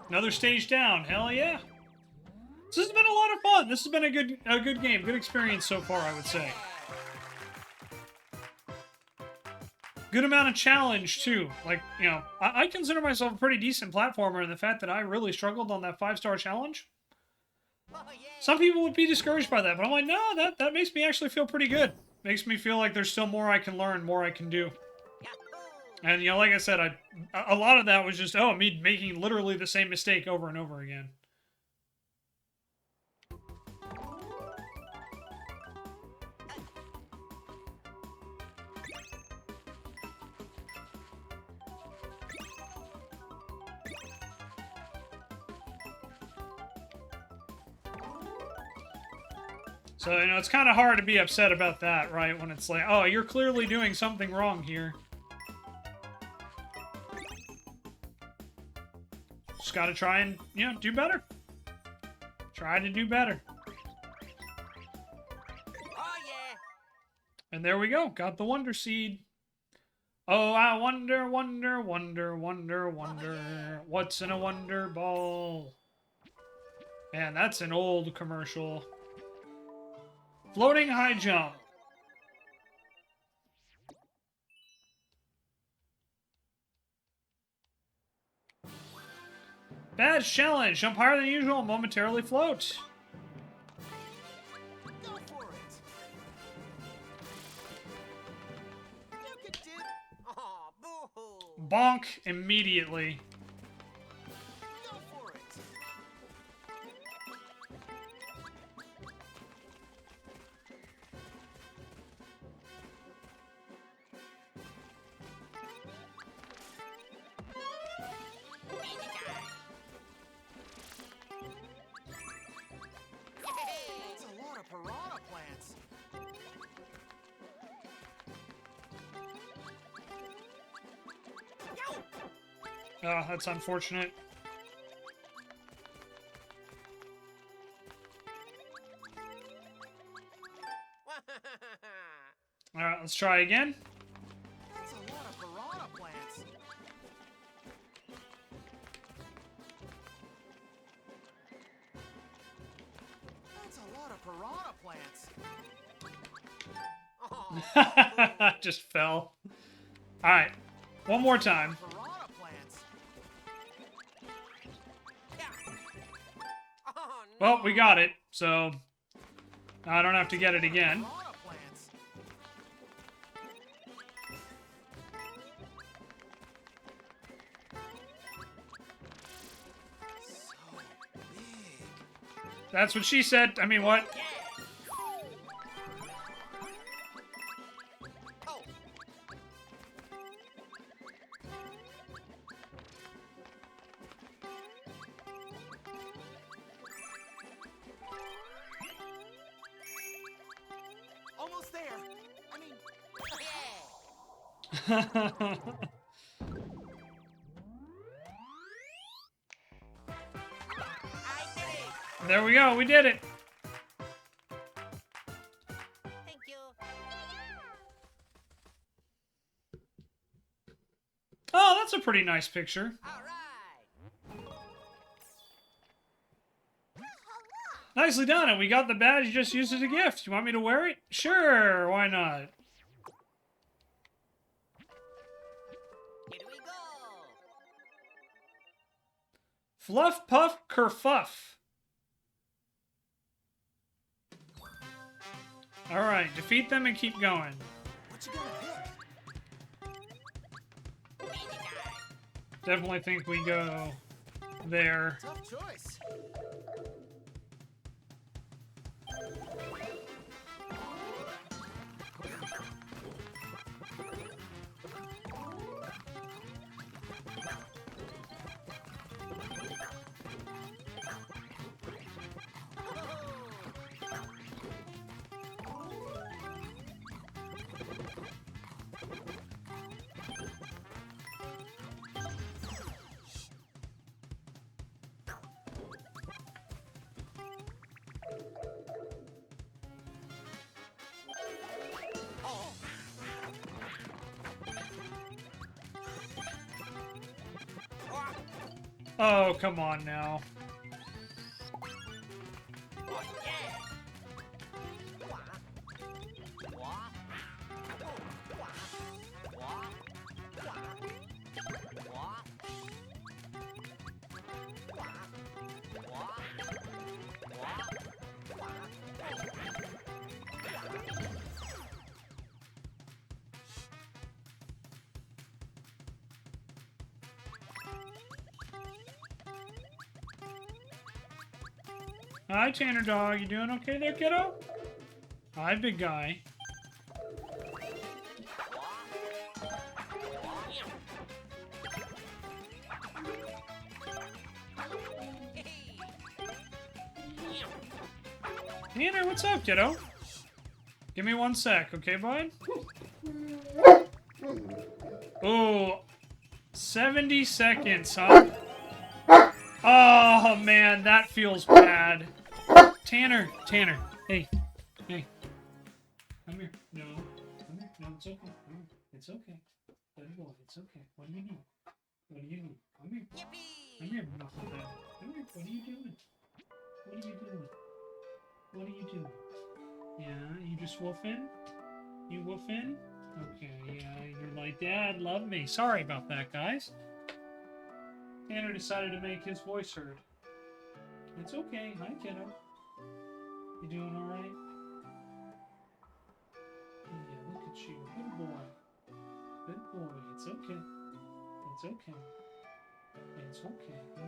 Another stage down. Hell yeah. This has been a lot of fun. This has been a good game. Good experience so far, I would say. Good amount of challenge, too. Like, you know, I consider myself a pretty decent platformer, and the fact that I really struggled on that 5-star challenge. Some people would be discouraged by that, but I'm like, no, that makes me actually feel pretty good. Makes me feel like there's still more I can learn, more I can do. And, you know, like I said, a lot of that was just, me making literally the same mistake over and over again. So, you know, it's kind of hard to be upset about that, right? When it's like, oh, you're clearly doing something wrong here. Just gotta try and, you know, do better. Try to do better. Oh yeah. And there we go. Got the Wonder Seed. Oh, I wonder, wonder, wonder, wonder, wonder. What's in a Wonder Ball? Man, that's an old commercial. Floating high jump. Badge challenge. Jump higher than usual and momentarily float. Go for it. You can do. Aw, boo-hoo. Bonk immediately. Go for it. That's a lot of piranha plants. Oh, that's unfortunate. Alright, let's try again. That's a lot of piranha plants. That's a lot of piranha plants. Oh, Just fell. Alright, one more time. piranha plants. Yeah. Oh, no. Well, we got it, so I don't have to get it again. Piranha plants. So big. That's what she said. I mean, what? Oh. Almost there. I mean, I did it. There we go. We did it. Thank you. Oh, that's a pretty nice picture. All right. Nicely done. And we got the badge. You just used it as a gift. You want me to wear it? Sure. Why not? Here we go. Fluff, puff, kerfuff. All right. Defeat them and keep going. What you gonna pick? Easy time. Definitely think we go there. Tough choice. Oh, come on now. Hi, Tanner Dog. You doing okay there, kiddo? Hi, big guy. Tanner, what's up, kiddo? Give me 1 sec, okay, bud? Oh, 70 seconds, huh? Oh, man, that feels bad. Tanner, hey, come here. No, it's okay. Come here. It's okay. Buddy boy, it's okay. What do you need? What do you need? Come here. Yippee! Come here, knucklehead. Come here. What are you doing? What are you doing? What are you doing? Yeah, you just woofing? You woofing? Okay, yeah, you're like, Dad, love me. Sorry about that, guys. Tanner decided to make his voice heard. It's okay. Hi, kiddo. You doing all right? Yeah, look at you. Good boy. Good boy. It's okay. It's okay. It's okay. I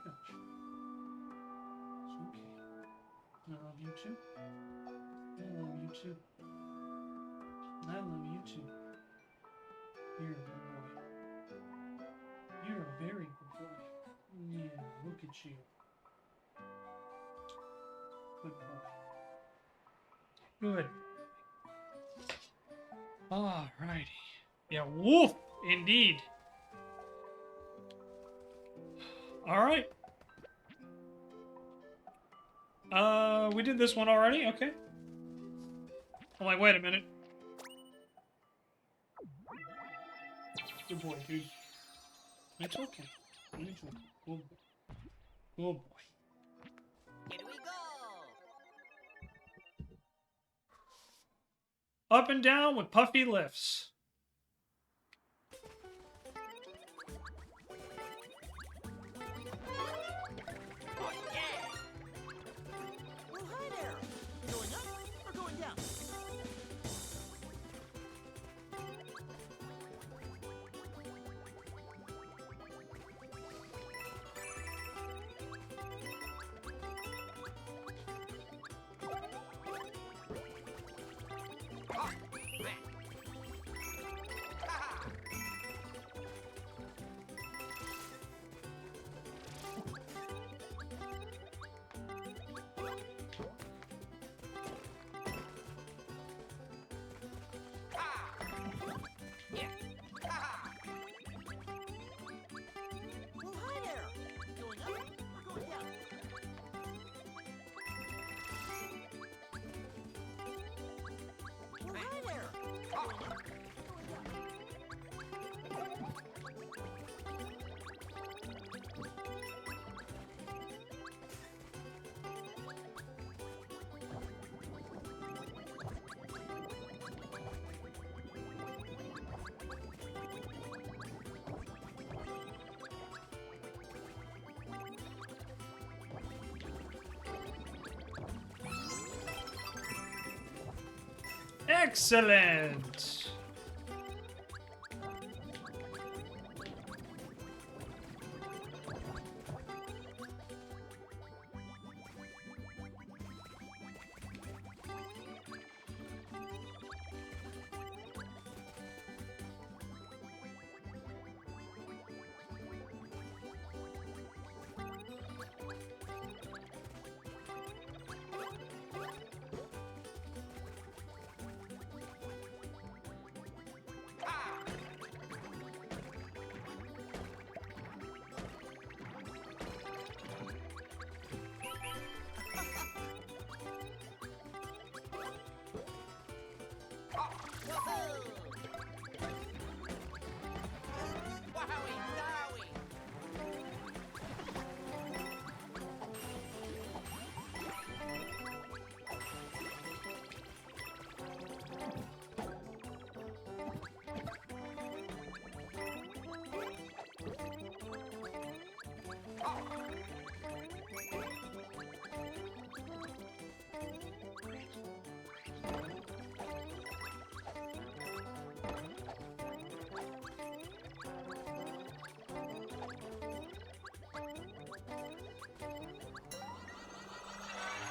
got you. It's okay. I love you too. I love you too. I love you too. You're a good boy. You're a very good boy. Yeah, look at you. Good boy. Good. Alrighty. Yeah, woof! Indeed. Alright. We did this one already? Okay. I'm like, wait a minute. Good boy, dude. It's okay. It's okay. Good boy. Good boy. Here we go. Up and down with puffy lifts. Oh, yeah. Well, hi there. Going up or going down? Excellent.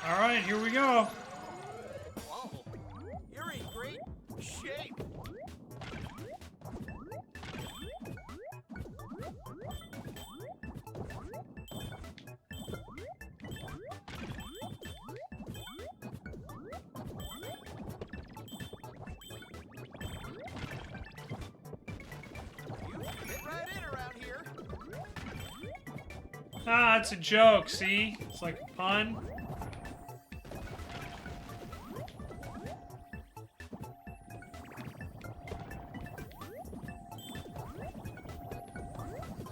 All right, here we go. Whoa, you're in great shape. You fit right in around here. Ah, it's a joke, see? It's like a pun.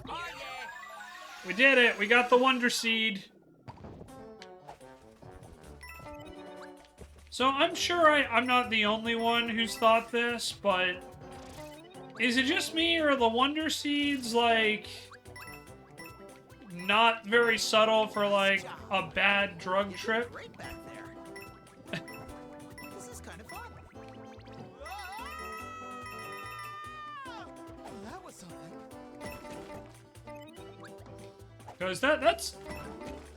Oh yeah. We did it! We got the Wonder Seed! So I'm sure I'm not the only one who's thought this, but... Is it just me, or are the Wonder Seeds, like... not very subtle for, like, a bad drug You did trip? great back there. This is kind of fun. That was something. Because that's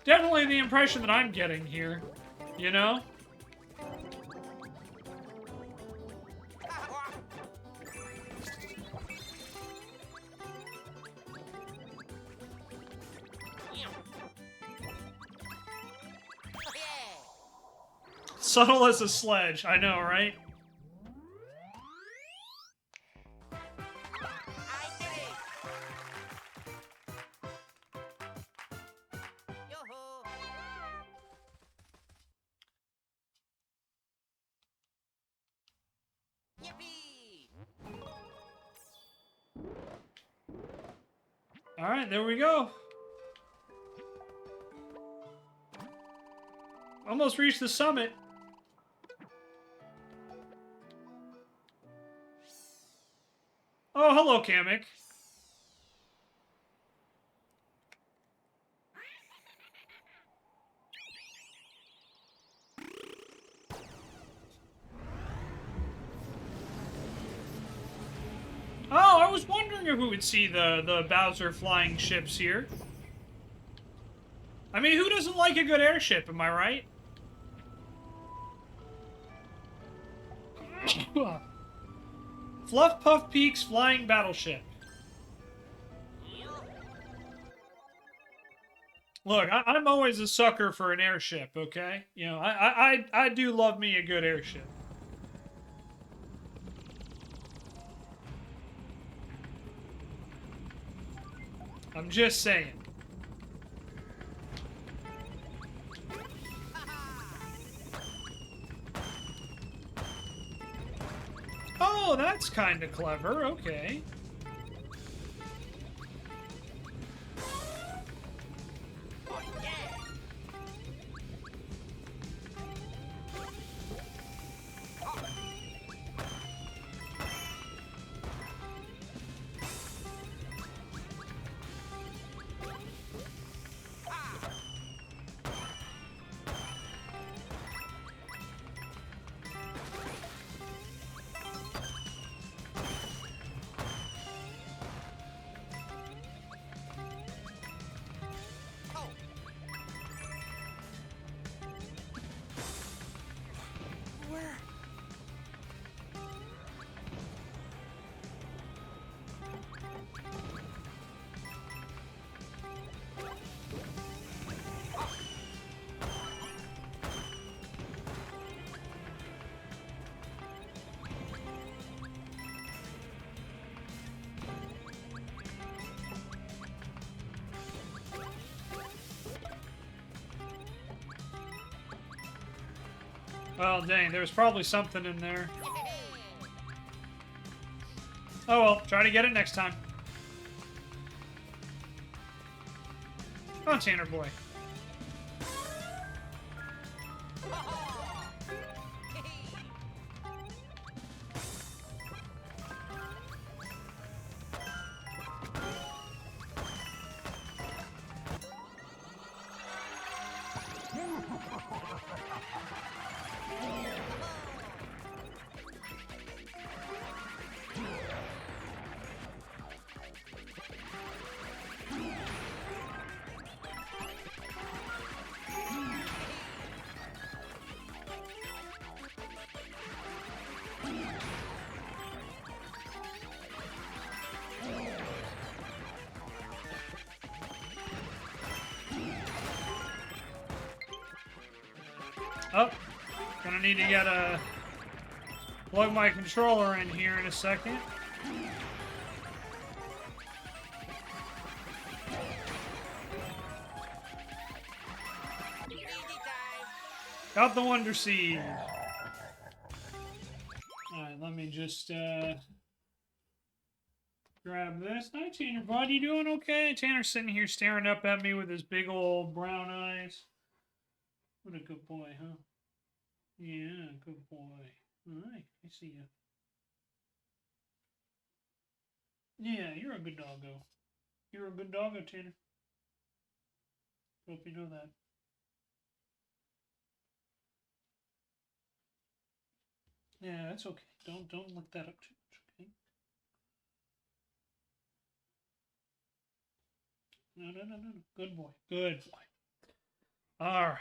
definitely the impression that I'm getting here, you know? Subtle as a sledge, I know, right? I did it! Yo-ho! Yippee! Alright, there we go. Almost reached the summit. Oh, hello, Kamek. Oh, I was wondering if we would see the Bowser flying ships here. I mean, who doesn't like a good airship, am I right? Fluff Puff Peak's flying battleship. Look, I'm always a sucker for an airship, okay? You know, I do love me a good airship. I'm just saying. Oh, that's kind of clever. Okay. Oh yeah! Well, dang, there was probably something in there. Oh well, try to get it next time. Come on, Tanner boy. Oh, gonna need to get plug my controller in here in a second. Got the Wonder Seed. Alright, let me just grab this. Hi, Tanner, bud. You doing okay? Tanner's sitting here staring up at me with his big old brown eyes. What a good boy, huh? Yeah, good boy. Alright, I see you. Yeah, you're a good doggo. You're a good doggo, Tanner. Hope you know that. Yeah, that's okay. Don't look that up too much, okay? No. Good boy. Good boy. Alright.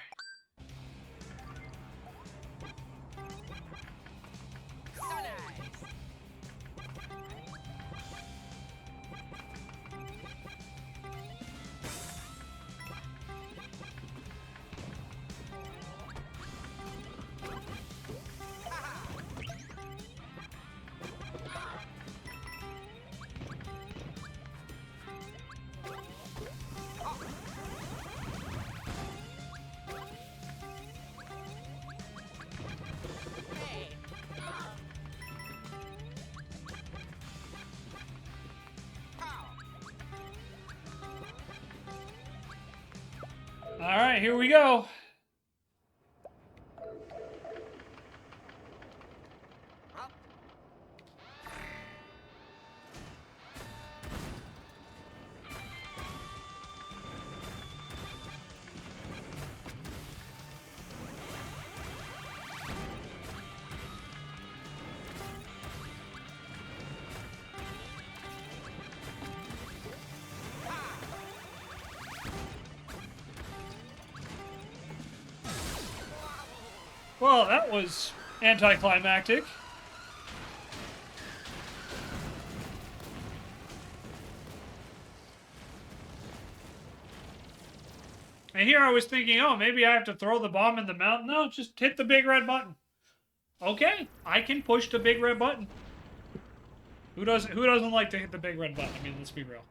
Alright, here we go. Well, that was anticlimactic. And here I was thinking, oh, maybe I have to throw the bomb in the mountain. No, just hit the big red button. Okay, I can push the big red button. Who doesn't like to hit the big red button? I mean, let's be real.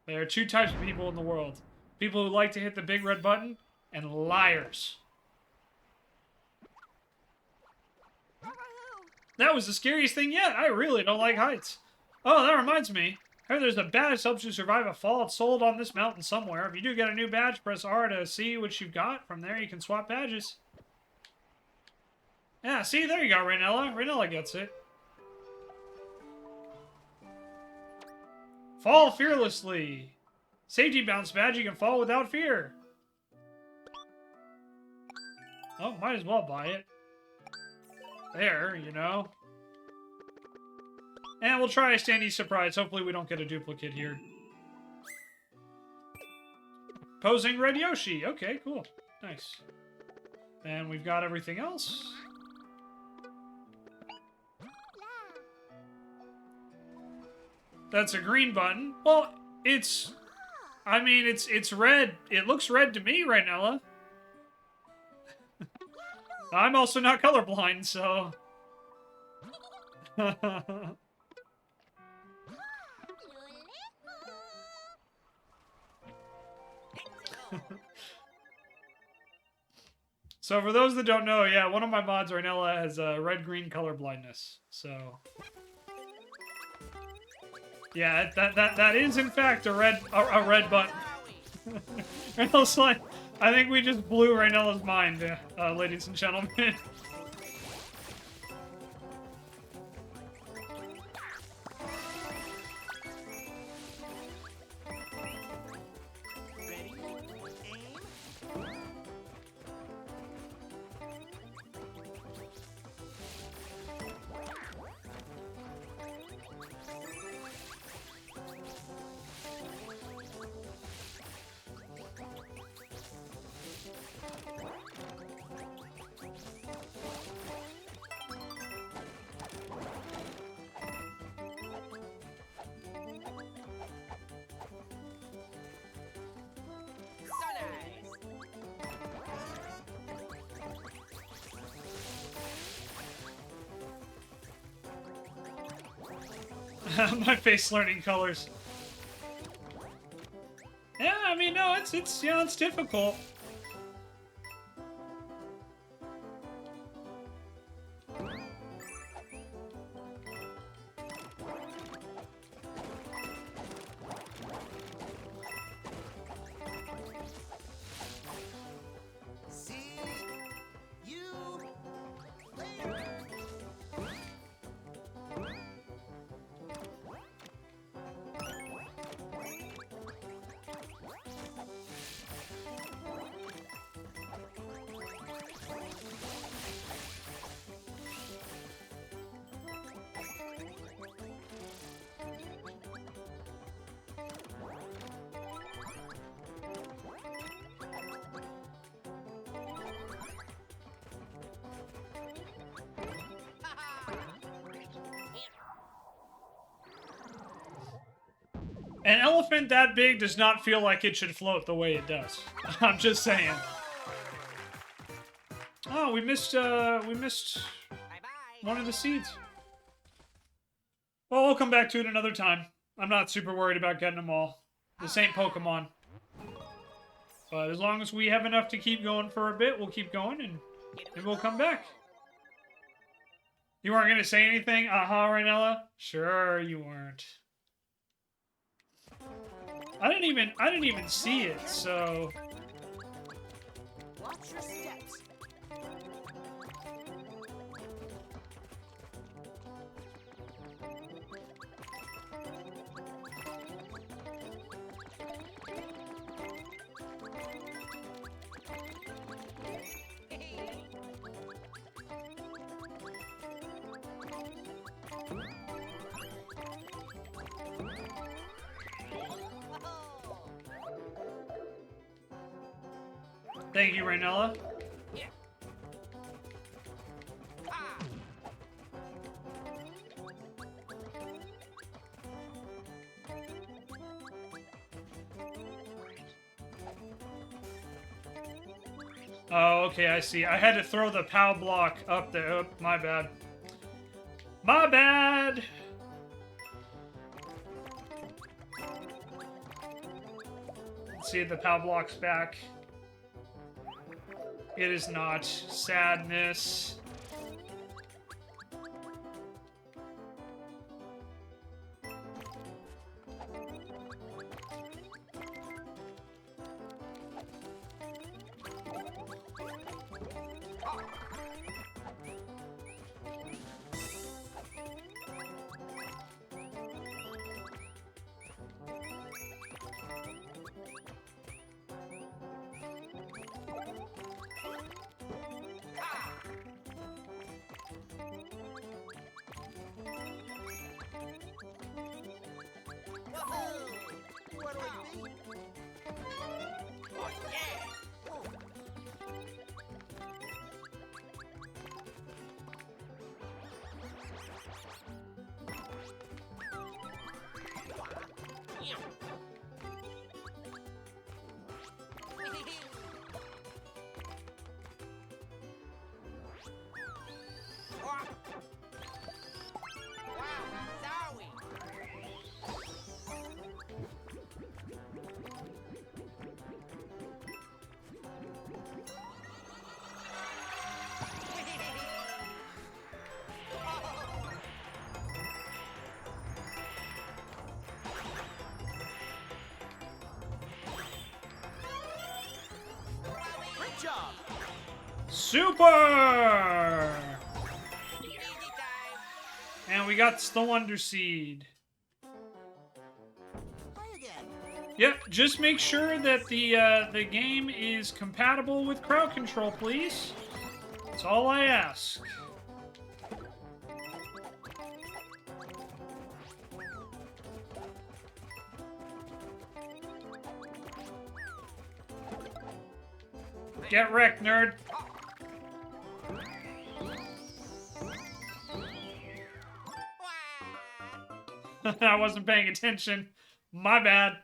There are two types of people in the world. People who like to hit the big red button, and liars. That was the scariest thing yet. I really don't like heights. Oh, that reminds me. Hey, there's a badge that helps you survive a fall. It's sold on this mountain somewhere. If you do get a new badge, press R to see what you've got. From there, you can swap badges. Yeah, see? There you go, Raynella. Raynella gets it. Fall fearlessly. Safety bounce badge. You can fall without fear. Oh, might as well buy it. There, you know. And we'll try a standee surprise. Hopefully we don't get a duplicate here. Posing Red Yoshi. Okay, cool. Nice. And we've got everything else. That's a green button. Well, it's... I mean, it's red. It looks red to me, Raynella. I'm also not colorblind, so... So for those that don't know, yeah, one of my mods, Ornella, has red-green color blindness. So yeah, that is in fact a red button. Ornella's like, I think we just blew Ornella's mind, ladies and gentlemen. Ready? Aim. So nice. My face learning colors. Yeah, I mean, no, it's you know, it's difficult. See you later. An elephant that big does not feel like it should float the way it does. I'm just saying. Oh, we missed Bye-bye. one of the seeds. Well, we'll come back to it another time. I'm not super worried about getting them all. This ain't Pokemon. But as long as we have enough to keep going for a bit, we'll keep going and we'll come back. You weren't gonna say anything? Uh-huh, Rhinella? Sure you weren't. I didn't even see it, so Watch your steps. thank you, Rhinella. Yeah. Ah. Oh, okay, I see. I had to throw the POW block up there. Oh, my bad. My bad! Let's see if the POW block's back. It is not. Sadness. Super! Luigi time. And we got the Wonder Seed. Play again. Yep, just make sure that the game is compatible with crowd control, please. That's all I ask. Get wrecked, nerd. I wasn't paying attention. My bad.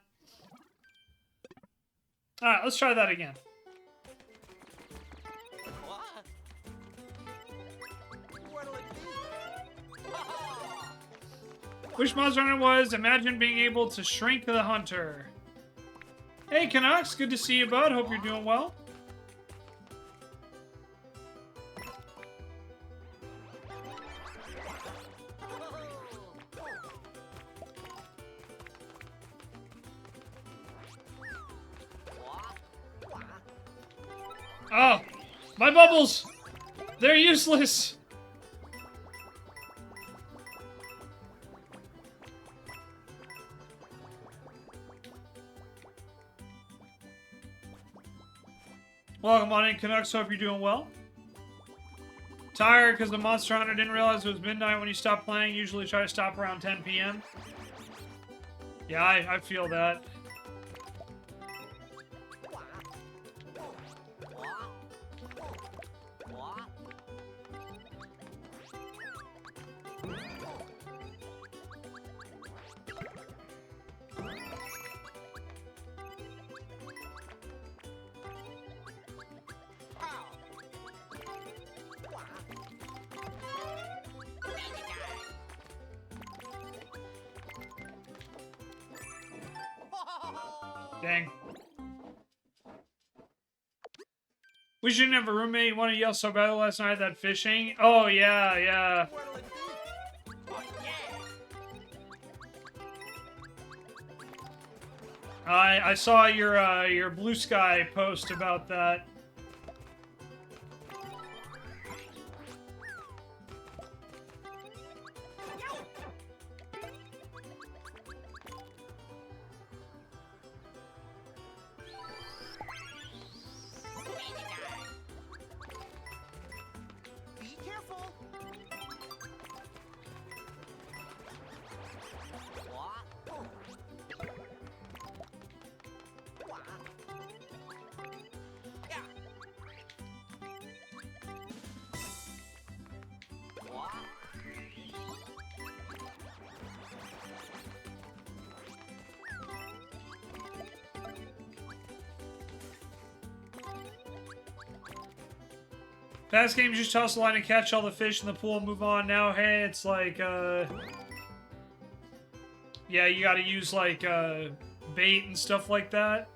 Alright, let's try that again. What? What'll it be? Which Monster Hunter was? Imagine being able to shrink the hunter. Hey, Canucks. Good to see you, bud. Hope you're doing well. Oh, my bubbles! They're useless! Welcome on in, Canucks. Hope you're doing well. Tired because the Monster Hunter didn't realize it was midnight when you stopped playing. Usually try to stop around 10 p.m. Yeah, I feel that. Dang. We shouldn't have a roommate. You want to yell so bad last night that fishing? Oh, yeah, yeah. What'll it be? Oh, yeah. I saw your Blue Sky post about that. Be careful. Past games, just toss the line and catch all the fish in the pool and move on. Now, hey, it's like, yeah, you gotta use, like, bait and stuff like that.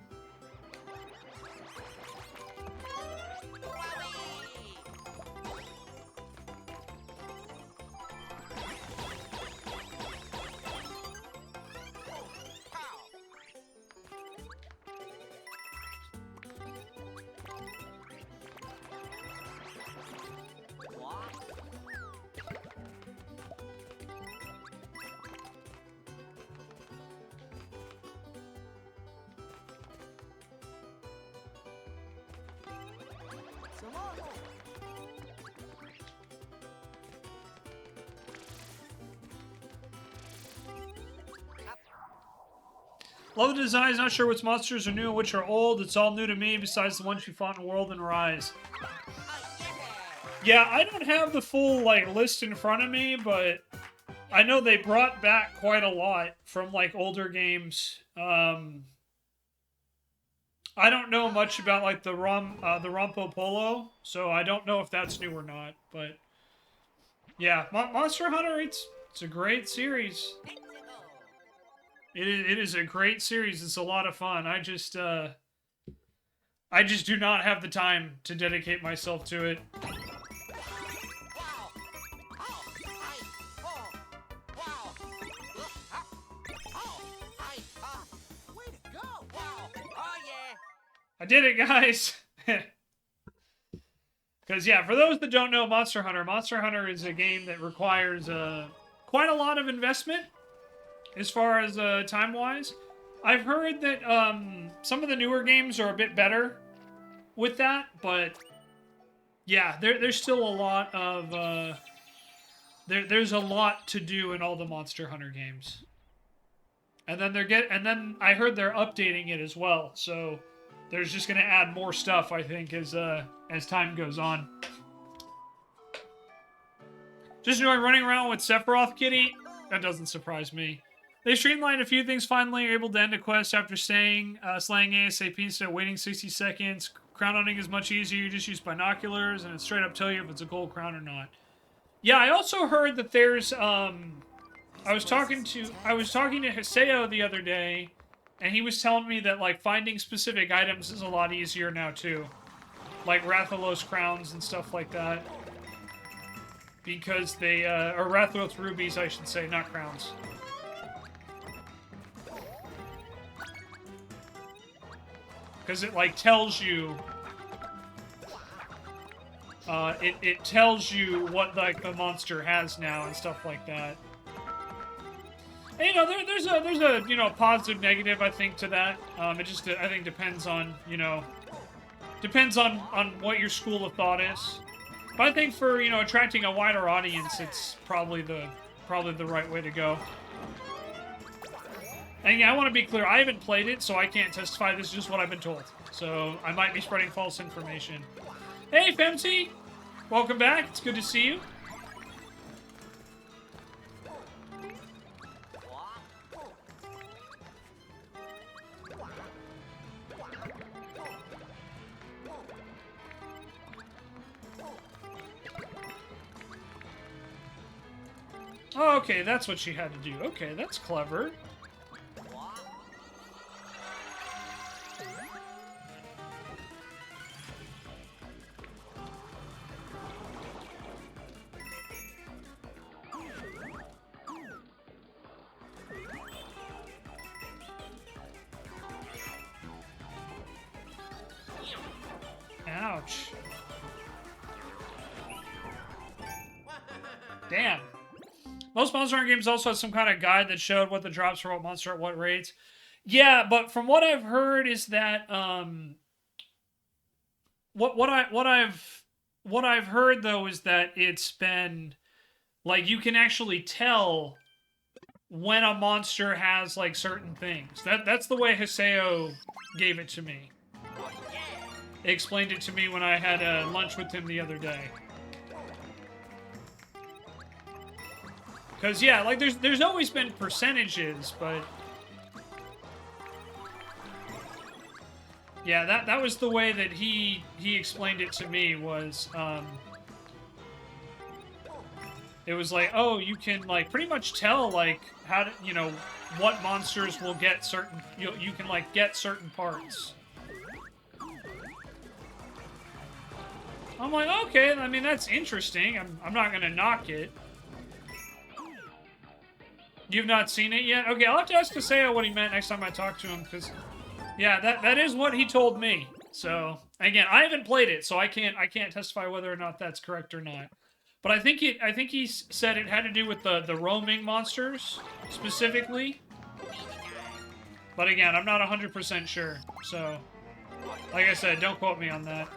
So long. Love the designs, not sure which monsters are new and which are old. It's all new to me, besides the ones we fought in World and Rise. Yeah, I don't have the full, like, list in front of me, but I know they brought back quite a lot from, like, older games. I don't know much about, like, the Rompo Polo, so I don't know if that's new or not, but yeah, Monster Hunter, it's a great series. It is a great series. It's a lot of fun. I just do not have the time to dedicate myself to it. Way to go! Wow! Oh yeah! I did it, guys! Because, yeah, for those that don't know Monster Hunter is a game that requires quite a lot of investment as far as time-wise. I've heard that some of the newer games are a bit better with that, but yeah, there's still a lot of there's a lot to do in all the Monster Hunter games. And then I heard they're updating it as well, so there's just going to add more stuff, I think, as time goes on. Just enjoying running around with Sephiroth Kitty? That doesn't surprise me. They streamlined a few things finally, able to end a quest after slaying ASAP instead of waiting 60 seconds. Crown hunting is much easier, you just use binoculars, and it straight up tell you if it's a gold crown or not. Yeah, I also heard that there's, I was talking to Hiseo the other day, and he was telling me that, like, finding specific items is a lot easier now, too. Like Rathalos crowns and stuff like that. Because they, or Rathalos rubies, I should say, not crowns. Because it, like, tells you... it tells you what, like, the monster has now and stuff like that. And, you know, there's a, you know, positive, negative, I think, to that. It just, I think, depends on, you know... Depends on what your school of thought is. But I think for, you know, attracting a wider audience, it's probably the right way to go. And yeah, I want to be clear, I haven't played it, so I can't testify. This is just what I've been told. So I might be spreading false information. Hey, Femsy! Welcome back. It's good to see you. Oh, okay, that's what she had to do. Okay, that's clever. Ouch. Damn. Most Monster Hunter games also have some kind of guide that showed what the drops were, what monster at what rates. Yeah, but from what I've heard is that what I've heard though is that it's been like you can actually tell when a monster has like certain things. That's the way Hiseo gave it to me. He explained it to me when I had lunch with him the other day. Because, yeah, like, there's always been percentages, but... Yeah, that was the way that he explained it to me, was, it was like, oh, you can, like, pretty much tell, like, how to, you know, what monsters will get certain... You can, like, get certain parts. I'm like, okay, I mean, that's interesting. I'm not gonna knock it. You've not seen it yet? Okay, I'll have to ask Hiseo what he meant next time I talk to him, because, yeah, that is what he told me. So, again, I haven't played it, so I can't testify whether or not that's correct or not. But I think he said it had to do with the roaming monsters, specifically. But again, I'm not 100% sure, so, like I said, don't quote me on that.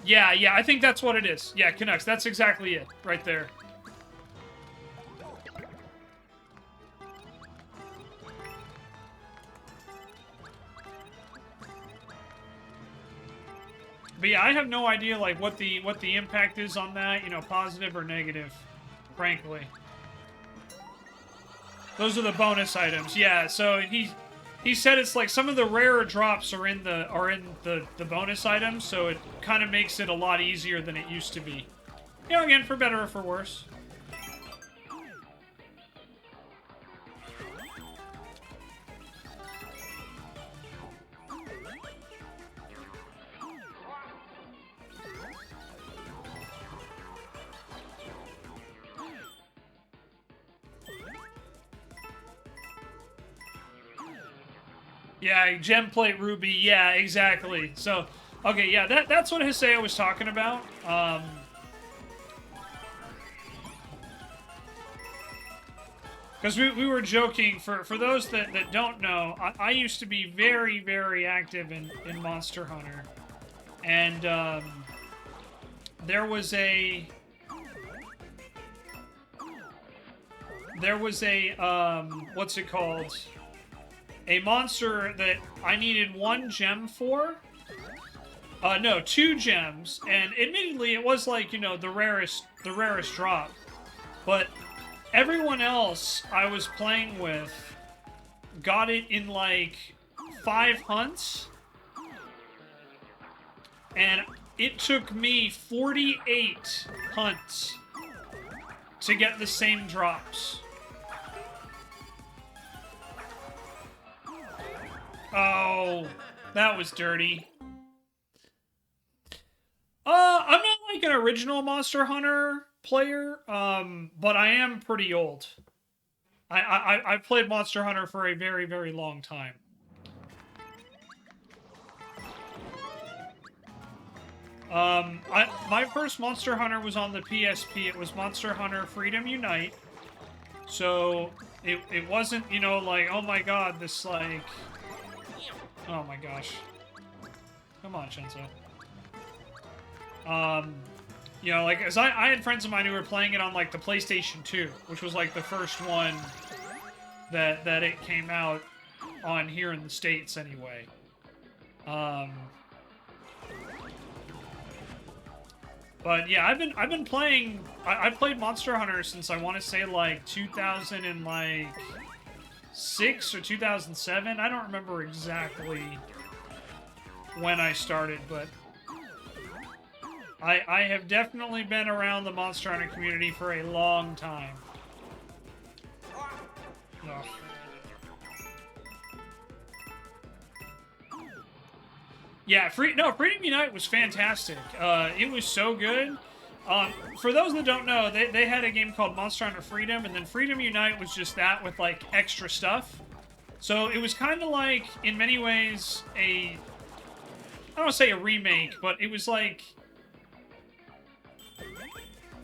Yeah, I think that's what it is. Yeah, Canucks, that's exactly it, right there. But yeah, I have no idea, like, what the impact is on that, you know, positive or negative, frankly. Those are the bonus items, yeah, so he said it's like some of the rarer drops are in the bonus items, so it kind of makes it a lot easier than it used to be. You know, again, for better or for worse. Yeah, gem plate ruby. Yeah, exactly. So, okay, yeah, that's what Hiseo was talking about. Because we were joking, for those that don't know, I used to be very, very active in Monster Hunter. And there was a what's it called? A monster that I needed 1 gem for. No, 2 gems. And admittedly, it was like, you know, the rarest drop. But everyone else I was playing with got it in like 5 hunts. And it took me 48 hunts to get the same drops. Oh, that was dirty. I'm not like an original Monster Hunter player, but I am pretty old. I've played Monster Hunter for a very, very long time. My first Monster Hunter was on the PSP. It was Monster Hunter Freedom Unite. So, it wasn't, you know, like, oh my god, this, like... Oh my gosh. Come on, Shenzo. You know, like, as I had friends of mine who were playing it on, like, the PlayStation 2, which was, like, the first one that it came out on here in the States, anyway. But yeah, I've been playing. I played Monster Hunter since I want to say like 2006 or 2007. I don't remember exactly when I started, but I have definitely been around the Monster Hunter community for a long time. Ugh. Yeah, Freedom Unite was fantastic. It was so good. For those that don't know, they had a game called Monster Hunter Freedom, and then Freedom Unite was just that with, like, extra stuff. So it was kind of like, in many ways, I don't want to say a remake, but it was like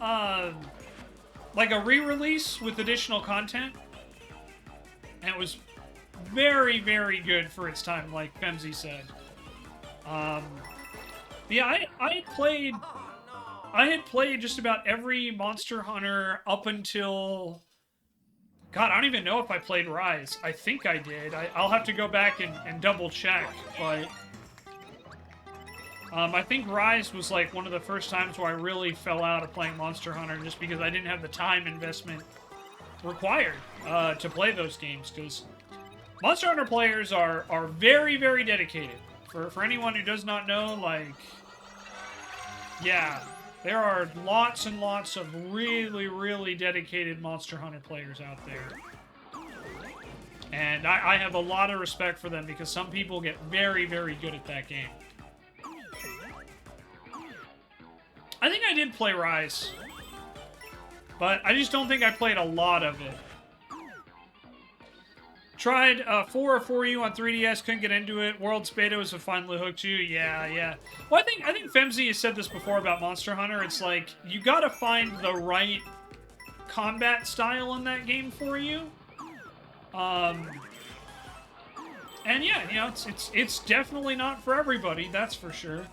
a re-release with additional content. And it was very, very good for its time, like Femzy said. Yeah, I had played just about every Monster Hunter up until... God, I don't even know if I played Rise. I think I did. I'll have to go back and double check, but... I think Rise was like one of the first times where I really fell out of playing Monster Hunter just because I didn't have the time investment required to play those games, because Monster Hunter players are very, very dedicated. For anyone who does not know, like, yeah, there are lots and lots of really, really dedicated Monster Hunter players out there. And I have a lot of respect for them because some people get very, very good at that game. I think I did play Rise, but I just don't think I played a lot of it. Tried 4 or 4U on 3DS, couldn't get into it. World's Beta was what finally hooked you. Yeah. Well, I think Femzy has said this before about Monster Hunter. It's like, you gotta find the right combat style in that game for you. And yeah, you know, it's definitely not for everybody, that's for sure.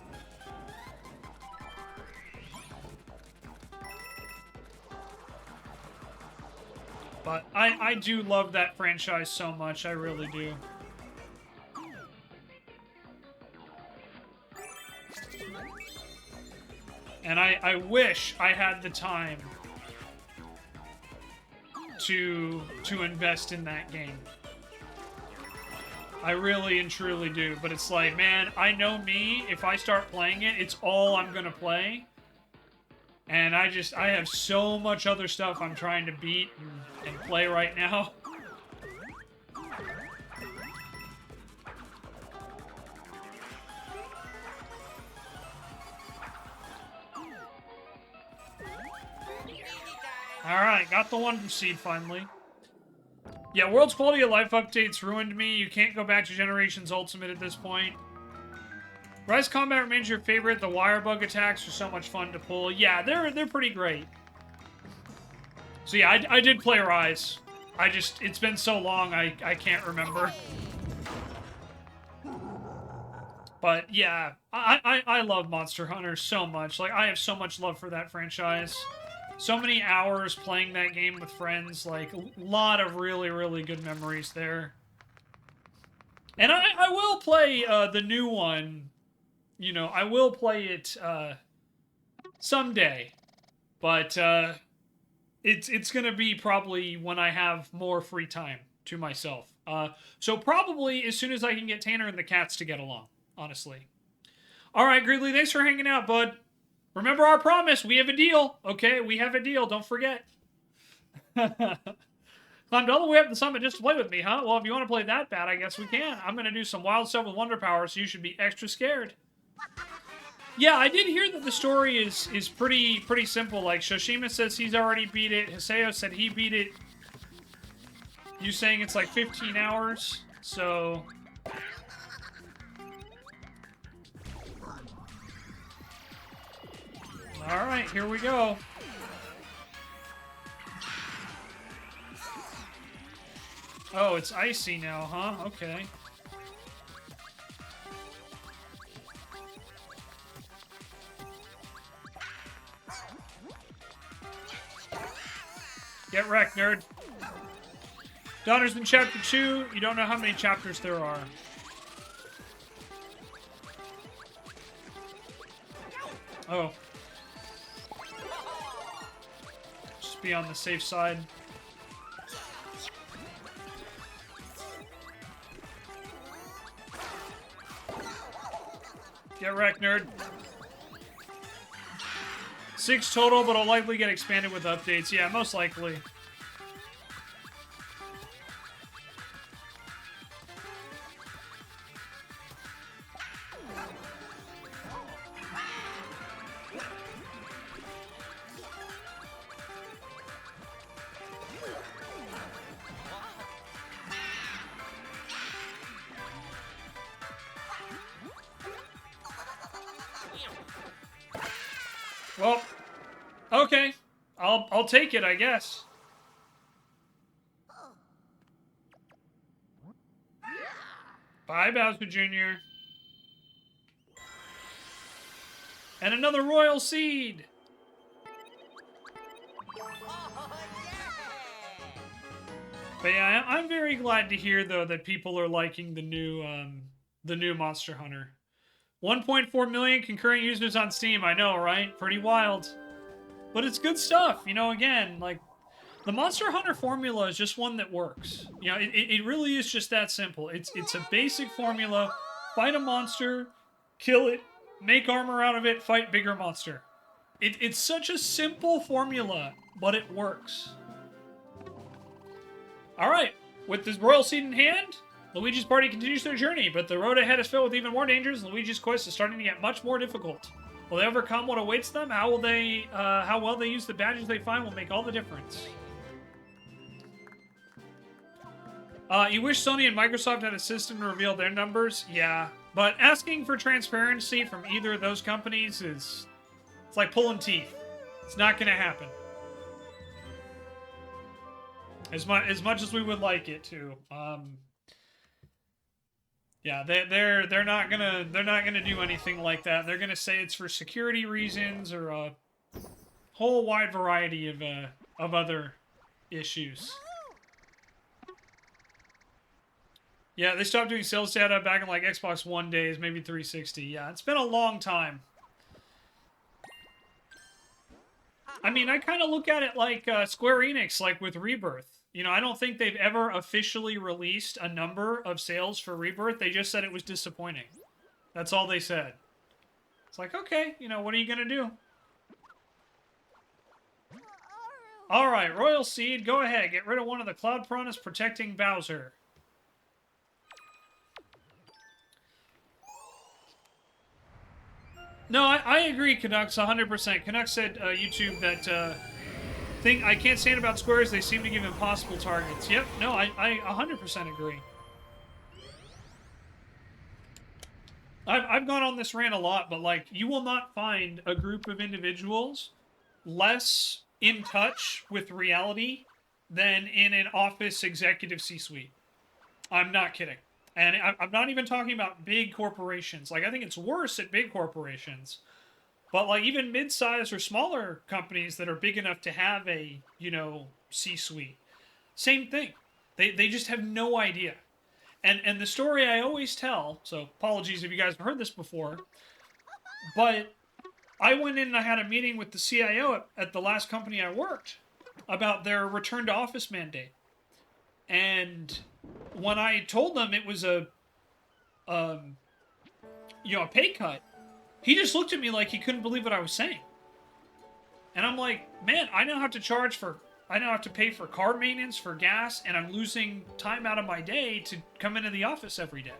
But I do love that franchise so much, I really do. And I wish I had the time to invest in that game. I really and truly do. But it's like, man, I know me, if I start playing it, it's all I'm gonna play. And I have so much other stuff I'm trying to beat and play right now. Alright, got the Wonder Seed finally. Yeah, World's quality of life updates ruined me. You can't go back to Generations Ultimate at this point. Rise Combat remains your favorite. The wire bug attacks are so much fun to pull. Yeah, they're pretty great. So yeah, I did play Rise. It's been so long, I can't remember. But yeah, I love Monster Hunter so much. Like, I have so much love for that franchise. So many hours playing that game with friends. Like, a lot of really, really good memories there. And I will play the new one. You know, I will play it someday. But it's going to be probably when I have more free time to myself. So probably as soon as I can get Tanner and the cats to get along, honestly. All right, Gridley, thanks for hanging out, bud. Remember our promise. We have a deal. Okay, we have a deal. Don't forget. Climbed all the way up the summit just to play with me, huh? Well, if you want to play that bad, I guess we can. I'm going to do some wild stuff with Wonder Power, so you should be extra scared. Yeah, I did hear that the story is pretty simple. Like, Shoshima says he's already beat it. Hiseo said he beat it. You saying it's like 15 hours, so... Alright, here we go. Oh, it's icy now, huh? Okay. Get wrecked, nerd. Donner's in chapter 2. You don't know how many chapters there are. Oh. Just be on the safe side. Get wrecked, nerd. 6 total, but it'll likely get expanded with updates. Yeah, most likely. Well, okay. I'll take it, I guess. Bye, Bowser Jr. And another Royal Seed! But yeah, I'm very glad to hear, though, that people are liking the new Monster Hunter. 1.4 million concurrent users on Steam. I know, right? Pretty wild. But it's good stuff. You know, again, like, the Monster Hunter formula is just one that works. You know, it really is just that simple. It's a basic formula. Fight a monster, kill it, make armor out of it, fight bigger monster. It's such a simple formula, but it works. Alright, with this Royal Seed in hand, Luigi's party continues their journey, but the road ahead is filled with even more dangers, and Luigi's quest is starting to get much more difficult. Will they overcome what awaits them? How well they use the badges they find will make all the difference. You wish Sony and Microsoft had a system to reveal their numbers? Yeah, but asking for transparency from either of those companies it's like pulling teeth. It's not going to happen. As much as we would like it to. Yeah, they're not gonna do anything like that. They're gonna say it's for security reasons or a whole wide variety of other issues. Yeah, they stopped doing sales data back in like Xbox One days, maybe 360. Yeah, it's been a long time. I mean, I kind of look at it like Square Enix, like with Rebirth. You know, I don't think they've ever officially released a number of sales for Rebirth. They just said it was disappointing. That's all they said. It's like, okay, you know, what are you going to do? Alright, Royal Seed, go ahead. Get rid of one of the Cloud Piranhas protecting Bowser. No, I agree, Canucks, 100%. Canucks said, YouTube, that thing I can't stand about Square is they seem to give impossible targets. Yep, no, I 100% agree. I've gone on this rant a lot, but like, you will not find a group of individuals less in touch with reality than in an office executive C-suite. I'm not kidding. And I'm not even talking about big corporations. Like, I think it's worse at big corporations. But, like, even mid-sized or smaller companies that are big enough to have a, you know, C-suite. Same thing. They just have no idea. And the story I always tell, so apologies if you guys have heard this before, but I went in and I had a meeting with the CIO at the last company I worked about their return to office mandate. And when I told them it was a pay cut, he just looked at me like he couldn't believe what I was saying. And I'm like, man, I now have to pay for car maintenance, for gas, and I'm losing time out of my day to come into the office every day.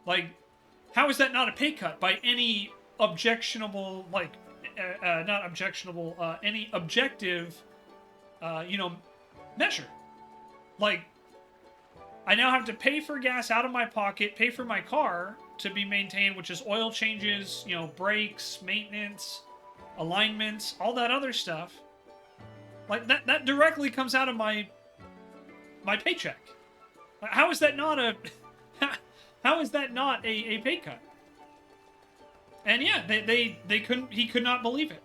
Like, how is that not a pay cut by any objectionable, like, not objectionable, any objective, measure? Like, I now have to pay for gas out of my pocket, pay for my car to be maintained, which is oil changes, you know, brakes, maintenance, alignments, all that other stuff. Like, that directly comes out of my paycheck. How is that not a pay cut? And yeah, he could not believe it.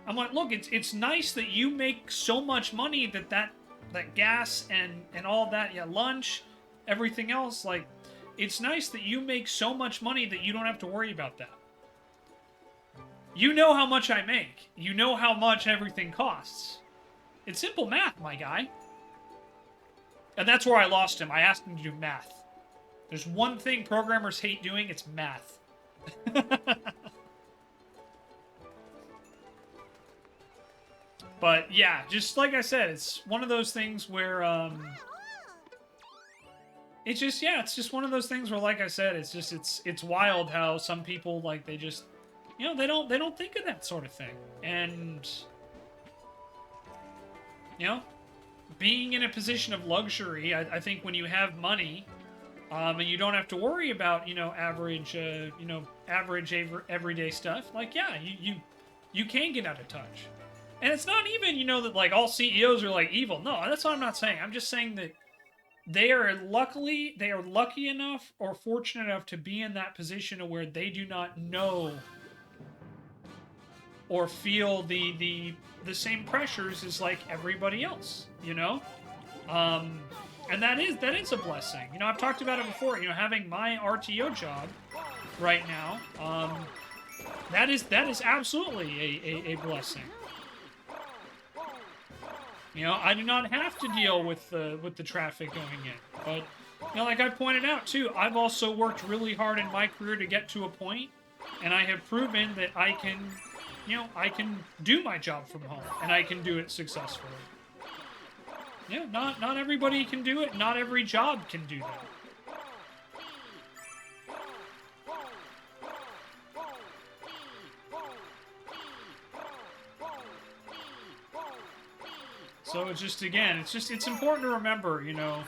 I'm like, look, it's nice that you make so much money that gas and all that, yeah, lunch, everything else, like, it's nice that you make so much money that you don't have to worry about that. You know how much I make. You know how much everything costs. It's simple math, my guy. And that's where I lost him. I asked him to do math. There's one thing programmers hate doing, it's math. But yeah, just like I said, it's one of those things where it's just one of those things where, like I said, it's wild how some people, like, they just, you know, they don't think of that sort of thing. And you know, being in a position of luxury, I think when you have money, and you don't have to worry about, you know, average everyday stuff, like, yeah, you can get out of touch. And it's not even, you know, that, like, all CEOs are, like, evil. No, that's what I'm not saying. I'm just saying that they are lucky enough or fortunate enough to be in that position where they do not know or feel the same pressures as, like, everybody else, you know? And that is a blessing. You know, I've talked about it before, you know, having my RTO job right now, that is absolutely a blessing. You know, I do not have to deal with the traffic going in. But, you know, like I pointed out, too, I've also worked really hard in my career to get to a point, and I have proven that I can do my job from home, and I can do it successfully. Yeah, not everybody can do it. Not every job can do that. So it's important to remember, you know,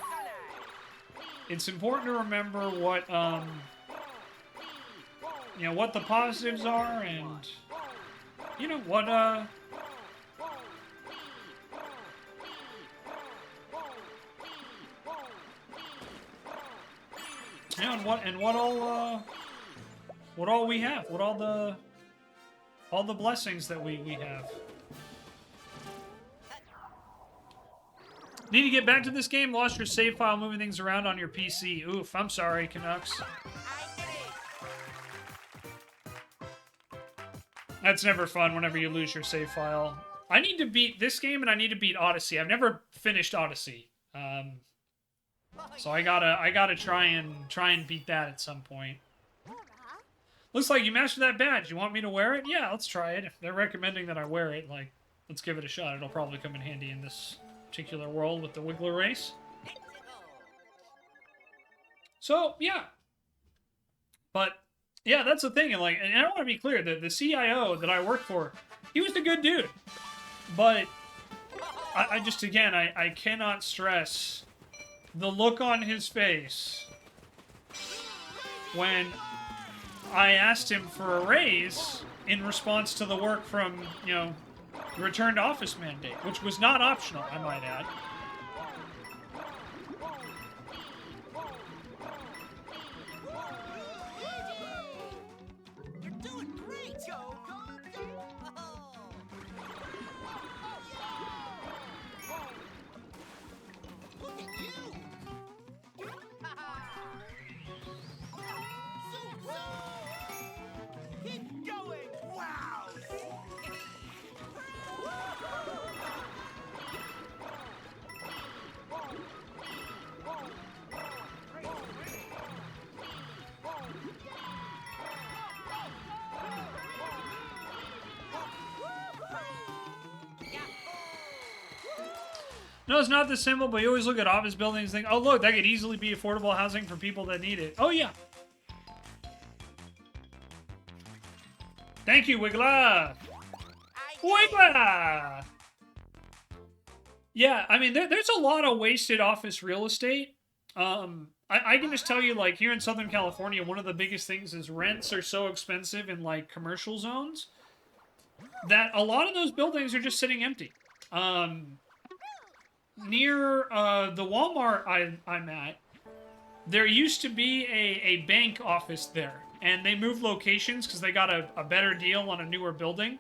it's important to remember what, you know, what the positives are, and, you know, what, yeah, and what all we have, what all the blessings that we have. Need to get back to this game? Lost your save file moving things around on your PC. Oof, I'm sorry, Canucks. That's never fun whenever you lose your save file. I need to beat this game, and I need to beat Odyssey. I've never finished Odyssey. So I gotta try and beat that at some point. Looks like you mastered that badge. You want me to wear it? Yeah, let's try it. If they're recommending that I wear it, like, let's give it a shot. It'll probably come in handy in this particular world with the Wiggler race. So, yeah. But, yeah, that's the thing. And, like, and I want to be clear, the CIO that I worked for, he was a good dude. But I just, again, I cannot stress the look on his face when I asked him for a raise in response to the work from, you know, the return to office mandate, which was not optional, I might add. You're doing great, Joe. Look at you. Keep going. Wow. No, it's not this simple, but you always look at office buildings and think, oh, look, that could easily be affordable housing for people that need it. Oh, yeah. Thank you, Wiggler. Wiggler! Yeah, I mean, there's a lot of wasted office real estate. I can just tell you, like, here in Southern California, one of the biggest things is rents are so expensive in, like, commercial zones that a lot of those buildings are just sitting empty. Near the Walmart I'm at, there used to be a bank office there, and they moved locations because they got a better deal on a newer building.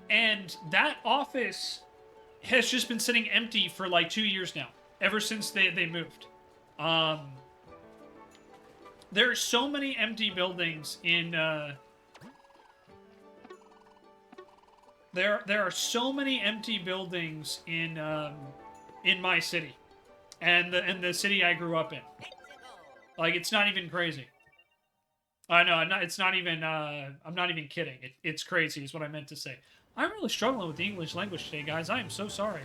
And that office has just been sitting empty for like 2 years now, ever since they moved. There are so many empty buildings in there are so many empty buildings in my city, and the city I grew up in. Like, it's not even crazy. I know, it's not even. I'm not even kidding. It's crazy, is what I meant to say. I'm really struggling with the English language today, guys. I am so sorry.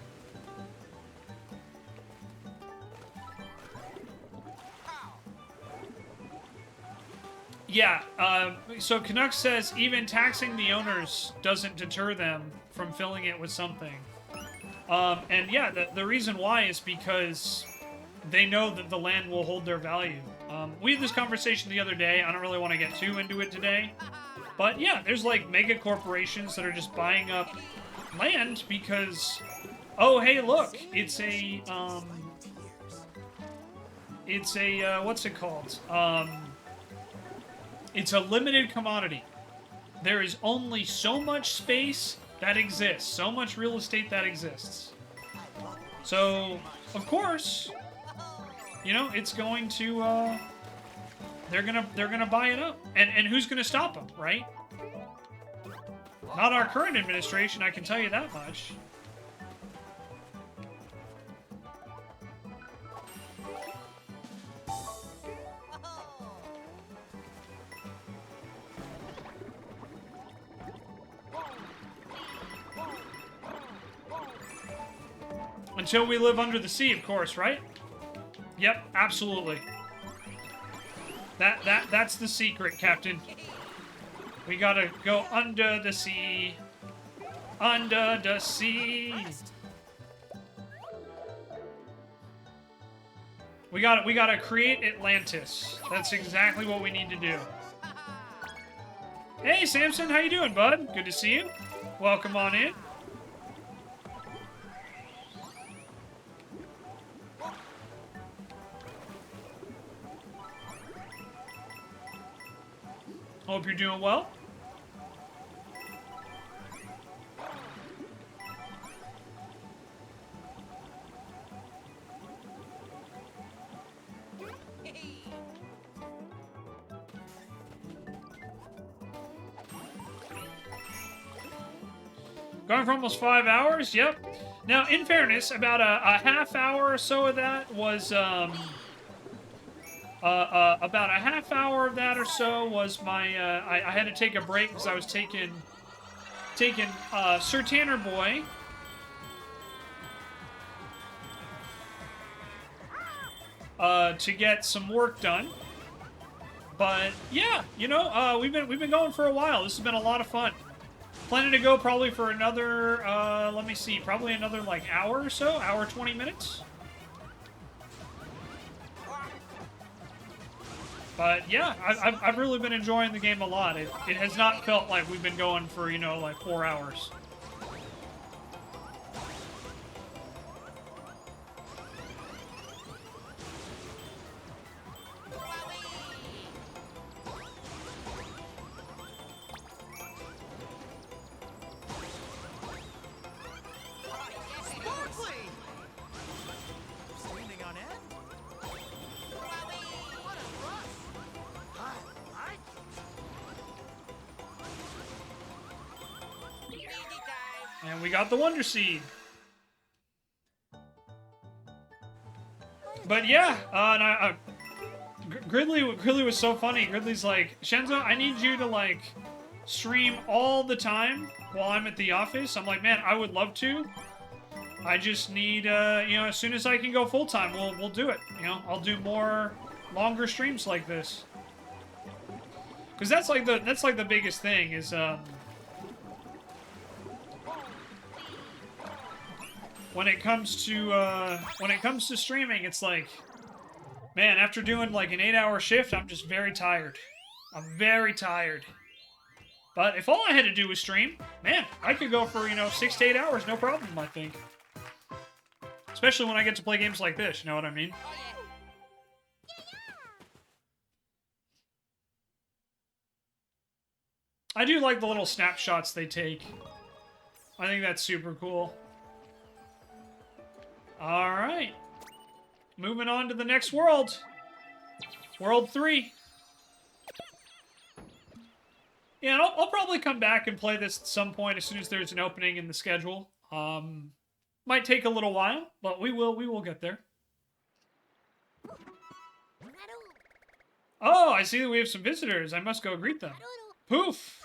Yeah. So Canuck says even taxing the owners doesn't deter them from filling it with something. And yeah, the reason why is because they know that the land will hold their value. We had this conversation the other day. I don't really want to get too into it today. But yeah, there's like mega corporations that are just buying up land because, oh, hey, look, it's a, what's it called? It's a limited commodity. There is only so much space that exists, so much real estate that exists. So, of course, you know, it's going to, they're gonna buy it up. And who's gonna stop them, right? Not our current administration, I can tell you that much. Until we live under the sea, of course, right? Yep, absolutely. That's the secret, Captain. We gotta go under the sea. Under the sea. We gotta create Atlantis. That's exactly what we need to do. Hey, Samson, how you doing, bud? Good to see you. Welcome on in. Hope you're doing well. Going for almost 5 hours? Yep. Now, in fairness, about a half hour or so of that was, about a half hour of that or so was my, I had to take a break because I was taking Sir Tanner Boy to get some work done. But yeah, you know, we've been going for a while. This has been a lot of fun. Planning to go probably for another, let me see, probably another, like, hour or so? Hour, 20 minutes? But, yeah, I've really been enjoying the game a lot. It has not felt like we've been going for, you know, like, 4 hours. And we got the Wonder Seed. But yeah, and Gridley was so funny. Gridley's like, Shenzo, I need you to like stream all the time while I'm at the office. I'm like, man, I would love to. I just need, you know, as soon as I can go full time, we'll do it. You know, I'll do more longer streams like this. Because that's like the biggest thing is when it comes to streaming, it's like, man, after doing like an 8-hour shift, I'm just very tired. I'm very tired. But if all I had to do was stream, man, I could go for, you know, 6 to 8 hours, no problem, I think. Especially when I get to play games like this, you know what I mean? I do like the little snapshots they take. I think that's super cool. Alright. Moving on to the next world. World 3. Yeah, I'll probably come back and play this at some point as soon as there's an opening in the schedule. Might take a little while, but we will get there. Oh, I see that we have some visitors. I must go greet them. Poof!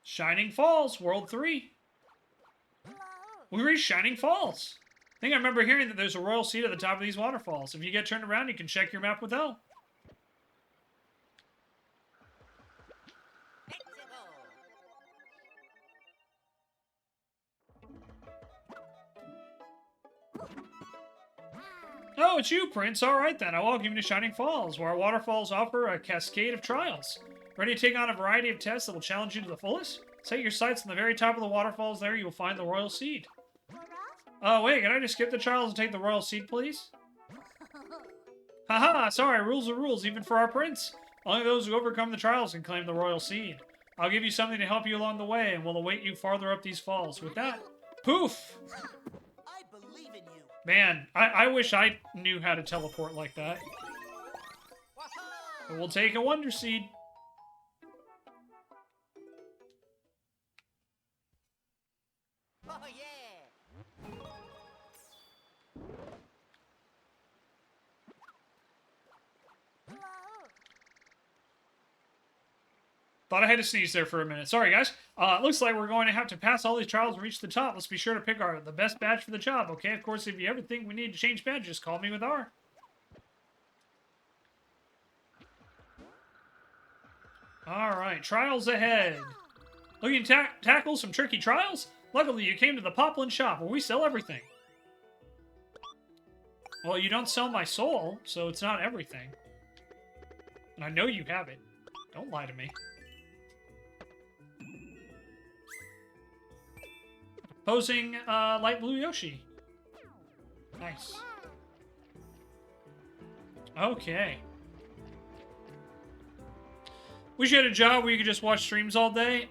Shining Falls, World 3. We reached Shining Falls. I think I remember hearing that there's a royal seat at the top of these waterfalls. If you get turned around, you can check your map with L. Oh, it's you, Prince. All right, then. I'll welcome you to Shining Falls, where our waterfalls offer a cascade of trials. Ready to take on a variety of tests that will challenge you to the fullest? Set your sights on the very top of the waterfalls. There you will find the royal seed. Oh, wait, can I just skip the trials and take the royal seed, please? Haha, sorry, rules are rules, even for our prince. Only those who overcome the trials can claim the royal seed. I'll give you something to help you along the way, and we'll await you farther up these falls. With that, poof! I believe in you. Man, I wish I knew how to teleport like that. But we'll take a Wonder Seed. Oh, yeah. Thought I had to sneeze there for a minute. Sorry, guys. It looks like we're going to have to pass all these trials and reach the top. Let's be sure to pick the best badge for the job, okay? Of course, if you ever think we need to change badge, just call me with R. Alright, trials ahead. Looking to tackle some tricky trials? Luckily, you came to the Poplin shop, where we sell everything. Well, you don't sell my soul, so it's not everything. And I know you have it. Don't lie to me. Posing light blue Yoshi. Nice. Okay. Wish you had a job where you could just watch streams all day.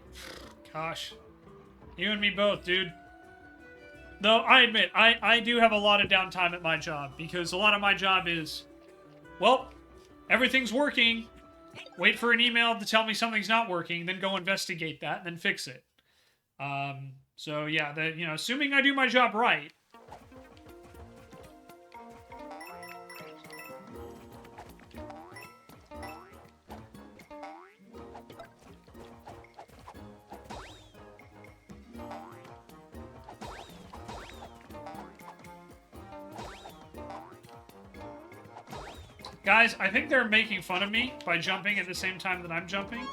Gosh. You and me both, dude. Though, I admit, I do have a lot of downtime at my job, because a lot of my job is, well, everything's working. Wait for an email to tell me something's not working, then go investigate that, and then fix it. So yeah, you know, assuming I do my job right. Guys, I think they're making fun of me by jumping at the same time that I'm jumping.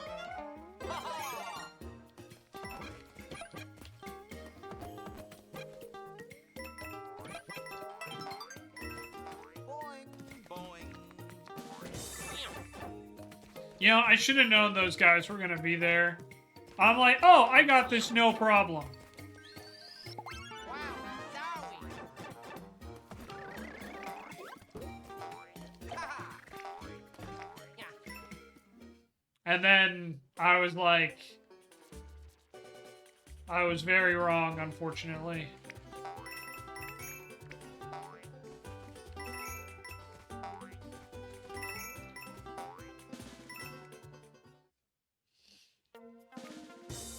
You know, I should have known those guys were going to be there. I'm like, oh, I got this, no problem. And then I was like, I was very wrong, unfortunately.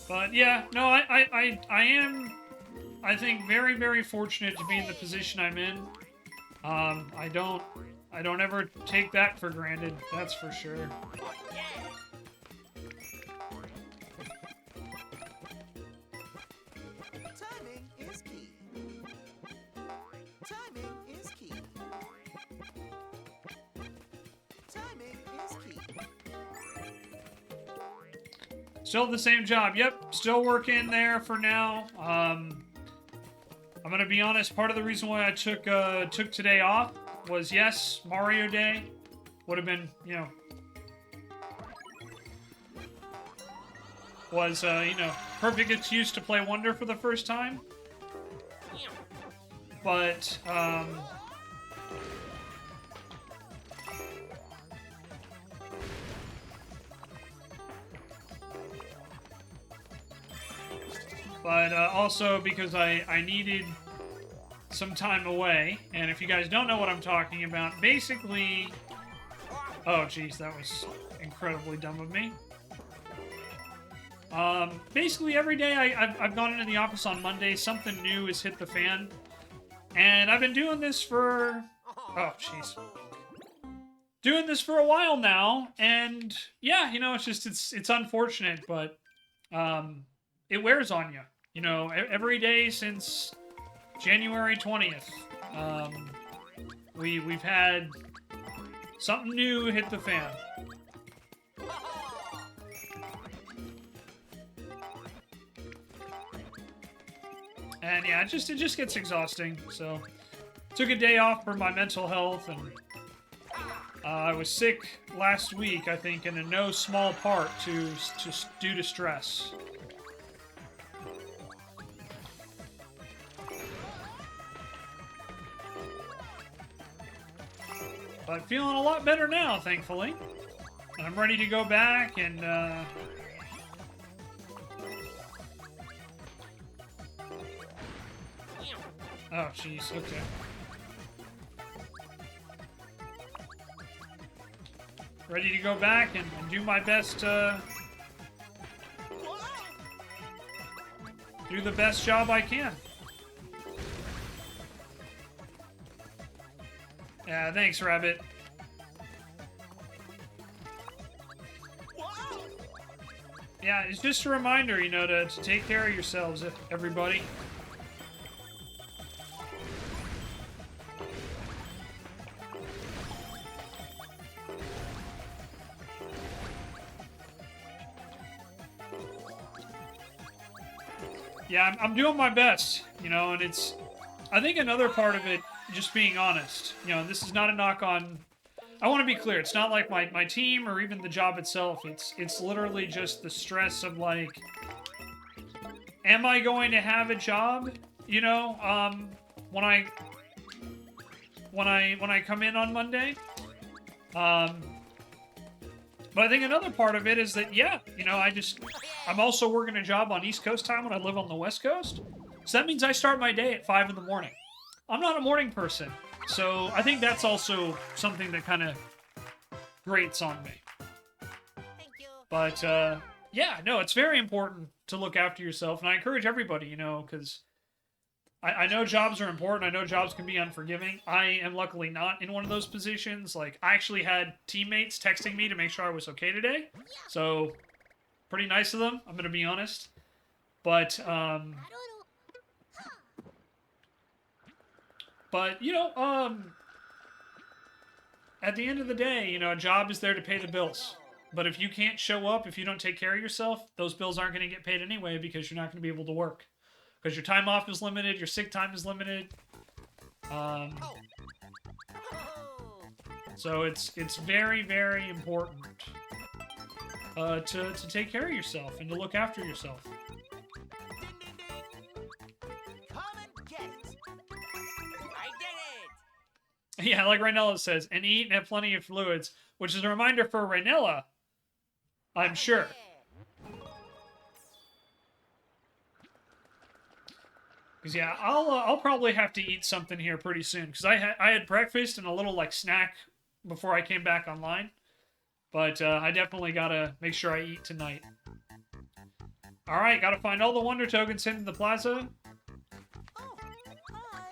But yeah, no, I am, I think, very, very fortunate to be in the position I'm in. I don't ever take that for granted, that's for sure. Timing is key. Timing is key. Timing is key. Still the same job. Yep, still working there for now. I'm gonna be honest. Part of the reason why I took today off was, yes, Mario Day would have been, you know, was you know, perfect excuse to play Wonder for the first time. But also because I needed some time away, and if you guys don't know what I'm talking about, basically... Oh, jeez, that was incredibly dumb of me. Basically, every day I've gone into the office on Monday, something new has hit the fan, and I've been doing this for... Oh, jeez. Doing this for a while now, and yeah, you know, it's just, it's unfortunate, but it wears on you. You know, every day since January 20th, we've had something new hit the fan. And yeah, it just gets exhausting. So, took a day off for my mental health, and I was sick last week, I think, in a no small part due to stress. But feeling a lot better now, thankfully. And I'm ready to go back and, Oh, jeez, okay. Ready to go back and do my best to... do the best job I can. Yeah, thanks, Rabbit. Yeah, it's just a reminder, you know, to take care of yourselves, everybody. Yeah, I'm doing my best, you know, and it's... I think another part of it, just being honest, you know, this is not a knock on... I want to be clear, it's not like my team or even the job itself. It's literally just the stress of, like... Am I going to have a job, you know, when I come in on Monday? But I think another part of it is that, yeah, you know, I'm also working a job on East Coast time when I live on the West Coast. So that means I start my day at 5 in the morning. I'm not a morning person. So I think that's also something that kind of grates on me. Thank you. But, yeah, no, it's very important to look after yourself. And I encourage everybody, you know, because I know jobs are important. I know jobs can be unforgiving. I am luckily not in one of those positions. Like, I actually had teammates texting me to make sure I was okay today. So, pretty nice of them, I'm going to be honest. But, you know, at the end of the day, you know, a job is there to pay the bills. But if you can't show up, if you don't take care of yourself, those bills aren't going to get paid anyway because you're not going to be able to work. Because your time off is limited, your sick time is limited. So it's very, very important to take care of yourself and to look after yourself. Ding, ding, ding. Come and get it. I did it. Yeah, like Rainella says, and eat and have plenty of fluids, which is a reminder for Rainella, I'm sure. Because yeah, I'll probably have to eat something here pretty soon. Because I had breakfast and a little like snack before I came back online, but I definitely gotta make sure I eat tonight. All right, gotta find all the Wonder Tokens hidden in the plaza. Oh, hi.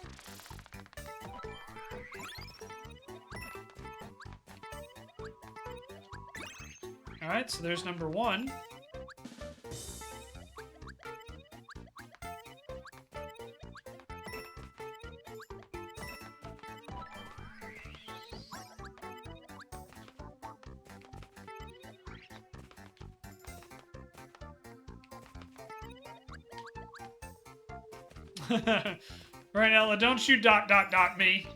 All right, so there's number 1. Right, Ella, don't you ... me.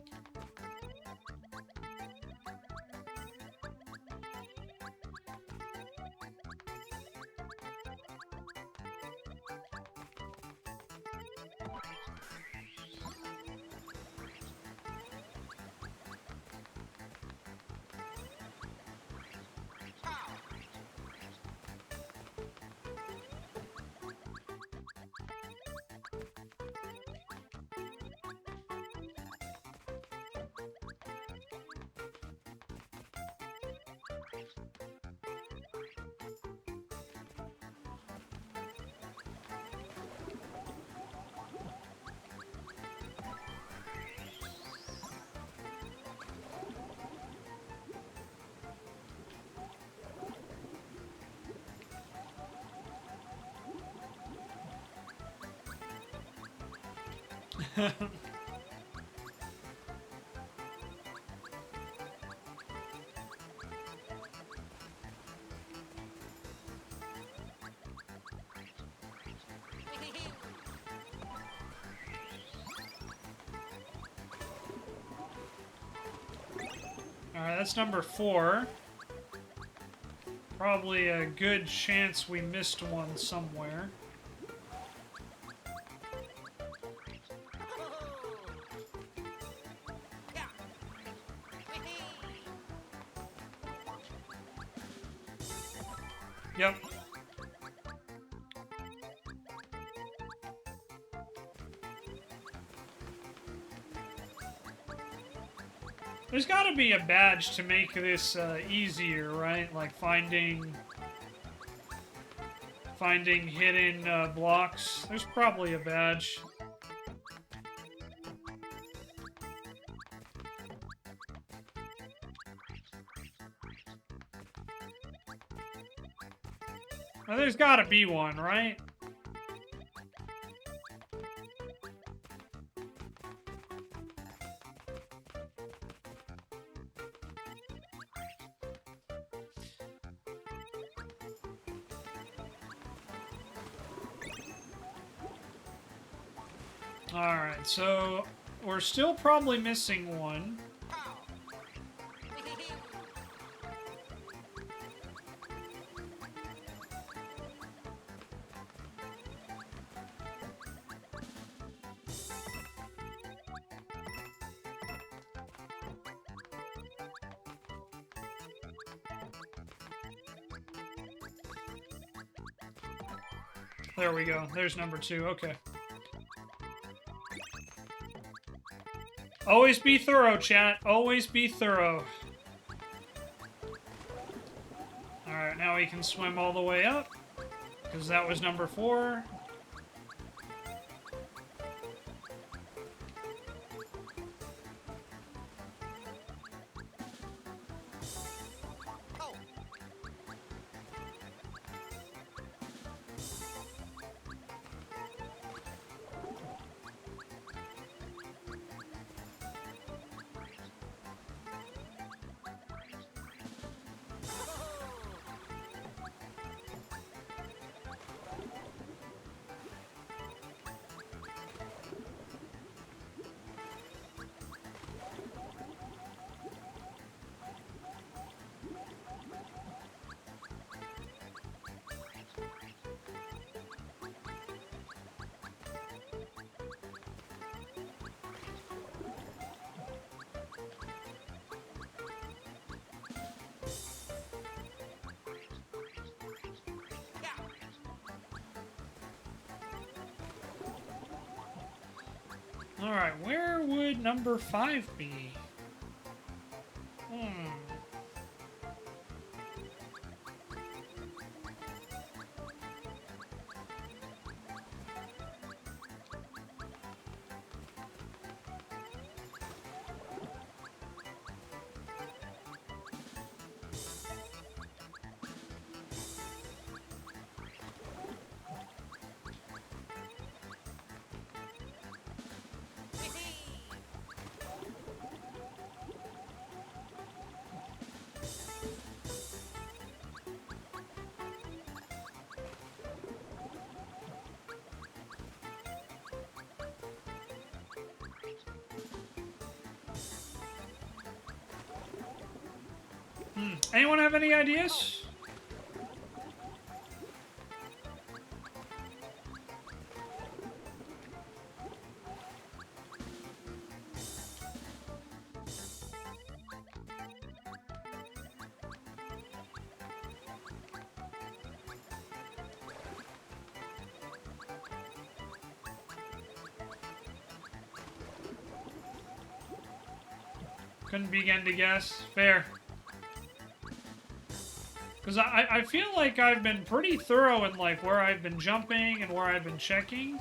Alright, that's number 4. Probably a good chance we missed one somewhere. Yep. There's gotta be a badge to make this easier, right? Like finding hidden blocks. There's probably a badge. Well, there's gotta be one, right? Alright, so we're still probably missing one. There we go. There's number 2. Okay. Always be thorough, chat. Always be thorough. Alright, now we can swim all the way up. Because that was number 4. Alright, where would number 5 be? Hmm. Anyone have any ideas? Couldn't begin to guess. Fair. Because I feel like I've been pretty thorough in, like, where I've been jumping and where I've been checking.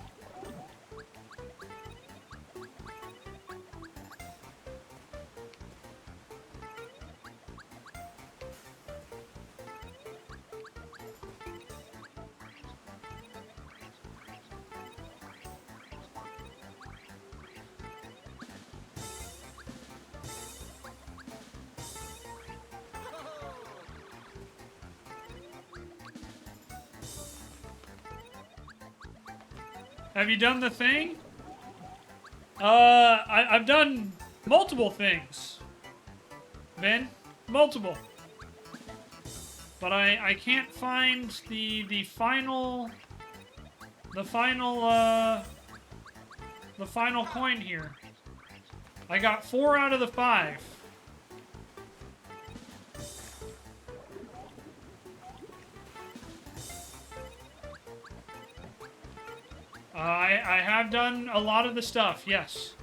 Have you done the thing? I've done multiple things. Ben? Multiple. But I can't find the final coin here. I got 4 out of the 5. I have done a lot of the stuff, yes.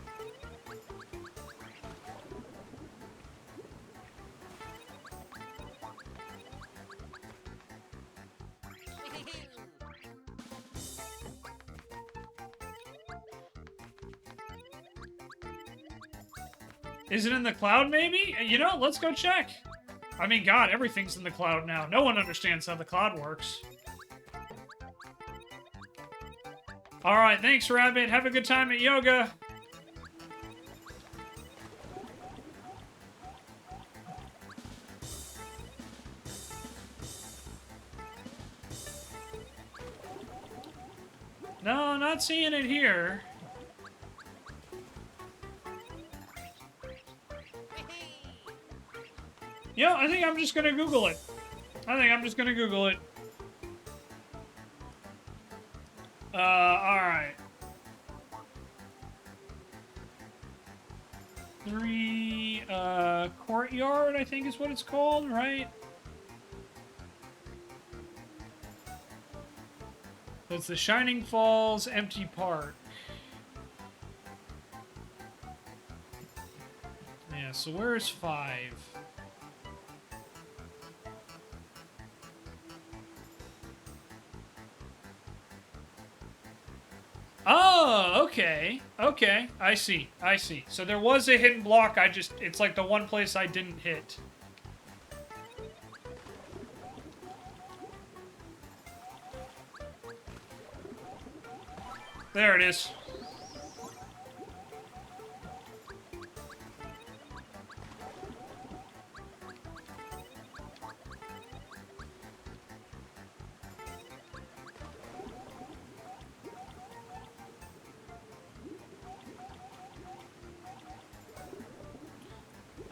Is it in the cloud, maybe? You know, let's go check. I mean, God, everything's in the cloud now. No one understands how the cloud works. Alright, thanks, Rabbit. Have a good time at yoga. No, not seeing it here. You know, I think I'm just gonna Google it. Alright. 3, courtyard, I think is what it's called, right? That's the Shining Falls Empty Park. Yeah, so where's 5? Oh, okay. Okay, I see. So there was a hidden block, it's like the one place I didn't hit. There it is.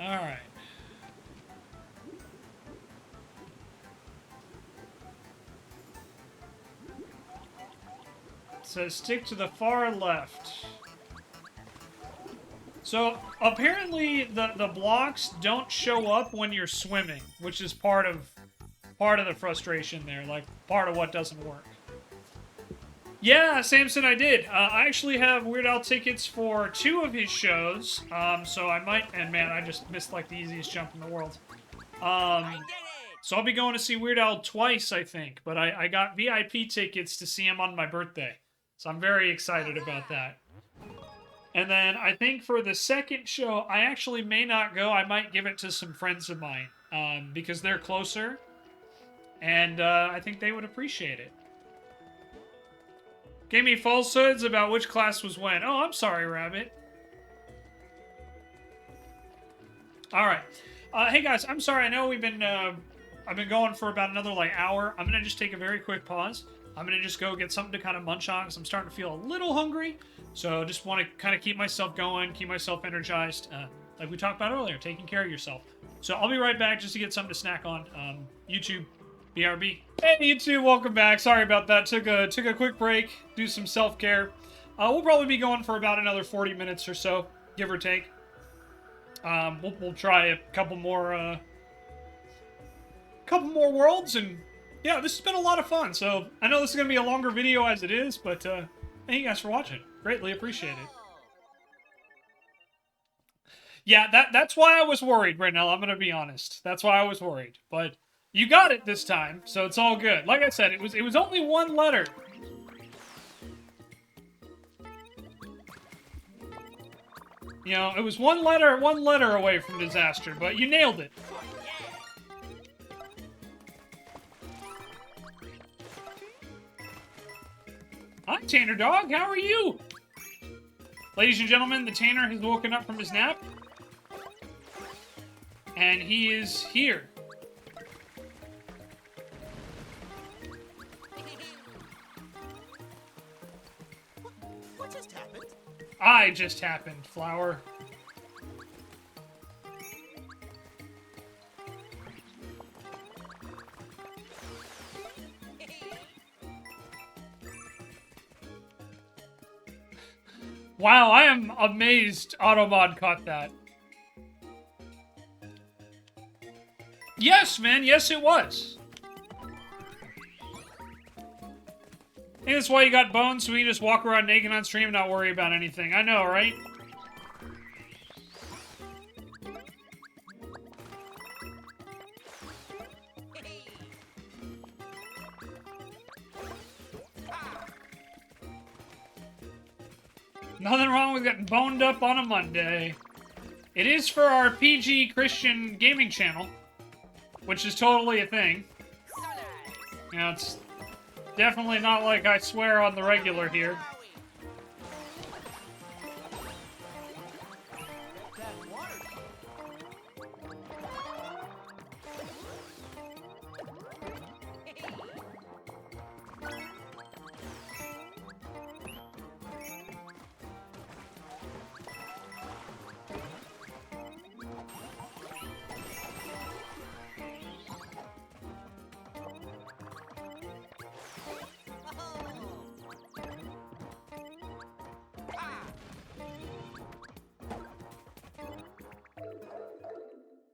Alright. So stick to the far left. So apparently the blocks don't show up when you're swimming, which is part of the frustration there, like part of what doesn't work. Yeah, Samson, I did. I actually have Weird Al tickets for 2 of his shows. So I might, and man, I just missed like the easiest jump in the world. So I'll be going to see Weird Al twice, I think. But I got VIP tickets to see him on my birthday. So I'm very excited about that. And then I think for the second show, I actually may not go. I might give it to some friends of mine because they're closer. And I think they would appreciate it. Gave me falsehoods about which class was when. Oh, I'm sorry, Rabbit. All right. Hey, guys, I'm sorry. I know we've been... I've been going for about another, like, hour. I'm going to just take a very quick pause. I'm going to just go get something to kind of munch on because I'm starting to feel a little hungry. So just want to kind of keep myself going, keep myself energized. Like we talked about earlier, taking care of yourself. So I'll be right back just to get something to snack on. YouTube, BRB. Hey, YouTube, welcome back. Sorry about that. Took a quick break, do some self-care. We'll probably be going for about another 40 minutes or so, give or take. We'll try a couple more worlds, and yeah, this has been a lot of fun. So I know this is gonna be a longer video as it is, but thank you guys for watching. Greatly appreciate it. Yeah, that's why I was worried, Brynell. I'm gonna be honest. That's why I was worried, but you got it this time, so it's all good. Like I said, it was only 1 letter. You know, it was one letter away from disaster, but you nailed it. Hi, Tanner Dog. How are you? Ladies and gentlemen, the Tanner has woken up from his nap. And he is here. What just happened? I just happened, Flower. Wow, I am amazed Automod caught that. Yes, man, yes it was. I think that's why you got bones, so we can just walk around naked on stream and not worry about anything. I know, right? Nothing wrong with getting boned up on a Monday. It is for our PG Christian gaming channel, which is totally a thing. You know, it's definitely not like I swear on the regular here.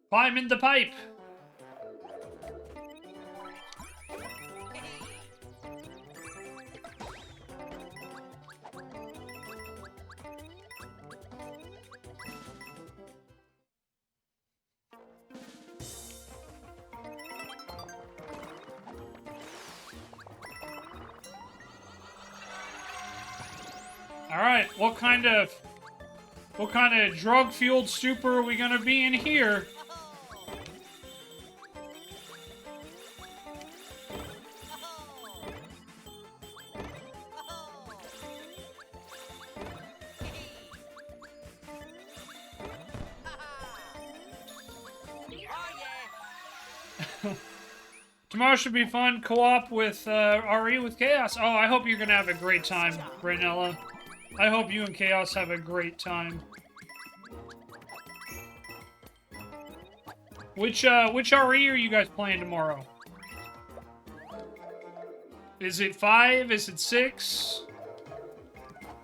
Climb in the pipe! Alright, what kind of drug-fueled stupor are we gonna be in here? Tomorrow should be fun. Co-op with RE with Chaos. Oh, I hope you're gonna have a great time, Brainella. I hope you and Chaos have a great time. Which RE are you guys playing tomorrow? Is it 5? Is it 6?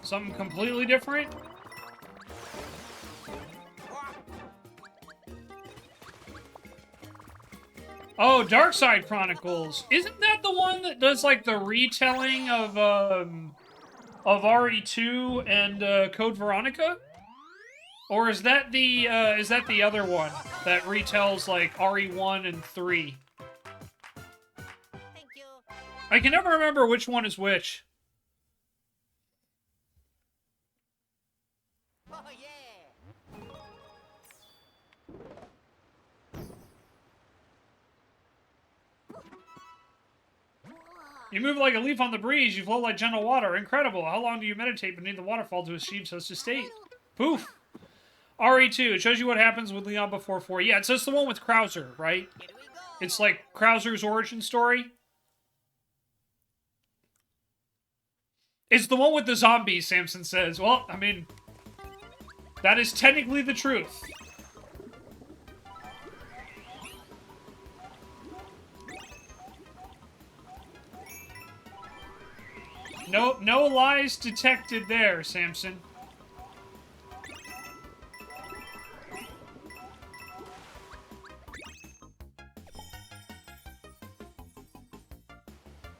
Something completely different? Oh, Dark Side Chronicles. Isn't that the one that does like the retelling of RE2 and Code Veronica? Or is that the other one that retells like RE1 and 3? Thank you. I can never remember which one is which. Oh, yeah. You move like a leaf on the breeze, you flow like gentle water. Incredible. How long do you meditate beneath the waterfall to achieve such a state? Poof. RE2, it shows you what happens with Leon before 4. Yeah, it's just the one with Krauser, right? Here we go. It's like Krauser's origin story. It's the one with the zombies, Samson says. Well, I mean, that is technically the truth. No lies detected there, Samson.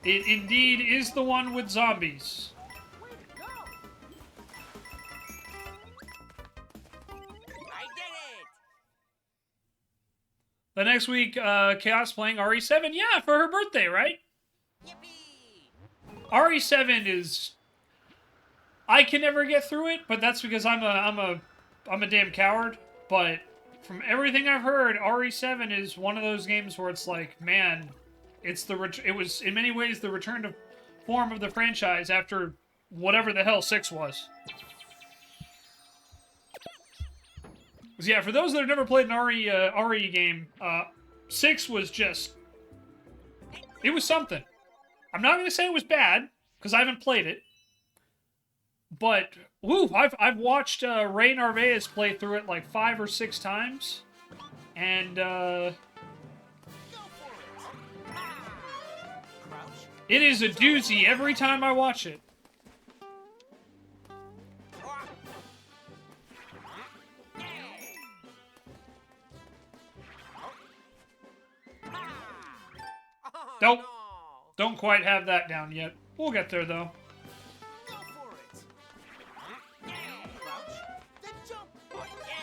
It indeed is the one with zombies. Way to go. I did it. The next week, Chaos playing RE7. Yeah, for her birthday, right? Yippee. RE7 is... I can never get through it, but that's because I'm a damn coward. But from everything I've heard, RE7 is one of those games where it's like, man, it was in many ways the return to form of the franchise after whatever the hell 6 was. 'Cause yeah, for those that have never played an RE game, 6 was just... It was something. I'm not going to say it was bad, because I haven't played it. But, woo, I've watched Ray Narvaez play through it like 5 or 6 times. And, Go for it. Crouch. it is a doozy every time I watch it. Oh, Nope. no. Don't quite have that down yet. We'll get there, though. Go for it. Crouch. Then jump. Oh, yeah.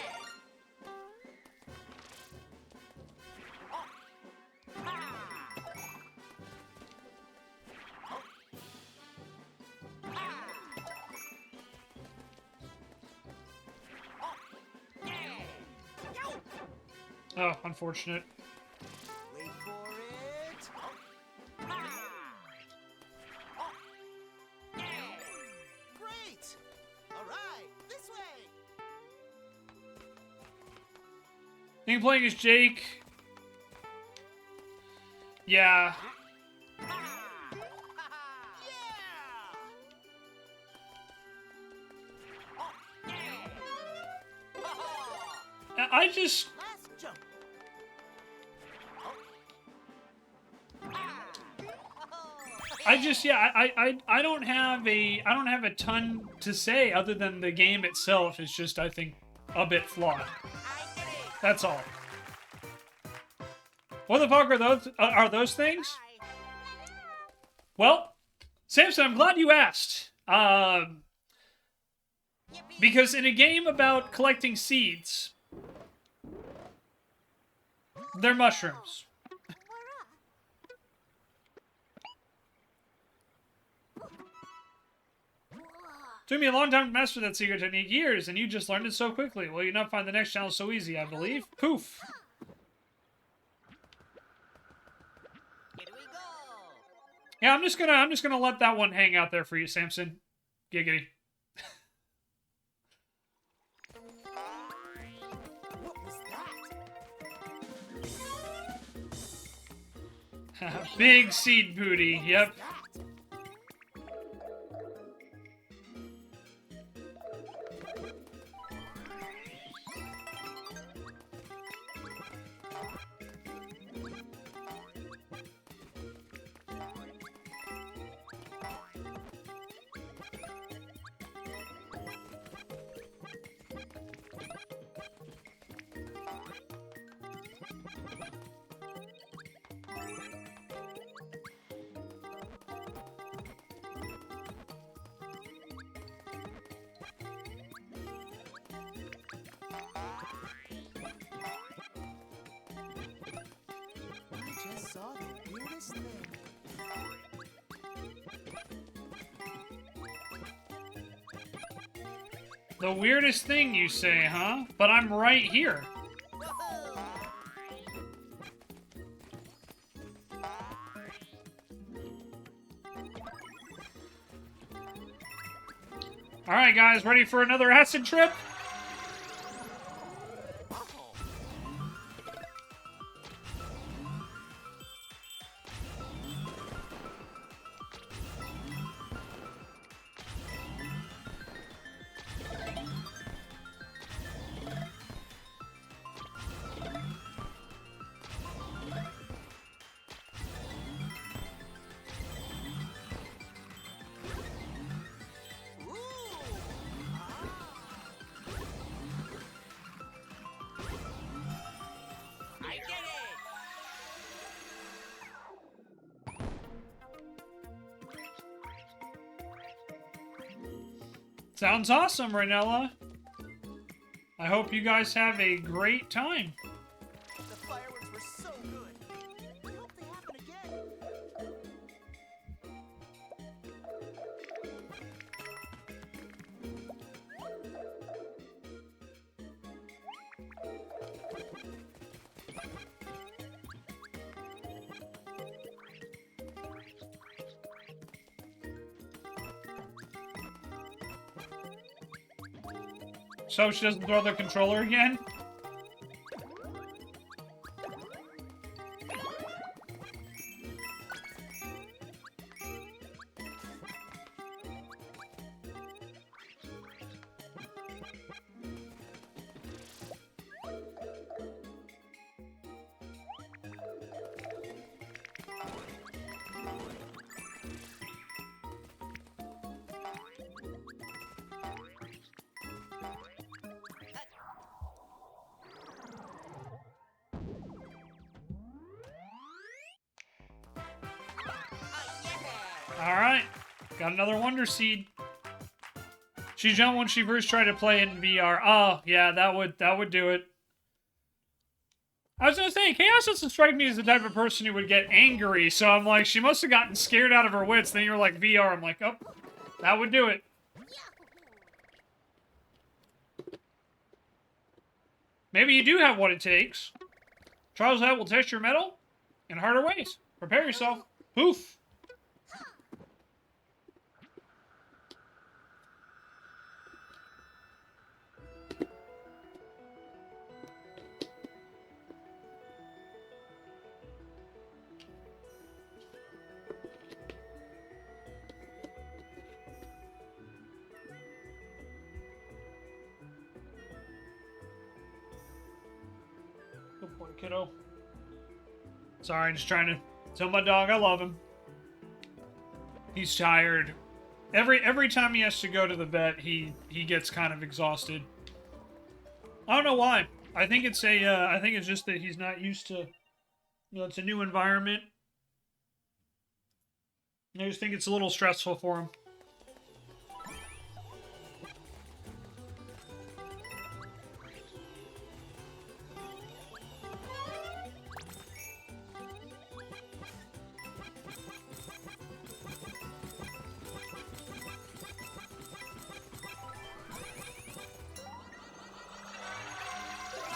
Oh, unfortunate. Wait for it. Great. All right, this way. I think playing as Jake... Yeah. Yeah. I just... Last jump. Yeah, I don't have a ton to say other than the game itself is just, I think, a bit flawed. I did it. That's all. What the fuck are those things? Bye. Well, Samson, I'm glad you asked. Yippee. Because in a game about collecting seeds, they're mushrooms. Took me a long time to master that secret technique, years, and you just learned it so quickly. Will you not find the next challenge so easy, I believe? Poof. Here we go. Yeah, I'm just gonna let that one hang out there for you, Samson. Giggity. What was that? Big seed booty, yep. That? saw the weirdest thing. The weirdest thing, you say, huh? But I'm right here. Alright, guys, ready for another acid trip? Sounds awesome, Ranella. I hope you guys have a great time. The fireworks were so good. I hope they happen again. So she doesn't throw the controller again? Alright, got another Wonder Seed. She jumped when she first tried to play it in VR. Oh, yeah, that would do it. I was gonna say, Chaos doesn't strike me as the type of person who would get angry, so I'm like, she must have gotten scared out of her wits. Then you were like, VR, I'm like, oh, that would do it. Maybe you do have what it takes. Trials that will test your mettle in harder ways. Prepare yourself. Poof. Good boy, kiddo. Sorry, just trying to tell my dog I love him. He's tired. Every time he has to go to the vet, he gets kind of exhausted. I don't know why. I think it's just that he's not used to, it's a new environment. I just think it's a little stressful for him.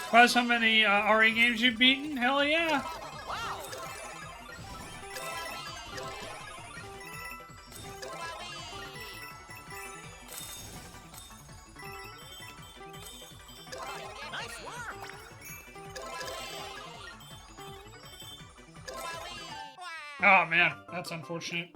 Plus, how many RE games you've beaten? Hell yeah! Oh man, that's unfortunate.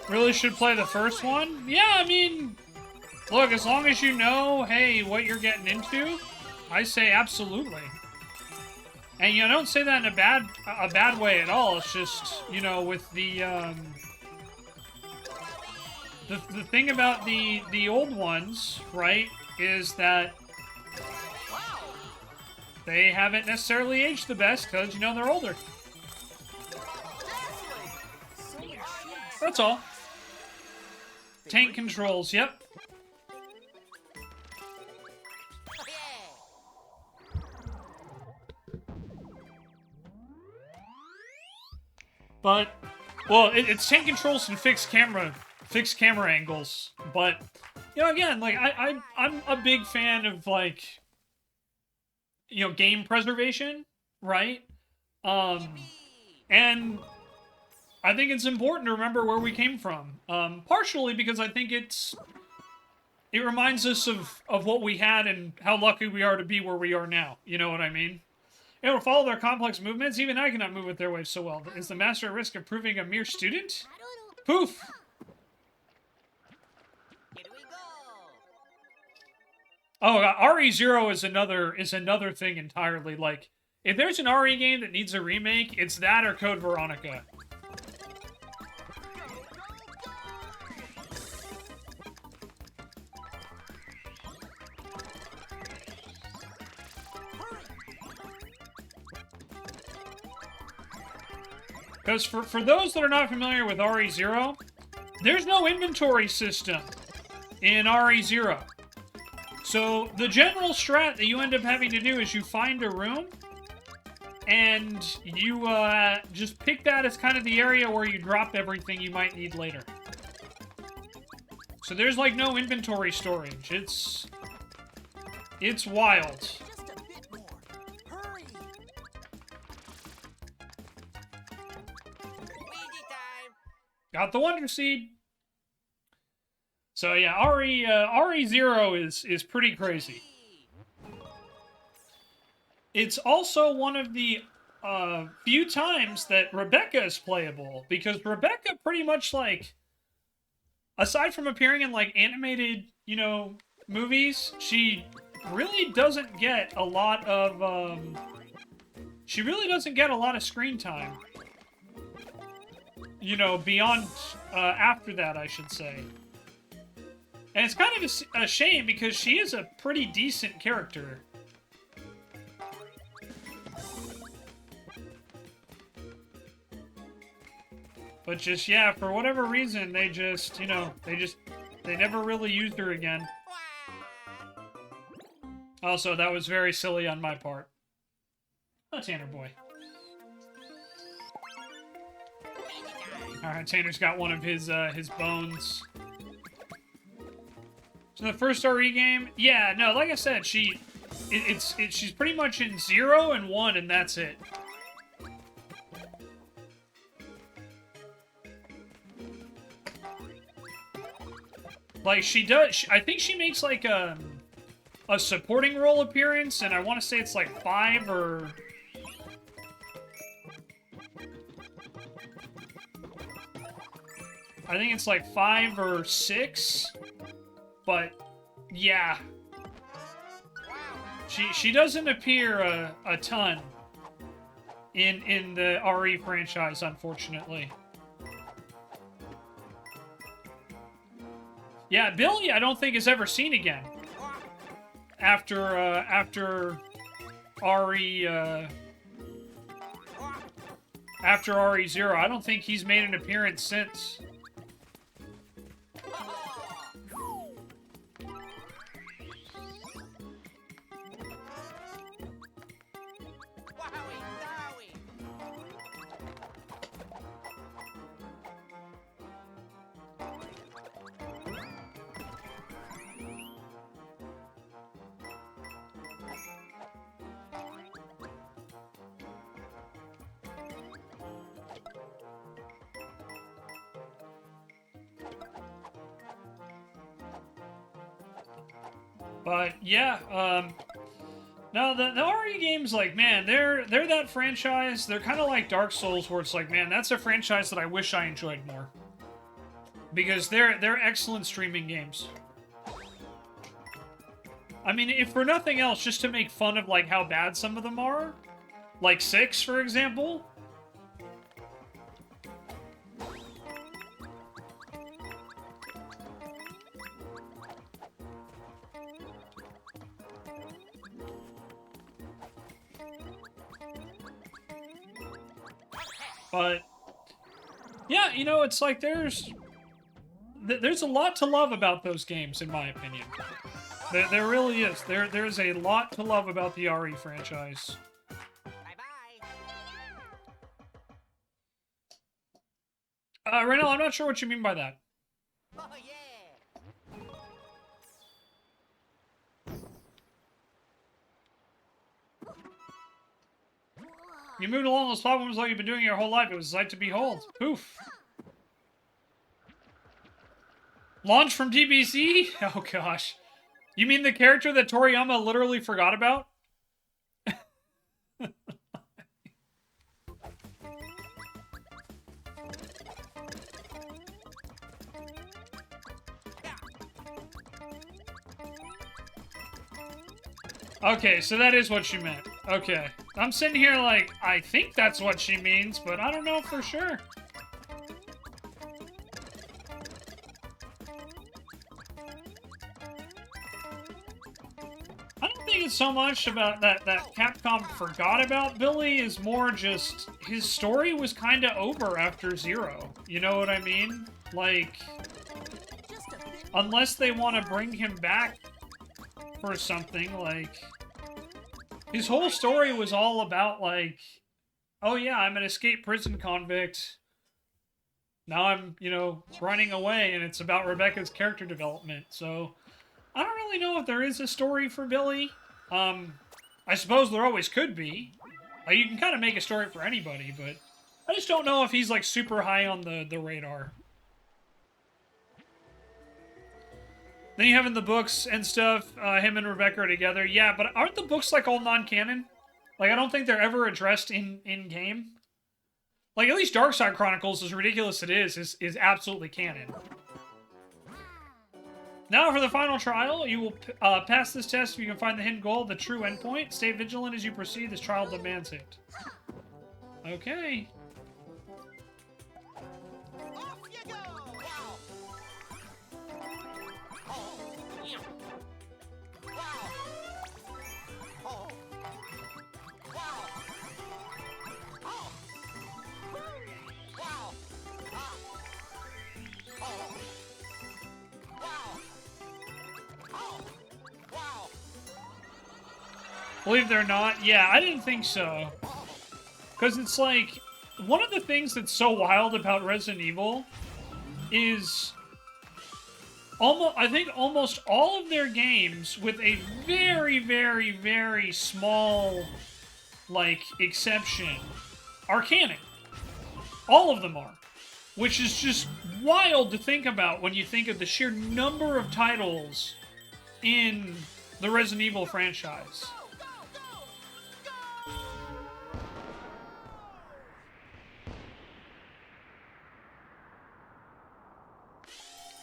Really should play the first one? Yeah, I mean, look, as long as you know, hey, what you're getting into, I say absolutely. And you know, I don't say that in a bad way at all. It's just, you know, with the thing about the old ones, right, is that they haven't necessarily aged the best because, you know, they're older. That's all. Tank controls, yep. But, well, it's tank controls and fixed camera angles. But, you know, again, like, I'm a big fan of, like, you know, game preservation, right? And I think it's important to remember where we came from. Partially because I think it reminds us of what we had and how lucky we are to be where we are now. You know what I mean? Able to follow their complex movements, even I cannot move with their waves so well. Is the master at risk of proving a mere student? Poof! Here we go. Oh, RE0 is another thing entirely. Like, if there's an RE game that needs a remake, it's that or Code Veronica. Because for those that are not familiar with RE0, there's no inventory system in RE0. So the general strat that you end up having to do is you find a room, and you just pick that as kind of the area where you drop everything you might need later. So there's like no inventory storage. It's wild. Just a bit more. Hurry. Luigi time. Got the Wonder Seed. So yeah, RE0 is pretty crazy. It's also one of the few times that Rebecca is playable, because Rebecca pretty much, like, aside from appearing in like animated, you know, movies, she really doesn't get a lot of screen time. You know, beyond after that, I should say. And it's kind of a shame because she is a pretty decent character. But just, yeah, for whatever reason, they just, you know, they never really used her again. Also, that was very silly on my part. Oh, Tanner boy. Alright, Tanner's got one of his bones. So the first RE game, yeah, no, like I said, she's pretty much in 0 and 1, and that's it. Like, I think she makes, like, a supporting role appearance, and I want to say it's, like, 5 or... I think it's, like, 5 or 6, but, yeah. She doesn't appear a ton in the RE franchise, unfortunately. Yeah, Billy, I don't think is ever seen again after RE0. I don't think he's made an appearance since. But yeah, no, the RE games, like, man, they're that franchise. They're kind of like Dark Souls, where it's like, man, that's a franchise that I wish I enjoyed more, because they're excellent streaming games. I mean, if for nothing else, just to make fun of, like, how bad some of them are, Like 6, for example? But yeah, you know, it's like there's a lot to love about those games, in my opinion. There really is. There's a lot to love about the RE franchise. Reynold, I'm not sure what you mean by that. Oh, yeah. You moved along those platforms like you've been doing your whole life. It was a sight to behold. Poof. Launch from DBZ? Oh, gosh. You mean the character that Toriyama literally forgot about? Okay, so that is what she meant. Okay. I'm sitting here like, I think that's what she means, but I don't know for sure. I don't think it's so much about that Capcom forgot about Billy, is more just his story was kind of over after Zero. You know what I mean? Like, unless they want to bring him back for something, like, his whole story was all about, like, oh yeah, I'm an escaped prison convict. Now I'm, you know, running away, and it's about Rebecca's character development. So, I don't really know if there is a story for Billy. I suppose there always could be. You can kind of make a story for anybody, but I just don't know if he's, like, super high on the radar. Then you have in the books and stuff, him and Rebecca are together. Yeah, but aren't the books, like, all non-canon? Like, I don't think they're ever addressed in-game. Like, at least Darkside Chronicles, as ridiculous it is absolutely canon. Now for the final trial, you will pass this test if you can find the hidden goal, the true endpoint. Stay vigilant as you proceed, this trial demands it. Okay. Off you go! Wow! Oh, yeah. Wow! Oh. Wow! Oh. Wow! Ah. Oh. Wow! Oh. Wow! Believe it or not, yeah, I didn't think so. Because it's like, one of the things that's so wild about Resident Evil is I think almost all of their games, with a very, very, very small, like, exception, are canon. All of them are. Which is just wild to think about when you think of the sheer number of titles in the Resident Evil franchise.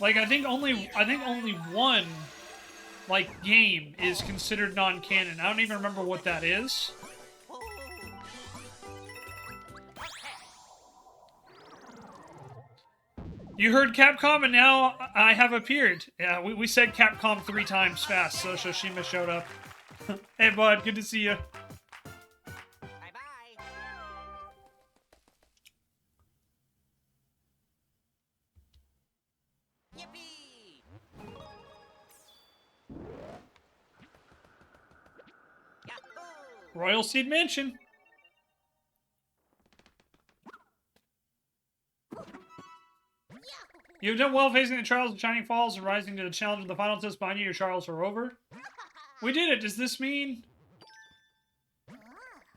Like, I think only one, like, game is considered non-canon. I don't even remember what that is. You heard Capcom, and now I have appeared. Yeah, we said Capcom 3 times fast, so Shoshima showed up. Hey, bud, good to see you. Bye-bye. Yippee! Yahoo! Royal Seed Mansion. You've done well facing the trials of Shining Falls and rising to the challenge of the final test behind you. Your trials are over. We did it. Does this mean...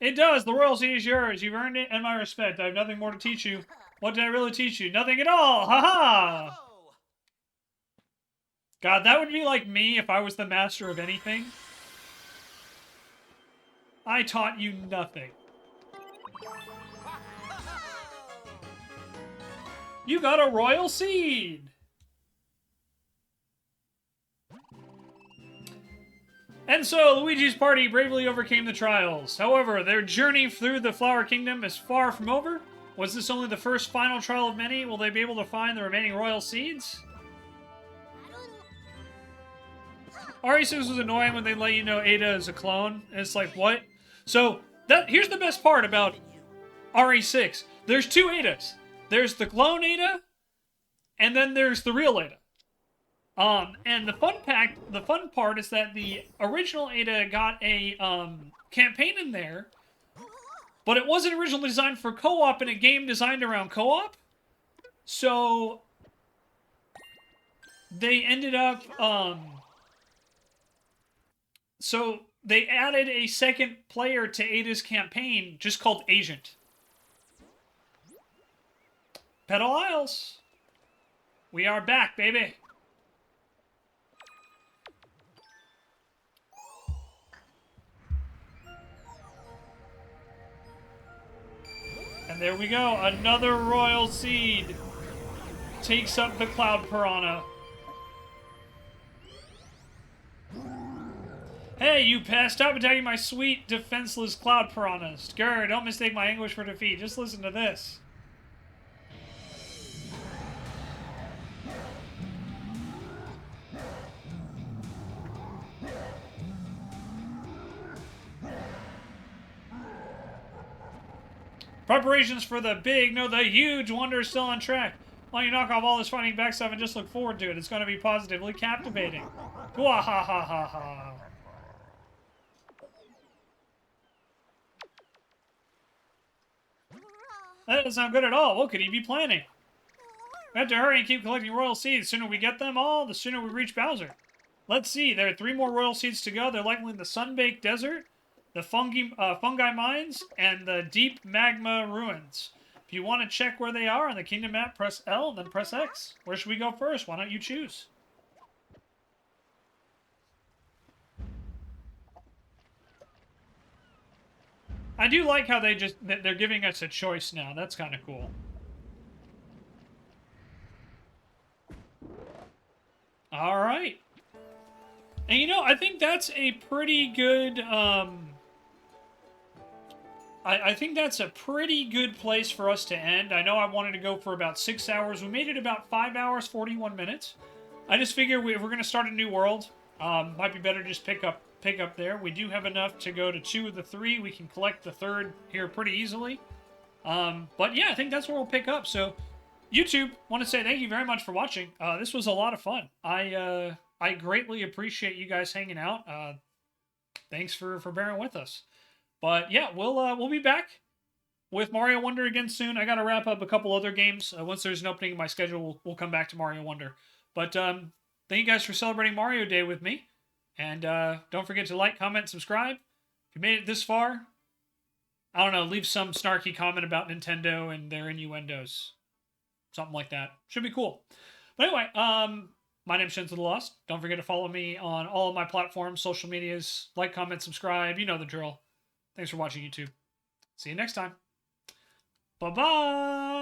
It does. The Royal Seed is yours. You've earned it and my respect. I have nothing more to teach you. What did I really teach you? Nothing at all. Ha-ha! Oh! God, that would be like me if I was the master of anything. I taught you nothing. You got a Royal Seed! And so, Luigi's party bravely overcame the trials. However, their journey through the Flower Kingdom is far from over. Was this only the first final trial of many? Will they be able to find the remaining royal seeds? RE6 was annoying when they let you know Ada is a clone. And it's like, what? So, here's the best part about RE6. There's two Adas. There's the clone Ada, and then there's the real Ada. And the fun part is that the original Ada got a campaign in there, but it wasn't originally designed for co-op in a game designed around co-op. So they ended up so they added a second player to Ada's campaign just called Agent. Petal Isles. We are back, baby. And there we go. Another royal seed takes up the Cloud Piranha. Hey, you pest! Stop attacking my sweet, defenseless Cloud Piranhas. Grr, don't mistake my anguish for defeat. Just listen to this. Preparations for the big, no, the huge wonder is still on track. Why don't you knock off all this fighting back stuff and just look forward to it? It's going to be positively captivating. Wah ha ha ha ha. That doesn't sound good at all. What could he be planning? We have to hurry and keep collecting royal seeds. The sooner we get them all, the sooner we reach Bowser. Let's see. There are 3 more royal seeds to go. They're likely in the Sunbaked Desert, the fungi mines, and the deep magma ruins. If you want to check where they are on the kingdom map, press L, then press X. Where should we go first? Why don't you choose? I do like how they're giving us a choice now. That's kind of cool. All right. And you know, I think that's a pretty good, I think that's a pretty good place for us to end. I know I wanted to go for about 6 hours. We made it about 5 hours, 41 minutes. I just figure if we're going to start a new world, might be better to just pick up there. We do have enough to go to 2 of the 3. We can collect the 3rd here pretty easily. But yeah, I think that's where we'll pick up. So, YouTube, want to say thank you very much for watching. This was a lot of fun. I greatly appreciate you guys hanging out. Thanks for bearing with us. But yeah, we'll be back with Mario Wonder again soon. I got to wrap up a couple other games. Once there's an opening in my schedule, we'll come back to Mario Wonder. But thank you guys for celebrating Mario Day with me. And don't forget to like, comment, subscribe. If you made it this far, I don't know, leave some snarky comment about Nintendo and their innuendos. Something like that. Should be cool. But anyway, my name's Shenzo the Lost. Don't forget to follow me on all of my platforms, social medias. Like, comment, subscribe. You know the drill. Thanks for watching, YouTube. See you next time. Bye-bye.